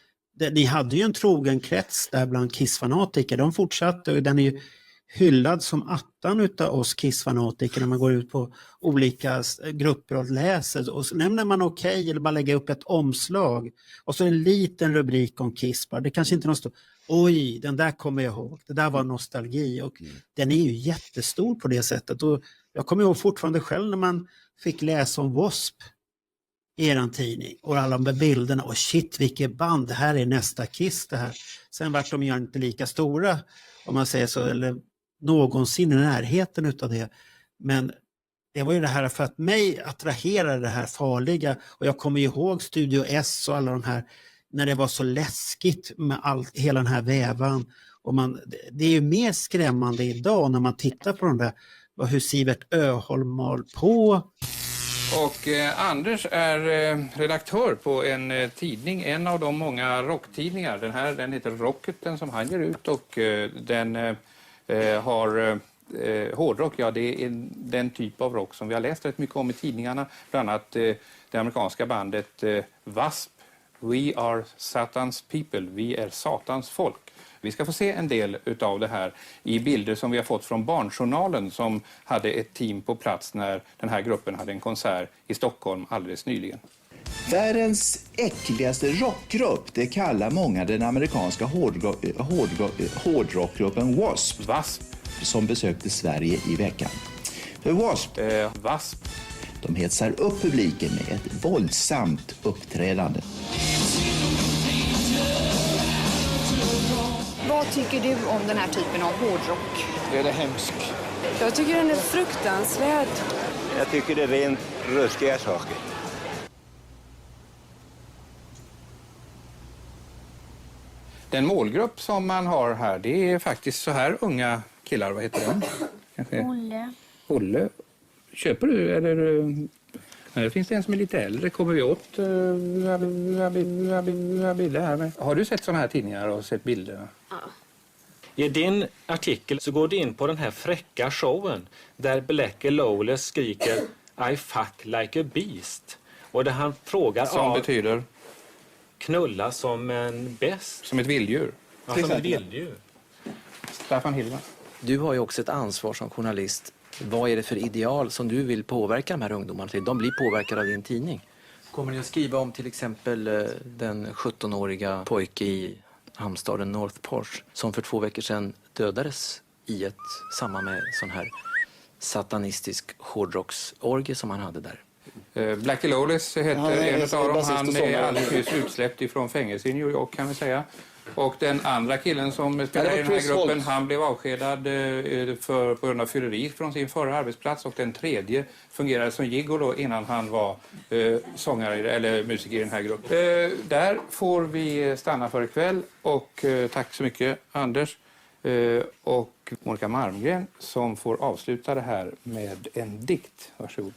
ni hade ju en trogen krets där bland Kiss-fanatiker. De fortsatte och den är ju hyllad som attan utav oss Kiss-fanatiker när man går ut på olika grupper och läser. Och så nämner man Okej eller bara lägga upp ett omslag och så en liten rubrik om Kiss. Det kanske inte någon stor, oj, den där kommer jag ihåg. Det där var nostalgi och den är ju jättestor på det sättet. Och jag kommer ihåg fortfarande själv när man fick läsa om W.A.S.P. i eran tidning och alla de bilderna. Och shit, vilket band, det här är nästa Kiss det här. Sen vart de ju inte lika stora om man säger så, eller någonsin i närheten utav det. Men det var ju det här för att mig attraherade det här farliga. Och jag kommer ihåg Studio S och alla de här, när det var så läskigt med hela den här vävan. Och det är ju mer skrämmande idag när man tittar på de där, hur Sivert Öholm mal på. Och Anders är redaktör på en tidning, en av de många rocktidningar. Den heter Rocket, den som han ger ut, och den har hårdrock. Ja, det är den typ av rock som vi har läst rätt mycket om i tidningarna. Bland annat det amerikanska bandet W.A.S.P. We are Satans people, vi är Satans folk. Vi ska få se en del utav det här i bilder som vi har fått från Barnjournalen som hade ett team på plats när den här gruppen hade en konsert i Stockholm alldeles nyligen. Världens äckligaste rockgrupp, det kallar många den amerikanska hårdrockgruppen W.A.S.P. som besökte Sverige i veckan. För W.A.S.P. De hetsar upp publiken med ett våldsamt uppträdande. Vad tycker du om den här typen av hårdrock? Det är hemskt. Jag tycker den är fruktansvärd. Jag tycker det är rent ruskiga saker. Den målgrupp som man har här, det är faktiskt så här unga killar. Vad heter den? Olle. Köper du eller? Nej, det finns en som är lite äldre. Kommer vi åt bilder här med? Har du sett såna här tidningar och sett bilderna? Ja. I din artikel så går du in på den här fräcka showen där Blackie Lawless skriker I fuck like a beast. Och där han frågar som betyder? Knulla som en bäst. Som ett vilddjur? Ja, som ett vilddjur. Staffan Hillman. Du har ju också ett ansvar som journalist. Vad är det för ideal som du vill påverka de här ungdomarna till? De blir påverkade av din tidning. Kommer ni att skriva om till exempel den 17-åriga pojke i hamnstaden North Porch som för 2 veckor sedan dödades i ett samband med sån här satanistisk hårdrocksorgie som han hade där. Blackie Lawless heter en av dem. Han är alldeles nyss utsläppt ifrån fängelse i New York kan vi säga. Och den andra killen som spelar i den här gruppen, han blev avskedad på grund av fylleri från sin förra arbetsplats. Och den tredje fungerade som gigolo innan han var sångare eller musiker i den här gruppen. Där får vi stanna för ikväll och tack så mycket Anders och Monica Malmgren som får avsluta det här med en dikt. Varsågod.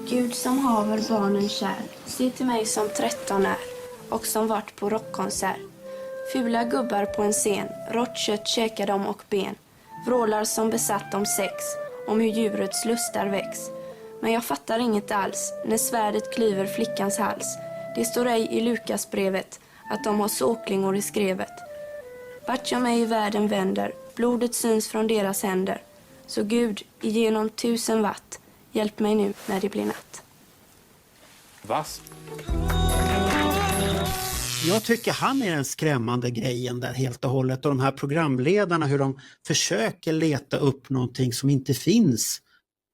Gud som haver barnen kär, se till mig som 13 är och som vart på rockkonsert. Fula gubbar på en scen, rått kött käkar de och ben. Vrålar som besatt om sex, om hur djurets lustar väcks. Men jag fattar inget alls, när svärdet klyver flickans hals. Det står ej i Lukasbrevet, att de har såklingor i skrevet. Vart jag mig i världen vänder, blodet syns från deras händer. Så Gud, igenom 1000 watt, hjälp mig nu när det blir natt. Vasp. Jag tycker han är den skrämmande grejen där helt och hållet. Och de här programledarna, hur de försöker leta upp någonting som inte finns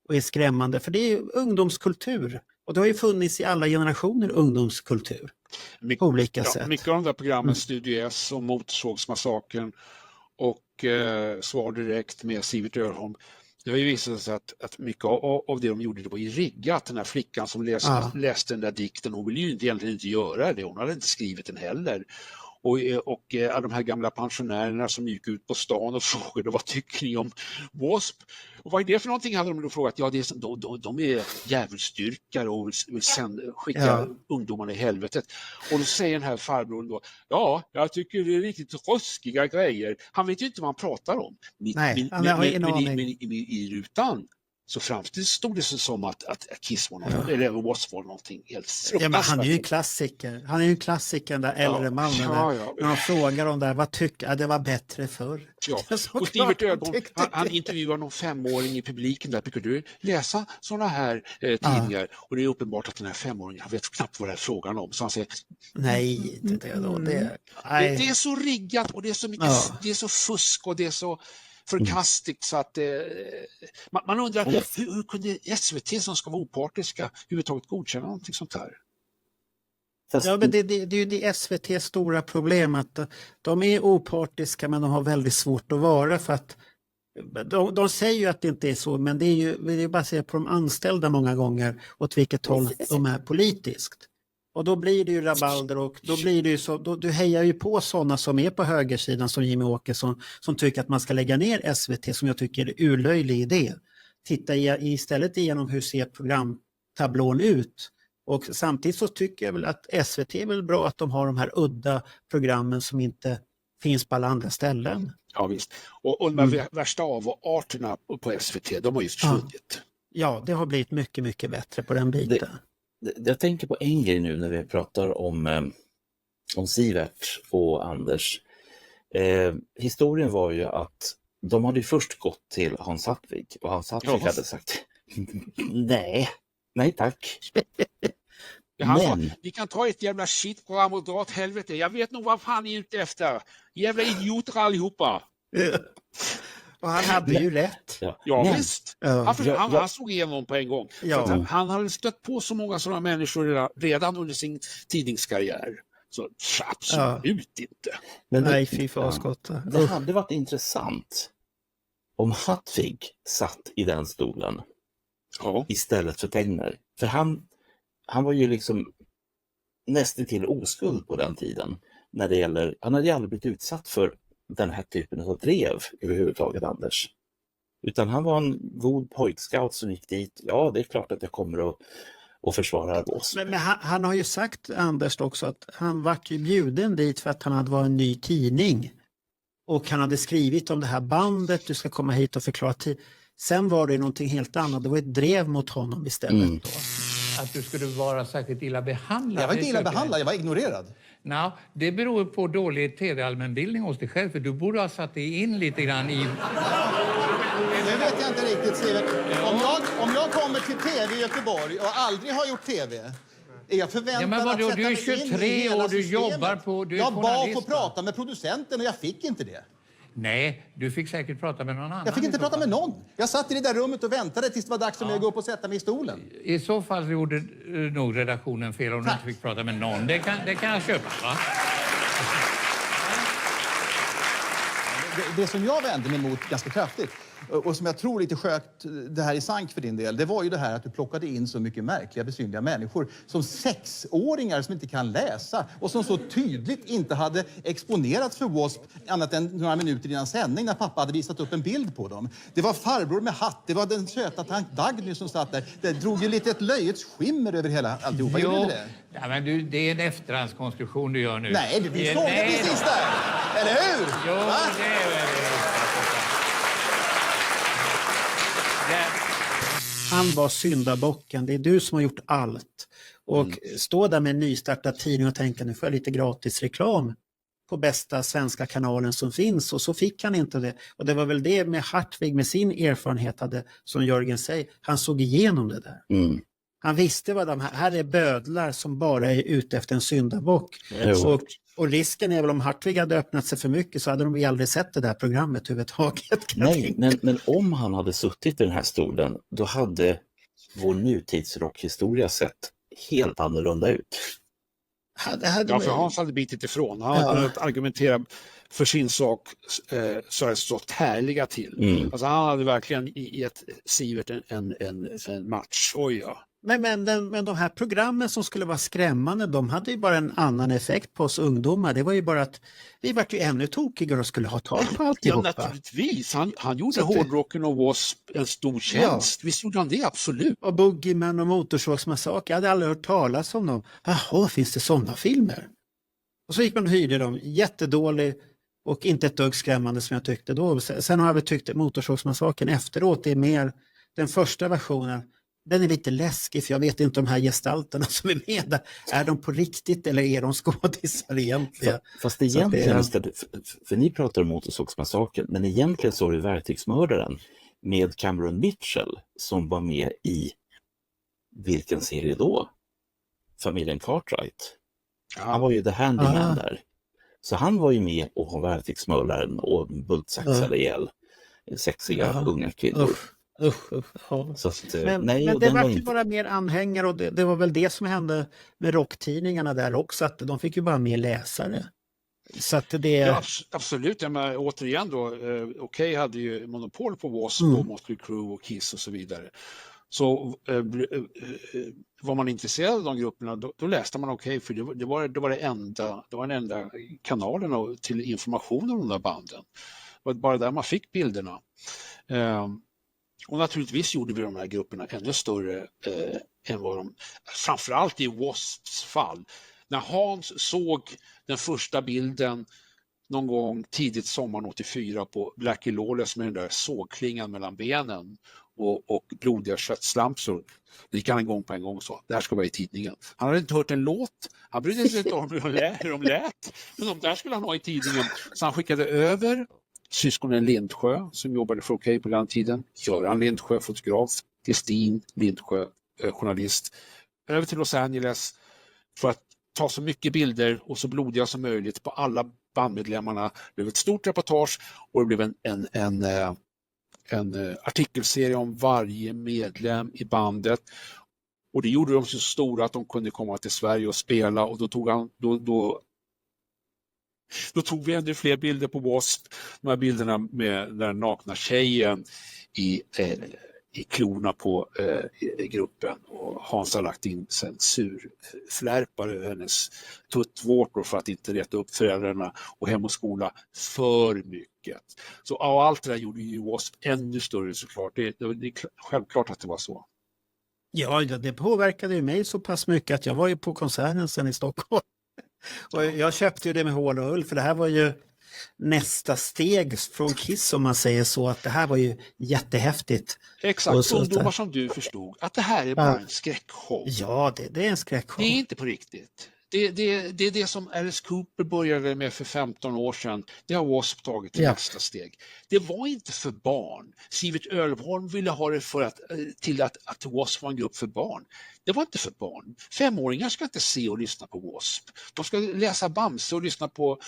och är skrämmande. För det är ju ungdomskultur. Och det har ju funnits i alla generationer ungdomskultur. På olika sätt. Mycket av de där programmen, Studio S och Motorsågsmassakern och Svar direkt med Sivert Öholm. Det har ju visat sig att mycket av det de gjorde det var ju riggat. Den här flickan som läste den där dikten, hon ville ju egentligen inte göra det. Hon hade inte skrivit den heller. Och de här gamla pensionärerna som gick ut på stan och frågade vad tycker ni om W.A.S.P. Och vad är det för någonting hade de då frågat. Ja, de är djävulsdyrkare och vill skicka ungdomarna i helvetet. Och då säger den här farbrorn då, ja, jag tycker det är riktigt ruskiga grejer. Han vet ju inte vad han pratar om. I rutan så stod det som att Kiss var något, eller W.A.S.P. var någonting helt fruktansvärt. Ja, han är ju en klassiker. Han är ju en klassiker, den där äldre mannen där. När de frågar om där, vad tycker det var bättre förr. Ja, och Stivert Öholm, han intervjuar någon 5-åring i publiken där. Brukar du läsa sådana här tidningar? Och det är uppenbart att den här 5-åringen, han vet knappt vad det är frågan om. Så han säger, nej, det är så riggat och det är så mycket, det är så fusk och det är så förkastigt så att man undrar hur kunde SVT som ska vara opartiska överhuvudtaget godkänna någonting sånt här? Ja, men det är ju det SVT:s stora problem att de är opartiska men de har väldigt svårt att vara för att de säger ju att det inte är så men det är ju bara att se på de anställda många gånger åt vilket håll de är politiskt. Och då blir det ju rabalder och då blir det ju så, du hejar ju på sådana som är på högersidan som Jimmy Åkesson som tycker att man ska lägga ner SVT som jag tycker är en urlöjlig idé. Titta istället igenom hur ser programtablån ut. Och samtidigt så tycker jag väl att SVT är väl bra att de har de här udda programmen som inte finns på alla andra ställen. Ja visst. Och de värsta avarterna på SVT, de har ju försvunnit. Ja, det har blivit mycket, mycket bättre på den biten. Jag tänker på en grej nu när vi pratar om Sivert och Anders. Historien var ju att de hade först gått till Hans Hartvig och Hans Hartvig hade sagt nej tack. Men vi kan ta ett jävla shitprogram och dra åt helvete. Jag vet nog vad fan ni är ute efter. Jävla idioter allihopa. Och han hade ju rätt. Ja visst. Han slog igenom på en gång. Ja. Han hade stött på så många sådana människor redan under sin tidningskarriär. Så absolut inte. Men nej, fy faskotta. Det hade varit intressant om Hartvig satt i den stolen istället för Tegner. För han var ju liksom nästan till oskuld på den tiden. När det gäller, han hade ju aldrig blivit utsatt för den här typen av drev överhuvudtaget, Anders. Utan han var en god pojkscout som gick dit. Ja, det är klart att jag kommer att försvara oss. Men han har ju sagt, Anders, också att han vart ju bjuden dit för att han hade varit en ny tidning. Och han hade skrivit om det här bandet, du ska komma hit och förklara tid. Sen var det någonting helt annat, det var ett drev mot honom istället då. Att du skulle vara särskilt illa behandlad. Jag var inte illa behandlad, jag var ignorerad. Nej, det beror på dålig tv-allmänbildning hos dig själv. För du borde ha satt dig in lite grann i... Det vet jag inte riktigt, Sivert. Om jag kommer till tv i Göteborg och aldrig har gjort tv... Är jag förväntad att sätta mig in i hela systemet? Du är 23 år, du jobbar på... Jag bad att få prata med producenten och jag fick inte det. Nej, du fick säkert prata med någon annan. Jag fick inte prata med någon. Jag satt i det där rummet och väntade tills det var dags för mig att gå upp och sätta mig i stolen. I så fall gjorde nog redaktionen fel om du inte fick prata med någon. Det kan jag köpa, va? Det som jag vände mig mot ganska kraftigt och som jag tror lite sköt det här i sank för din del, det var ju det här att du plockade in så mycket märkliga, besynliga människor som 6-åringar som inte kan läsa och som så tydligt inte hade exponerat för W.A.S.P. annat än några minuter innan sändning när pappa hade visat upp en bild på dem. Det var farbror med hatt, det var den söta tant Dagny som satt där. Det drog ju lite ett löjets skimmer över hela alltihopa. Jo, det? Ja, men det är en efterhandskonstruktion du gör nu. Nej, vi såg det precis där. Eller hur? Jo, det är väl Han var syndabocken. Det är du som har gjort allt. Och stå där med en nystartad tidning och tänka nu får jag lite gratis reklam på bästa svenska kanalen som finns. Och så fick han inte det. Och det var väl det med Hartvig med sin erfarenhet hade, som Jörgen säger, han såg igenom det där. Han visste vad de här är bödlar som bara är ute efter en syndabock. Och risken är väl om Hartvig hade öppnat sig för mycket så hade de aldrig sett det där programmet överhuvudtaget. Nej, men om han hade suttit i den här stolen, då hade vår nutidsrockhistoria sett helt annorlunda ut. För Hans hade bitit ifrån. Han hade kunnat argumentera för sin sak så är det stått härliga till. Alltså han hade verkligen gett Sivert en match. Oj, ja. Men de här programmen som skulle vara skrämmande, de hade ju bara en annan effekt på oss ungdomar. Det var ju bara att vi var ju ännu tokigare och skulle ha tag på alltihopa. Ja, naturligtvis. Han gjorde hårdrocken och W.A.S.P. en stor tjänst. Visst gjorde han det, absolut. Och Boogeyman och Motorsågsmassaker, jag hade aldrig hört talas om dem. Jaha, finns det sådana filmer? Och så gick man och hyrde dem, jättedålig och inte ett dugg skrämmande som jag tyckte då. Sen har jag väl tyckt att Motorsågsmassakern efteråt är mer den första versionen. Den är lite läskig för jag vet inte om de här gestalterna som är med där, är de på riktigt eller är de skådisar egentligen? Fast egentligen, för ni pratar om Motorsågsmassakern, men egentligen så är det Verktygsmördaren med Cameron Mitchell som var med i vilken serie då? Familjen Cartwright. Han var ju the handyman där. Så han var ju med och var Verktygsmördaren och bultsaxade ihjäl sexiga unga kvinnor. Så att, men det var ju bara mer anhängare och det var väl det som hände med rocktidningarna där också, att de fick ju bara mer läsare. Så att det... Ja, absolut, men återigen då, Okej hade ju monopol på W.A.S.P. och Motley Crue och Kiss och så vidare. Så var man intresserad av de grupperna, då läste man Okej, för det var den enda kanalen till information om de där banden. Det var bara där man fick bilderna. Och naturligtvis gjorde vi de här grupperna ännu större än vad de, framförallt i W.A.S.P.s fall. När Hans såg den första bilden någon gång tidigt sommaren 84 på Blackie Lawless med den där sågklingan mellan benen och blodiga köttslampsor, det gick han igång på en gång och sa, det här ska vara i tidningen. Han hade inte hört en låt, han brydde sig inte om hur de lät, men de där skulle han ha i tidningen. Så han skickade över syskonen Lindsjö som jobbade för Okej på den tiden, Göran Lindsjö, fotograf, Kristin Lindsjö, journalist, över till Los Angeles för att ta så mycket bilder och så blodiga som möjligt på alla bandmedlemmarna. Det blev ett stort reportage och det blev en artikelserie om varje medlem i bandet. Och det gjorde de så stora att de kunde komma till Sverige och spela, och då tog vi ännu fler bilder på W.A.S.P. De här bilderna med den nakna tjejen i klorna på gruppen, och Hans har lagt in censurflärpar över hennes tuttvårtor för att inte rätta upp föräldrarna och Hem och skola för mycket. Så allt det där gjorde ju W.A.S.P. ännu större såklart. Det är självklart att det var så. Ja, det påverkade ju mig så pass mycket att jag var ju på konserten sen i Stockholm. Och jag köpte ju det med hål och ull, för det här var ju nästa steg från Kiss, om man säger så, att det här var ju jättehäftigt. Exakt, ungdomar som du förstod att det här är bara en skräckshow. Ja, det är en skräckshow. Det är inte på riktigt. Det är det som Alice Cooper började med för 15 år sedan. Det har W.A.S.P. tagit till nästa steg. Det var inte för barn. Sivert Ölholm ville ha det till att W.A.S.P. var en grupp för barn. Det var inte för barn. 5-åringar ska inte se och lyssna på W.A.S.P. De ska läsa Bamse och lyssna på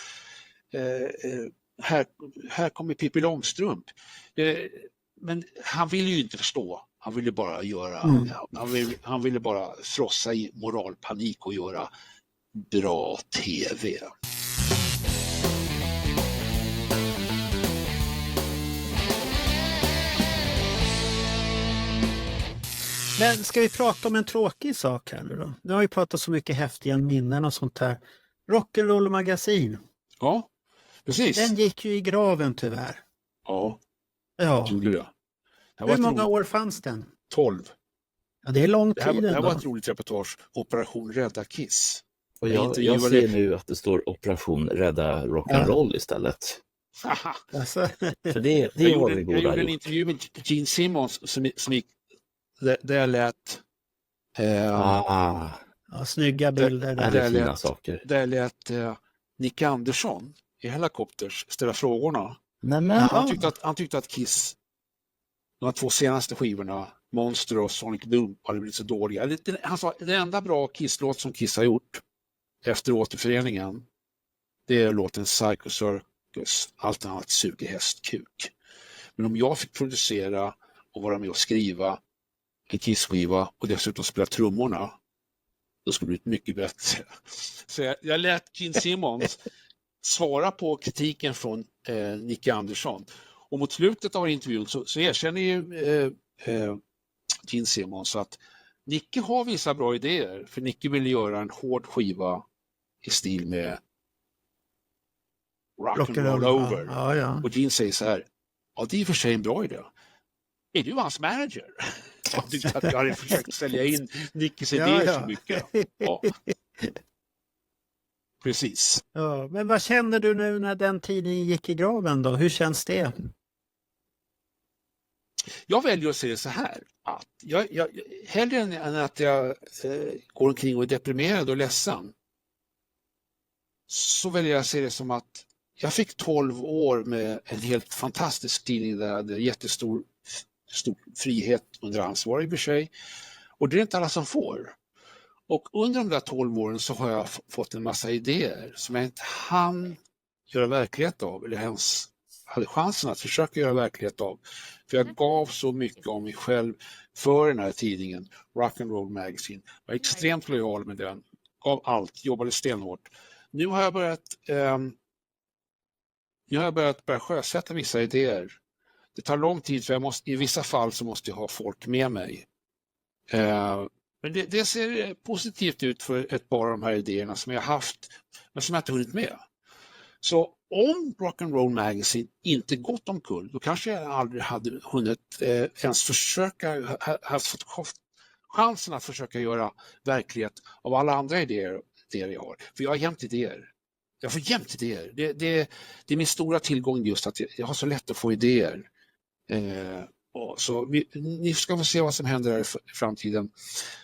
här kommer Pippi Långstrump. Men han ville ju inte förstå. Han ville bara göra, han ville bara frossa i moralpanik och göra bra tv. Men ska vi prata om en tråkig sak här nu då? Nu har vi pratat så mycket häftiga minnen och sånt här. Rock'n'Roll Magasin. Ja, precis. Den gick ju i graven tyvärr. Ja, gjorde det. Hur många år fanns den? 12. Ja, det är lång tid ändå. Det här var ett roligt reportage. Operation Rädda Kiss. Och jag ser nu att det står Operation Rädda Rock'n'Roll istället. För det var det goda. Jag gjorde en intervju med Gene Simmons som gick där jag lät snygga bilder där lät Nick Andersson i Helicopters ställa frågorna. Han tyckte att Kiss, de 2 senaste skivorna, Monster och Sonic Doom, hade blivit så dåliga. Han sa att den enda bra Kiss-låt som Kiss har gjort efter återföreningen, det är låten Psycho Circus, allt annat suger hästkuk. Men om jag fick producera och vara med och skriva en Kiss-skiva och dessutom spela trummorna, då skulle det bli mycket bättre. Så jag lät Gene Simmons svara på kritiken från Nick Andersson. Och mot slutet av intervjun så erkänner ju Gene Simmons att Nicke har vissa bra idéer. För Nicke ville göra en hård skiva i stil med Rock'n'Roll Over. Ja. Och Gene säger så här: ja, det är för sig en bra idé. Är du hans manager? Jag tyckte att jag hade försökt sälja in Nickes idéer så mycket. Ja. Precis. Ja, men vad känner du nu när den tiden gick i graven då? Hur känns det? Jag väljer att se det så här. Att jag hellre än att jag går omkring och är deprimerad och ledsen, så väljer jag att se det som att jag fick 12 år med en helt fantastisk tidning där jag hade jättestor frihet under ansvar i och för sig. Och det är inte alla som får. Och under de där 12 åren så har jag fått en massa idéer som jag inte hann göra verklighet av, eller ens hade chansen att försöka göra verklighet av. För jag gav så mycket om mig själv för den här tidningen, Rock'n'Roll Magazine. Jag var extremt lojal med den, gav allt, jobbade stenhårt. Nu har jag börjat sjösätta vissa idéer. Det tar lång tid, för i vissa fall så måste jag ha folk med mig. Men det ser positivt ut för ett par av de här idéerna som jag haft, men som jag inte hunnit med. Så om Rock'n'Roll Magazine inte gått omkull, då kanske jag aldrig hade hunnit ens försöka, haft chansen att försöka göra verklighet av alla andra idéer jag har. För jag har jämt idéer. Jag får jämt idéer. Det är min stora tillgång, just att jag har så lätt att få idéer. Så ni ska få se vad som händer här i framtiden.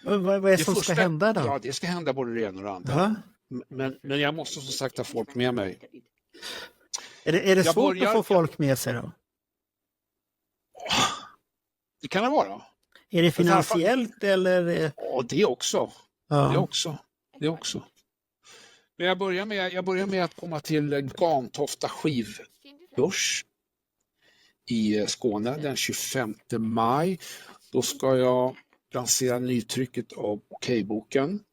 Vad är det som ska hända då? Ja, det ska hända både det ena och det andra. Men jag måste som sagt ha folk med mig. Är det svårt att få folk med sig då? Det kan det vara. Är det finansiellt eller? Ja, det också. Ja. Det också. Men jag börjar med att komma till Gantofta skivbörs i Skåne den 25 maj. Då ska jag lansera nytrycket av Okej-boken.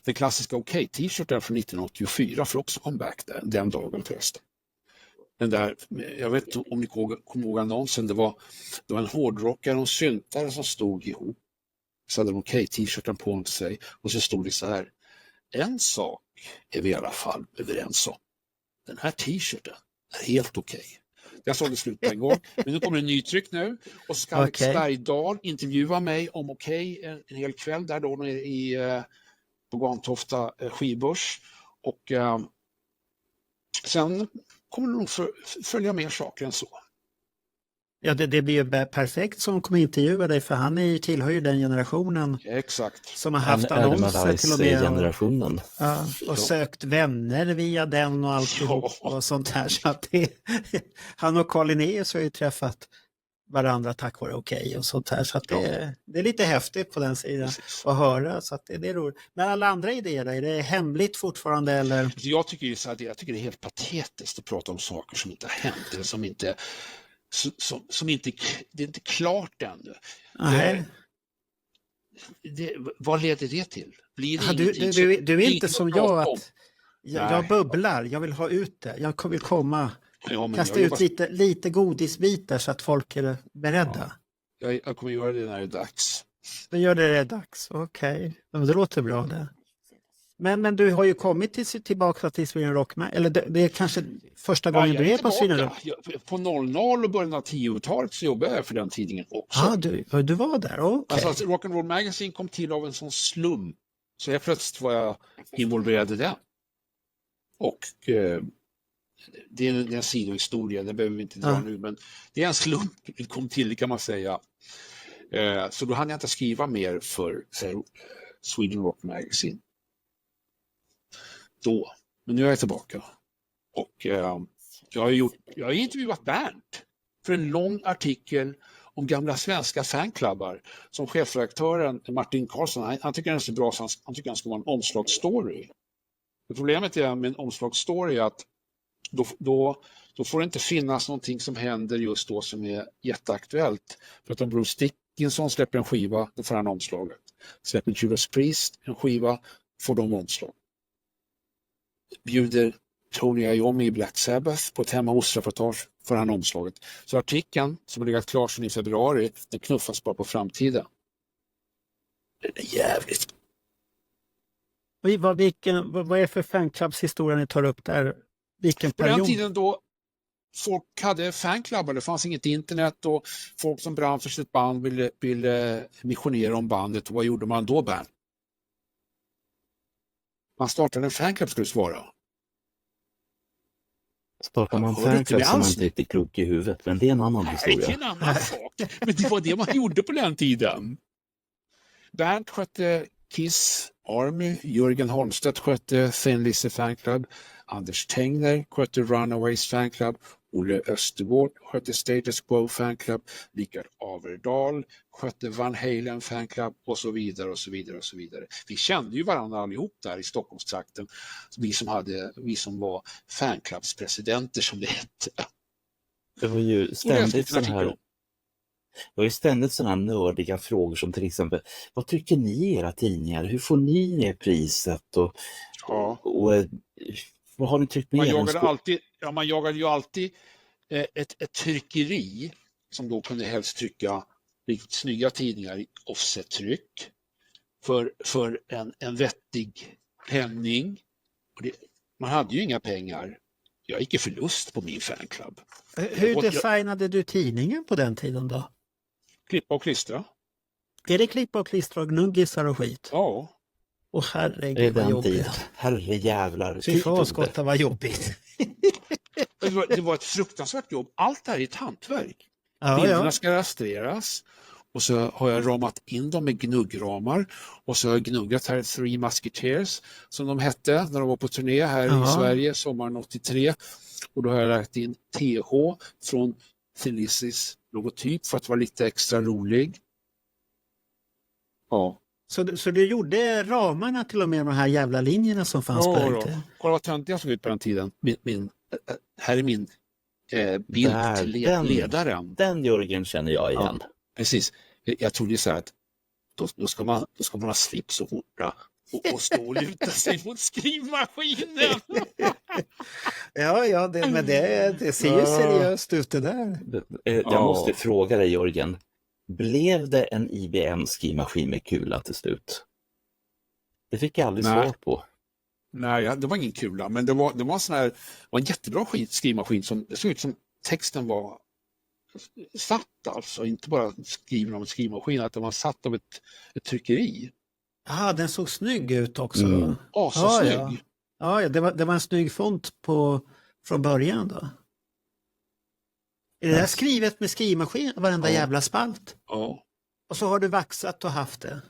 Den klassiska Okej-t-shirten från 1984 för också comeback den dagen förresten. Den där, jag vet inte om ni kommer ihåg annonsen, det var en hårdrockare och en syntare som stod ihop. Så hade de Okej-t-shirten på sig och så stod det så här: en sak är vi i alla fall överens om. Den här t-shirten är helt okej. Jag såg det slut på en gång, men nu kommer det en nytryck nu. Och så ska Alex Bergdahl intervjua mig om Okej en hel kväll där då på Gantofta skivbörs. Och sen kommer det nog följa mer saker än så. Ja, det blir ju perfekt som kommer intervjua dig, för han tillhör ju den generationen. Exakt. Som har haft annonser till och med. Generationen. Och sökt vänner via den och alltihop och sånt här. Så att han och Carl Linnaeus har ju träffat varandra tack vare Okej och sånt här. Så att det är lite häftigt på den sidan att höra. Så att det är roligt. Men alla andra idéer, är det hemligt fortfarande eller? Jag tycker det är helt patetiskt att prata om saker som inte har hänt eller som inte det är inte klart ännu. Nej. Vad leder det till? Blir det du är inte som jag att jag bubblar, jag vill ha ut det. Jag vill komma, kasta ut lite godisbitar så att folk är beredda. Ja. Jag kommer göra det när det är dags. Då gör det dags, okej. Det låter bra det. Men du har ju kommit tillbaka till Sweden Rock, eller det är kanske första gången du är på Sweden Rock? På 00 och början av 10-talet så jobbade jag för den tidningen också. Du var där, okej. Alltså Rock'n'Roll Magazine kom till av en sån slump. Så jag plötsligt var jag involverad i den. Och det är en sidohistoria, det behöver vi inte dra nu, men det är en slump det kom till, kan man säga. Så då hann jag inte skriva mer för Sweden Rock Magazine. Då. Men nu är jag tillbaka. Och jag har intervjuat Bernt för en lång artikel om gamla svenska fanklubbar som chefredaktören Martin Karlsson, han tycker den är så bra så han tycker den ska vara en omslagsstory. Problemet är med en omslagsstory att då får det inte finnas någonting som händer just då som är jätteaktuellt. För att om Bruce Dickinson släpper en skiva, då får han omslaget. Släpper Judas Priest en skiva, får de omslag. Bjuder Tony Iommi i Black Sabbath på ett hemma hos-reportage för han omslaget. Så artikeln som har legat klar sedan i februari, den knuffas bara på framtiden. Det är jävligt. Vad är det för fanclubshistoria ni tar upp där? Vilken period? På den tiden då folk hade fanklubbar, det fanns inget internet och folk som brann för sitt band ville missionera om bandet. Och vad gjorde man då, Bernt? Man startade en fanclub, skulle det svara. Startar man fanclub som man inte riktigt klok i huvudet, men det är en annan historia. Det är en annan sak, men det var det man gjorde på den tiden. Bernt skötte Kiss Army, Jörgen Holmstedt skötte Thin Lizzy fanclub, Anders Tengner skötte Runaways fanclub, Olle Östergård skötte Status Quo fanclub, Richard Averdal skötte Van Halen fanclub och så vidare och så vidare och så vidare. Vi kände ju varandra allihop där i Stockholmstrakten, vi som var fanclubspresidenter som det hette. Det var ju ständigt sådana här nördiga frågor som till exempel, vad tycker ni i era tidningar? Hur får ni ner priset? Och vad har ni tryckt ner? Man jagade ju alltid ett tryckeri som då kunde helst trycka riktigt snygga tidningar i offset-tryck för en vettig penning. Man hade ju inga pengar. Jag gick i förlust på min fanclub. Hur designade du tidningen på den tiden då? Klippa och klistra. Är det klippa och klistra och gnuggisar och skit? Ja. Och herregud vad jobbigt. Herrejävlar. Fy fan skotta vad jobbigt. Det var ett fruktansvärt jobb. Allt det här är ett hantverk. Bilderna ska rastreras. Och så har jag ramat in dem med gnuggrammar. Och så har jag gnuggat här Three Musketeers som de hette när de var på turné här i Sverige sommaren 83. Och då har jag lagt in TH från Thin Lizzys logotyp för att vara lite extra rolig. Ja. Så du gjorde ramarna till och med de här jävla linjerna som fanns på den tiden? Kolla vad töntig jag såg ut på den tiden. Här är min bild till ledaren. Den Jörgen känner jag igen. Ja, precis. Jag trodde så här att då ska man ha slips och skjorta och stå och luta sig mot skrivmaskinen. Men det ser ju seriöst ut det där. Jag måste fråga dig Jörgen. Blev det en IBM skrivmaskin med kula till slut? Det fick jag aldrig svar på. Nej, det var ingen kula, men det var en jättebra skrivmaskin som det såg ut som texten var satt, alltså inte bara skriven av en skrivmaskin, att den var satt av ett tryckeri. Ja, den såg snygg ut också. Så snygg. Ja, det var en snygg font från början då. Är det där skrivet med skrivmaskin varenda jävla spalt? Ja. Och så har du vaxat och haft det?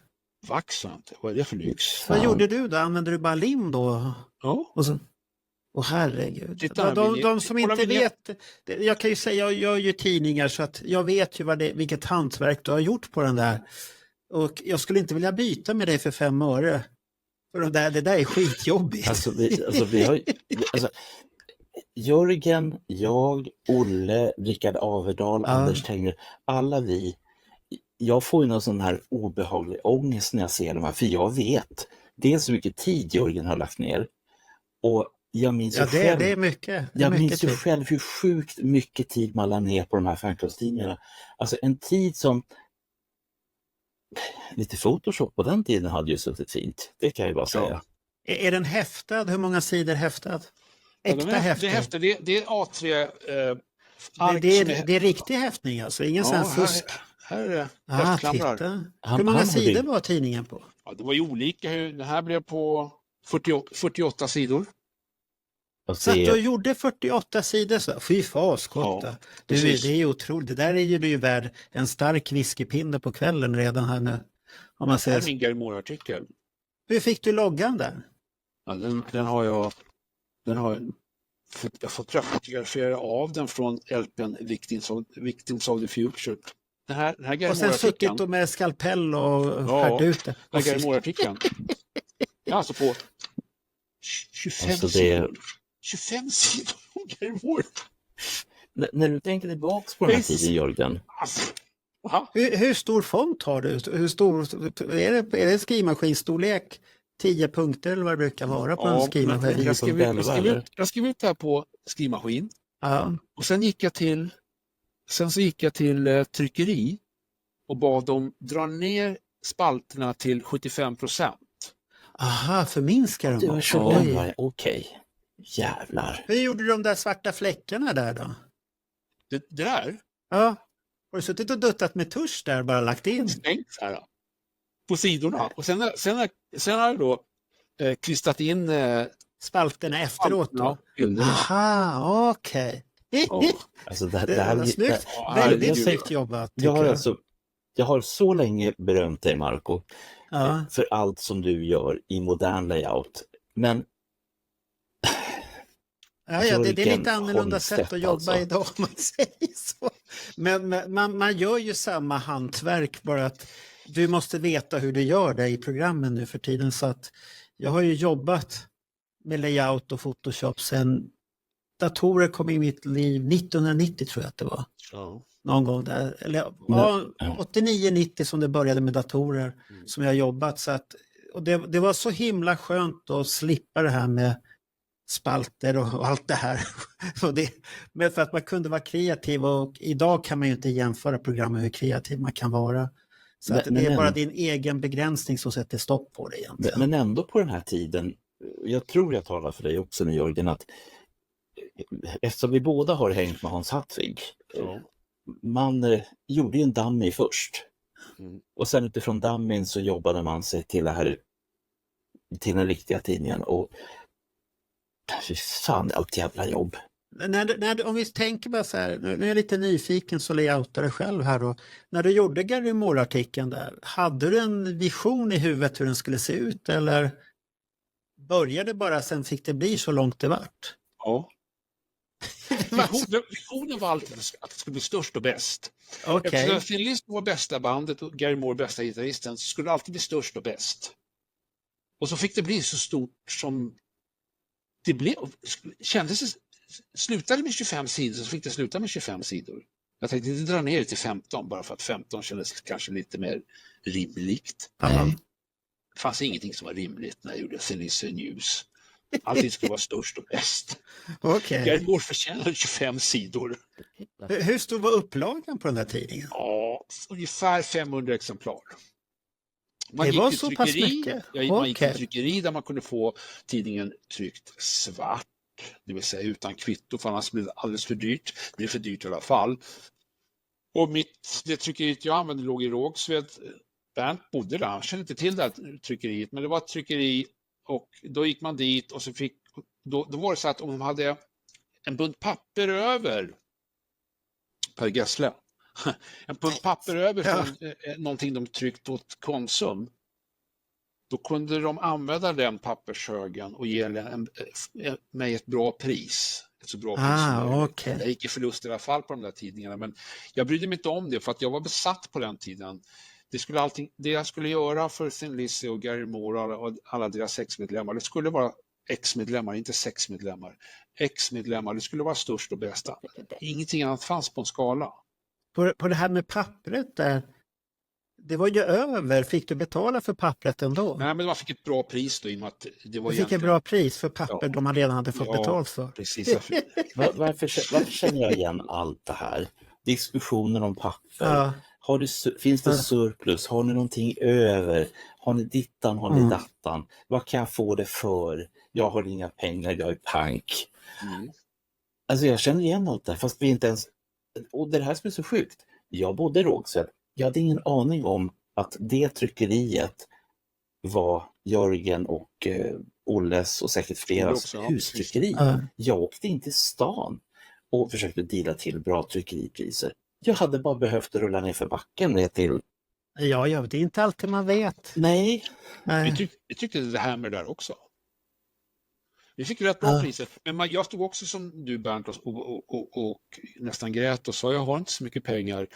Vaxat? Vad är det för lyx? Vad gjorde du då? Använde du bara lim då? Ja. Och Herregud. Titta, De som kolla inte min- vet, jag kan ju säga, jag gör ju tidningar så att jag vet ju vilket hantverk du har gjort på den där. Och jag skulle inte vilja byta med dig för 5 öre. För det där är skitjobbigt. Alltså vi har Jörgen, jag, Olle, Rickard Averdal, Anders Tenger, alla vi. Jag får ju någon sån här obehaglig ångest när jag ser de här, för jag vet dels så mycket tid Jörgen har lagt ner. Och jag minns ju själv, det är mycket. jag minns ju själv hur sjukt mycket tid man la ner på de här fanclubstidningarna. Alltså en tid som lite Photoshop på den tiden hade ju suttit fint. Det kan jag ju bara säga. Är den häftad? Hur många sidor häftad? Äkta häftad? Det är A3 det är riktig häftning alltså, ingen sån här fusk. Här är det titta. Hur många sidor var tidningen på? Ja, det var ju olika. Det här blev på 48 sidor. Så att du gjorde 48 sidor så. Fy faskotta. Det är ju otroligt. Det där är ju värd en stark whiskypinne på kvällen redan här nu. Om man säger. Det är min Garmore-artikel. Hur fick du loggan där? Ja, den har jag fått fotografera av den från LP:n Victims of the Future. Den här och sen suttit med skalpell och skärt ut det. Den här Garmore-artikeln. Ja, alltså på 25 alltså sidor. 25 sidor om Garmore. När du tänker tillbaka på den här tiden, Jörgen. Hur stor font har du? Hur stor, är det skrivmaskinstorlek? 10 punkter eller vad det brukar vara på en skrivmaskin? Jag skrev ut det här på skrivmaskin. Ja. Och sen gick jag till tryckeri och bad dem dra ner spalterna till 75%. Aha, förminskar de? Okej. Jävlar. Hur gjorde de där svarta fläckarna där då? Det där? Ja. Har du suttit och duttat med tusch där och bara lagt in? Stängt här då. På sidorna. Och sen har jag då klistrat in spalterna efteråt då? Aha, okej. Alltså det här snyggt. Väldigt snyggt jobbat. Jag har så länge berömt dig, Marco, för allt som du gör i modern layout. Men det är lite annorlunda sätt att jobba idag om man säger så. Men man gör ju samma hantverk, bara att du måste veta hur du gör det i programmen nu för tiden. Så att jag har ju jobbat med layout och Photoshop sedan datorer kom i mitt liv 1990 tror jag att det var. Någon gång där. Eller 89-90 som det började med datorer som jag jobbat. Så att, och det var så himla skönt att slippa det här med spalter och allt det här. Men för att man kunde vara kreativ, och idag kan man ju inte jämföra program med hur kreativ man kan vara. Så att det är bara din egen begränsning som sätter stopp på det egentligen. Men ändå på den här tiden, jag tror jag talar för dig också nu Jörgen, att eftersom vi båda har hängt med Hans Hartwig, man gjorde ju en dummy först. Och sen utifrån dummyn så jobbade man sig till den riktiga tidningen, och fan, allt jävla jobb. Om vi tänker bara så här, nu är jag lite nyfiken så layoutar det själv här då. När du gjorde Gary Moore-artikeln där, hade du en vision i huvudet hur den skulle se ut, eller började bara sen fick det bli så långt det vart? Ja. Visionen var alltid att det skulle bli störst och bäst. Eftersom Thin Lizzy var bästa bandet och Gary Moore bästa gitarristen, så skulle det alltid bli störst och bäst. Och så fick det bli så stort som det blev. Slutade med 25 sidor så fick det sluta med 25 sidor. Jag tänkte inte dra ner det till 15 bara för att 15 kändes kanske lite mer rimligt. Det fanns ingenting som var rimligt när jag gjorde Thin Lizzy News. Allting skulle vara störst och bäst. Gary Moore förtjänade 25 sidor. Hur stor var upplagan på den här tidningen? Ja, ungefär 500 exemplar. Det var så pass mycket? Man gick till tryckeri där man kunde få tidningen tryckt svart. Det vill säga utan kvitto, för annars blir det alldeles för dyrt. Det blir för dyrt i alla fall. Och det tryckeriet jag använde låg i Rågsved. Bernt bodde där, han kände inte till det här tryckeriet. Men det var ett tryckeri, och då gick man dit och så då var det så att om de hade en bunt papper över, Per Gessle, en bunt papper över från någonting de tryckt åt Konsum, då kunde de använda den pappershögen och ge mig ett bra pris. Ett så bra pris som möjligt. Okay. Jag gick i förlust i alla fall på de där tidningarna, men jag brydde mig inte om det för att jag var besatt på den tiden. Det jag skulle göra för Thin Lizzy och Gary Moore och alla deras ex-medlemmar, det skulle vara ex-medlemmar, inte sexmedlemmar. Ex-medlemmar, det skulle vara störst och bästa. Ingenting annat fanns på en skala. På det här med pappret där, det var ju över. Fick du betala för pappret ändå? Nej, men man fick ett bra pris då i och med att det var du fick ett bra pris för papper de redan hade fått betalt för. Precis. Varför känner jag igen allt det här? Diskussioner om papper. Ja. Finns det surplus? Har ni någonting över? Har ni dittan? Har ni dattan? Vad kan jag få det för? Jag har inga pengar, jag är pank. Alltså jag känner igen allt det här, fast vi inte ens... Och det här som är så sjukt. Jag bodde i Rågsved. Jag hade ingen aning om att det tryckeriet var Jörgen och Olles och säkert fleras hustryckeri. Jag åkte in till stan och försökte deala till bra tryckeripriser. Jag hade bara behövt rulla ner för backen ner till... Ja, det är inte alltid man vet. Nej. Vi tyckte det här med det där också. Vi fick rätt bra priser. Men jag stod också som du Bernt och nästan grät och sa jag har inte så mycket pengar.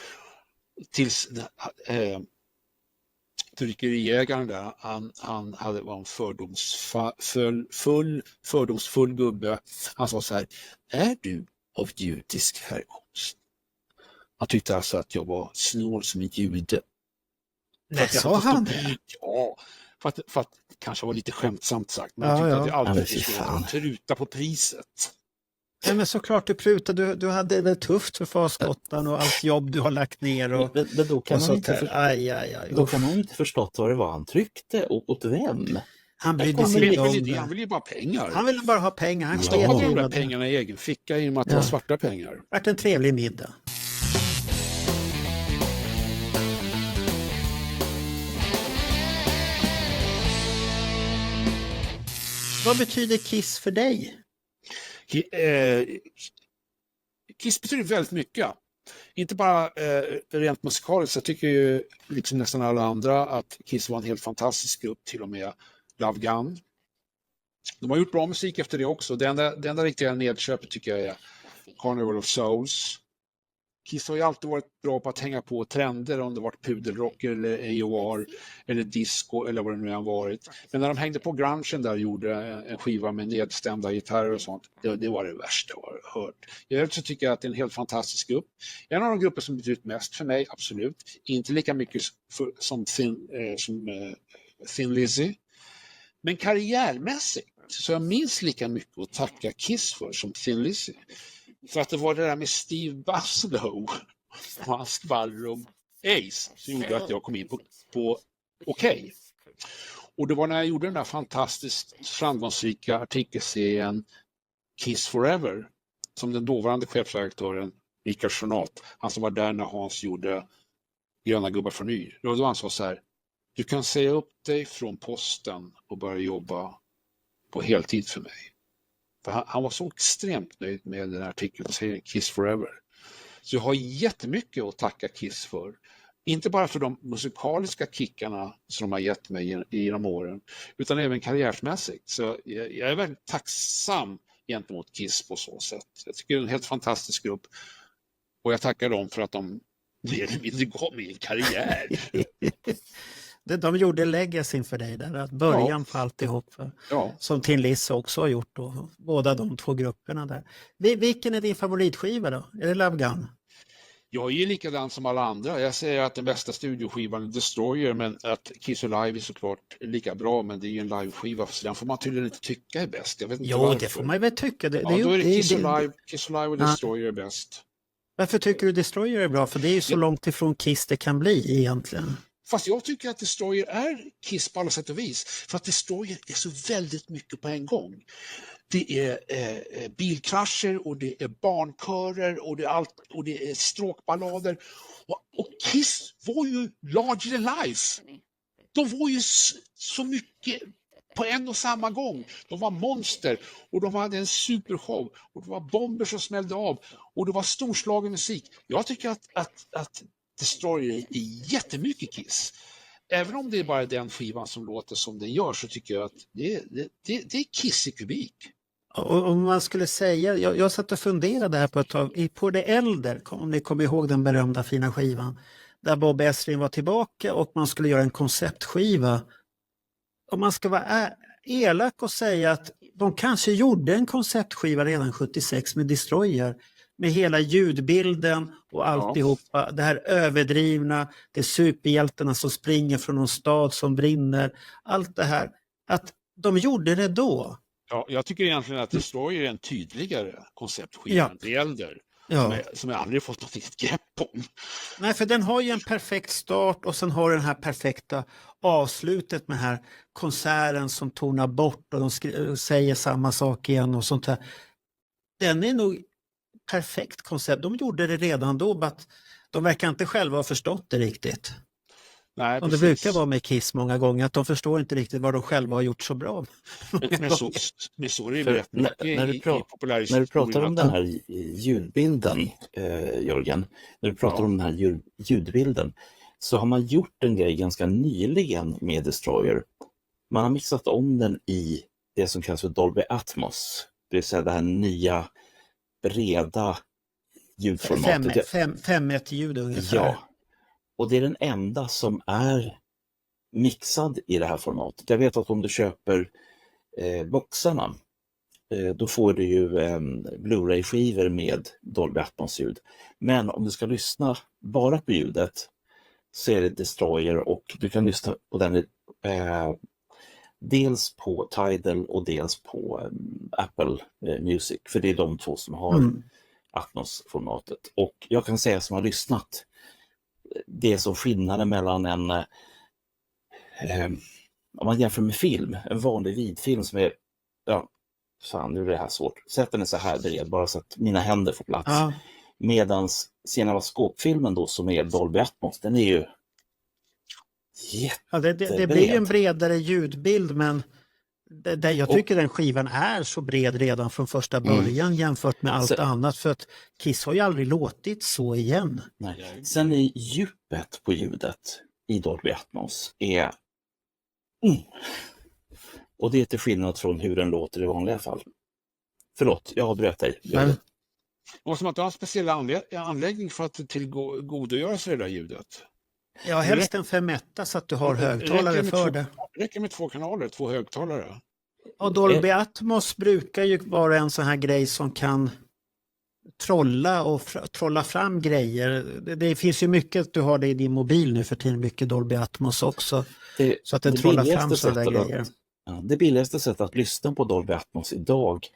Tills tryckeriägaren där, han var en fördomsfull gubbe. Han sa så här: är du av judisk härkomst? Han tyckte alltså att jag var snål som en jude. Det sa han? Ja, för att kanske var lite skämtsamt sagt. Men jag tyckte att jag alltid skulle pruta på priset. Ja, men såklart du prutade. Du hade det tufft för Fasgottan och allt jobb du har lagt ner. Och, men då kan man då kan man inte förstått vad det var han tryckte och åt vem. Han brydde sig inte om det. Han ville ju bara pengar. Han ville bara ha pengar. Han hade de där pengarna i egen ficka i och med att det var svarta pengar. Det vart en trevlig middag. Vad betyder Kiss för dig? Kiss betyder väldigt mycket. Inte bara rent musikaliskt. Jag tycker ju liksom nästan alla andra att Kiss var en helt fantastisk grupp, till och med Love Gun. De har gjort bra musik efter det också. Det enda riktiga nedköpet tycker jag är Carnival of Souls. Kiss har ju alltid varit bra på att hänga på trender, om det varit pudelrock eller AOR eller disco eller vad det nu har varit. Men när de hängde på grungen där och gjorde en skiva med nedstämda gitarrer och sånt, det var det värsta jag har hört. I övrigt så tycker jag att det är en helt fantastisk grupp. En av de grupper som betyder mest för mig, absolut. Inte lika mycket som Thin Lizzy. Men karriärmässigt så jag minns lika mycket att tacka Kiss för som Thin Lizzy. För att det var det där med Steve Baslow och hans skvaller om Ace som gjorde att jag kom in på Okej. Och det var när jag gjorde den där fantastiskt framgångsrika artikelserien Kiss Forever som den dåvarande chefredaktören Mikael Schoenat, han som var där när Hans gjorde Gröna gubbar från Yr. Då han sa så här: du kan säga upp dig från posten och börja jobba på heltid för mig. För han var så extremt nöjd med den här artikeln, Kiss Forever. Så jag har jättemycket att tacka Kiss för. Inte bara för de musikaliska kickarna som de har gett mig i de åren, utan även karriärsmässigt. Så jag är väldigt tacksam gentemot Kiss på så sätt. Jag tycker det är en helt fantastisk grupp. Och jag tackar dem för att de gav mig en karriär. De gjorde legacyn för dig där, att början på alltihop. Som Thin Lizzy också har gjort då, båda de två grupperna där. Vilken är din favoritskiva då? Är det Love Gun? Jag är ju likadan som alla andra. Jag säger att den bästa studioskivan är Destroyer, men att Kiss Alive är såklart lika bra, men det är ju en liveskiva, så den får man tydligen inte tycka är bäst. Jag vet inte varför. Det får man väl tycka. Då är det Kiss Alive och Destroyer är bäst. Varför tycker du Destroyer är bra? För det är ju så långt ifrån Kiss det kan bli egentligen. Fast jag tycker att Destroyer är Kiss på alla sätt och vis. För att Destroyer är så väldigt mycket på en gång. Det är bilkrascher och det är barnkörer och det är allt, och det är stråkballader. Och Kiss var ju larger than life. De var ju så mycket på en och samma gång. De var monster och de hade en supershow och det var bomber som smällde av och det var storslagen musik. Jag tycker att Destroyer är jättemycket Kiss. även om det är bara den skivan som låter som den gör, så tycker jag att det är Kiss i kubik. Och om man skulle säga, jag satt och funderade här på ett tag, på det äldre, om ni kommer ihåg den berömda fina skivan, där Bob Ezrin var tillbaka och man skulle göra en konceptskiva. Om man ska vara elak och säga att de kanske gjorde en konceptskiva redan 76 med Destroyer, med hela ljudbilden och alltihopa, det här överdrivna, det är superhjältarna som springer från någon stad som brinner, allt det här, att de gjorde det då. Ja, jag tycker egentligen att Destroyer är en tydligare konceptskiva än det äldre. Som jag aldrig fått något riktigt grepp om. Nej, för den har ju en perfekt start och sen har den här perfekta avslutet med här konserten som tonar bort och de säger samma sak igen och sånt här. Den är nog perfekt koncept. De gjorde det redan då, men de verkar inte själva ha förstått det riktigt. Nej, och det brukar vara med Kiss många gånger, att de förstår inte riktigt vad de själva har gjort så bra. Men så är det rätt mycket i populärhistorien. När du pratar om den här ljudbilden, Jörgen, när du pratar om den här ljudbilden, så har man gjort en grej ganska nyligen med Destroyer. Man har mixat om den i det som kallas för Dolby Atmos, det vill säga det här nya breda ljudformatet. 5.1 ljud ungefär. Ja, och det är den enda som är mixad i det här formatet. Jag vet att om du köper boxarna, då får du ju Blu-ray-skivor med Dolby Atmos-ljud. Men om du ska lyssna bara på ljudet så är det Destroyer, och du kan lyssna på den dels på Tidal och dels på Apple Music, för det är de två som har Atmos-formatet. Och jag kan säga som har lyssnat, det är som skillnaden mellan om man jämför med film, en vanlig vidfilm som är, nu är det här svårt, sätt den så här bred bara så att mina händer får plats. Medans Cinemascope-filmen då, som är Dolby Atmos, den är ju det blir ju en bredare ljudbild, men jag tycker den skivan är så bred redan från första början jämfört med allt annat, för att Kiss har ju aldrig låtit så igen. Nej. Sen är djupet på ljudet i Dolby Atmos är och det är till skillnad från hur den låter i vanliga fall. Förlåt, jag avbröt dig. Måste man inte ha en speciell anläggning för att tillgodogöra sig det där ljudet? Ja, helst en 5.1 så att du har högtalare för det. Räcker med 2 kanaler, 2 högtalare. Och Dolby Atmos brukar ju vara en sån här grej som kan trolla fram grejer. Det finns ju mycket, du har det i din mobil nu för tiden, mycket Dolby Atmos också. Så att den trollar fram sådana grejer. Det billigaste sättet att lyssna på Dolby Atmos idag,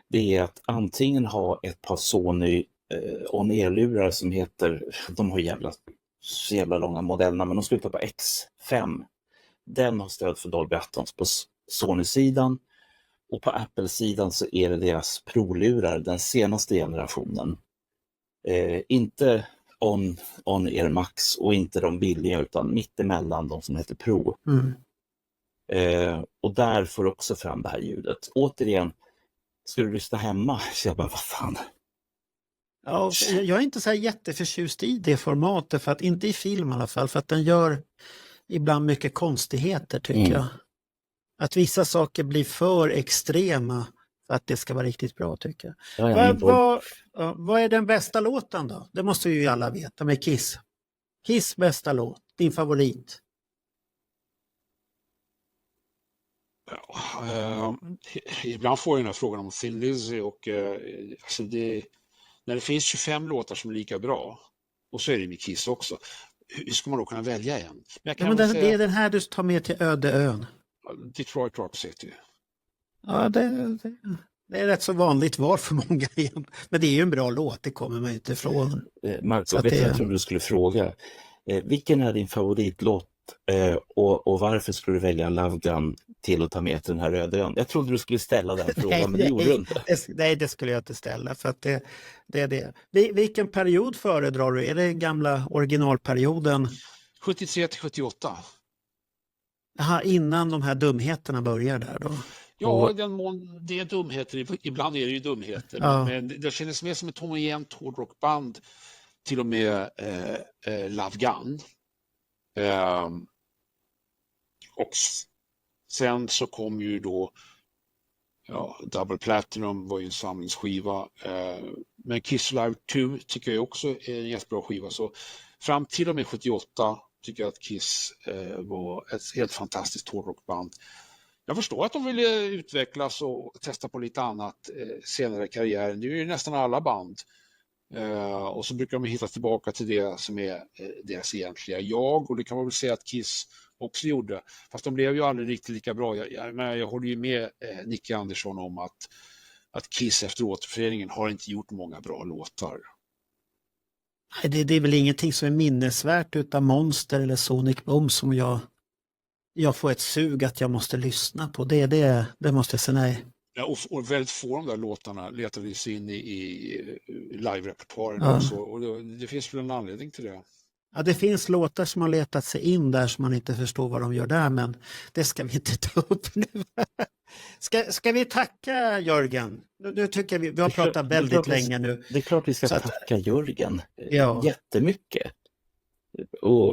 det är att antingen ha ett par Sony on-ear-lurar som heter, de har jävla långa modellerna, men de slutar på X5. Den har stöd för Dolby Atmos på Sony-sidan, och på Apple-sidan så är det deras Pro-lurar, den senaste generationen. Inte on-ear Max och inte de billiga, utan mittemellan de som heter Pro. Och där får du också fram det här ljudet. Återigen, ska du lyssna hemma? Så jag bara, vad fan? Ja, jag är inte så här jätteförtjust i det formatet, för att inte i film i alla fall, för att den gör ibland mycket konstigheter tycker jag. Att vissa saker blir för extrema för att det ska vara riktigt bra tycker jag. Vad är den bästa låten då? Det måste ju alla veta med Kiss. Kiss bästa låt, din favorit? Ibland får jag den här frågan om Thin Lizzy, och alltså när det finns 25 låtar som är lika bra, och så är det med Kiss också, hur ska man då kunna välja en? Det är den här du tar med till öde ön. Detroit Rock City. Ja, det är rätt så vanligt var för många igen. Men det är ju en bra låt, det kommer man inte ifrån. Marco, jag trodde du skulle fråga. Vilken är din favoritlåt och varför skulle du välja Love Gun till att ta med till den här öde ön? Jag trodde du skulle ställa den frågan, men det gjorde du inte. Nej, det skulle jag inte ställa, för att det är det. Vilken period föredrar du? Är det gamla originalperioden? 73 till 78. Jaha, innan de här dumheterna börjar där då? Ja, det är dumheter. Ibland är det ju dumheter. Ja. Men det känns mer som ett homogent hårdrockband, till och med Love Gun. Och sen så kom ju då Double Platinum var ju en samlingsskiva. Men Kiss Live 2 tycker jag också är en jättebra skiva. Så fram till och med 78 tycker jag att Kiss var ett helt fantastiskt hårdrockband. Jag förstår att de ville utvecklas och testa på lite annat senare i karriären. Det är ju nästan alla band. Och så brukar de hitta tillbaka till det som är deras egentliga jag. Och det kan man väl säga att Kiss också gjorde. Fast de blev ju aldrig riktigt lika bra. Jag håller ju med Nicke Andersson om att Kiss efter återföreningen har inte gjort många bra låtar. Nej, det är väl ingenting som är minnesvärt utan Monster eller Sonic Boom som jag får ett sug att jag måste lyssna på. Det måste jag säga nej. Ja, och väldigt få av de där låtarna letade sig in i live-repertoaren också. Och det finns väl en anledning till det. Ja, det finns låtar som har letat sig in där som man inte förstår vad de gör där, men det ska vi inte ta upp nu. Ska vi tacka Jörgen? Nu tycker vi har pratat väldigt länge nu. Det är klart vi ska tacka Jörgen. Ja. Jättemycket.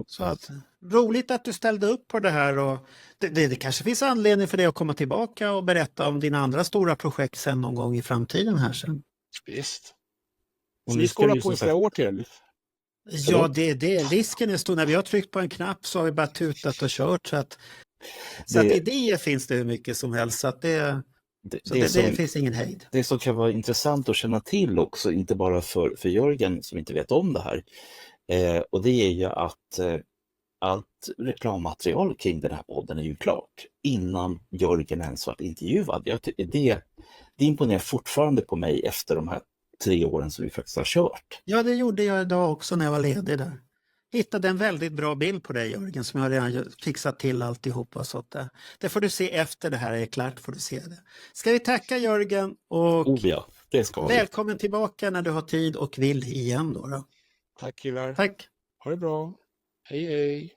Så att, roligt att du ställde upp på det här och det kanske finns anledning för dig att komma tillbaka och berätta om dina andra stora projekt sen någon gång i framtiden här sen. Visst. Och ni ska hålla på i flera år till. Ja, det risken är stor. När vi har tryckt på en knapp så har vi bara tutat och kört. Så att idéer finns det hur mycket som helst. Så att det finns ingen hejd. Det som kan vara intressant att känna till också, inte bara för Jörgen som inte vet om det här. Och det är ju att allt reklammaterial kring den här podden är ju klart innan Jörgen ens varit intervjuad. Det imponerar fortfarande på mig efter de här 3 åren som vi faktiskt har kört. Ja, det gjorde jag idag också när jag var ledig där. Hittade en väldigt bra bild på dig Jörgen som jag redan fixat till alltihopa. Så att, det får du se efter det här är klart, får du se det. Ska vi tacka Jörgen och det ska välkommen tillbaka när du har tid och vill igen då. Tack killar. Tack. Ha det bra. Hej hej.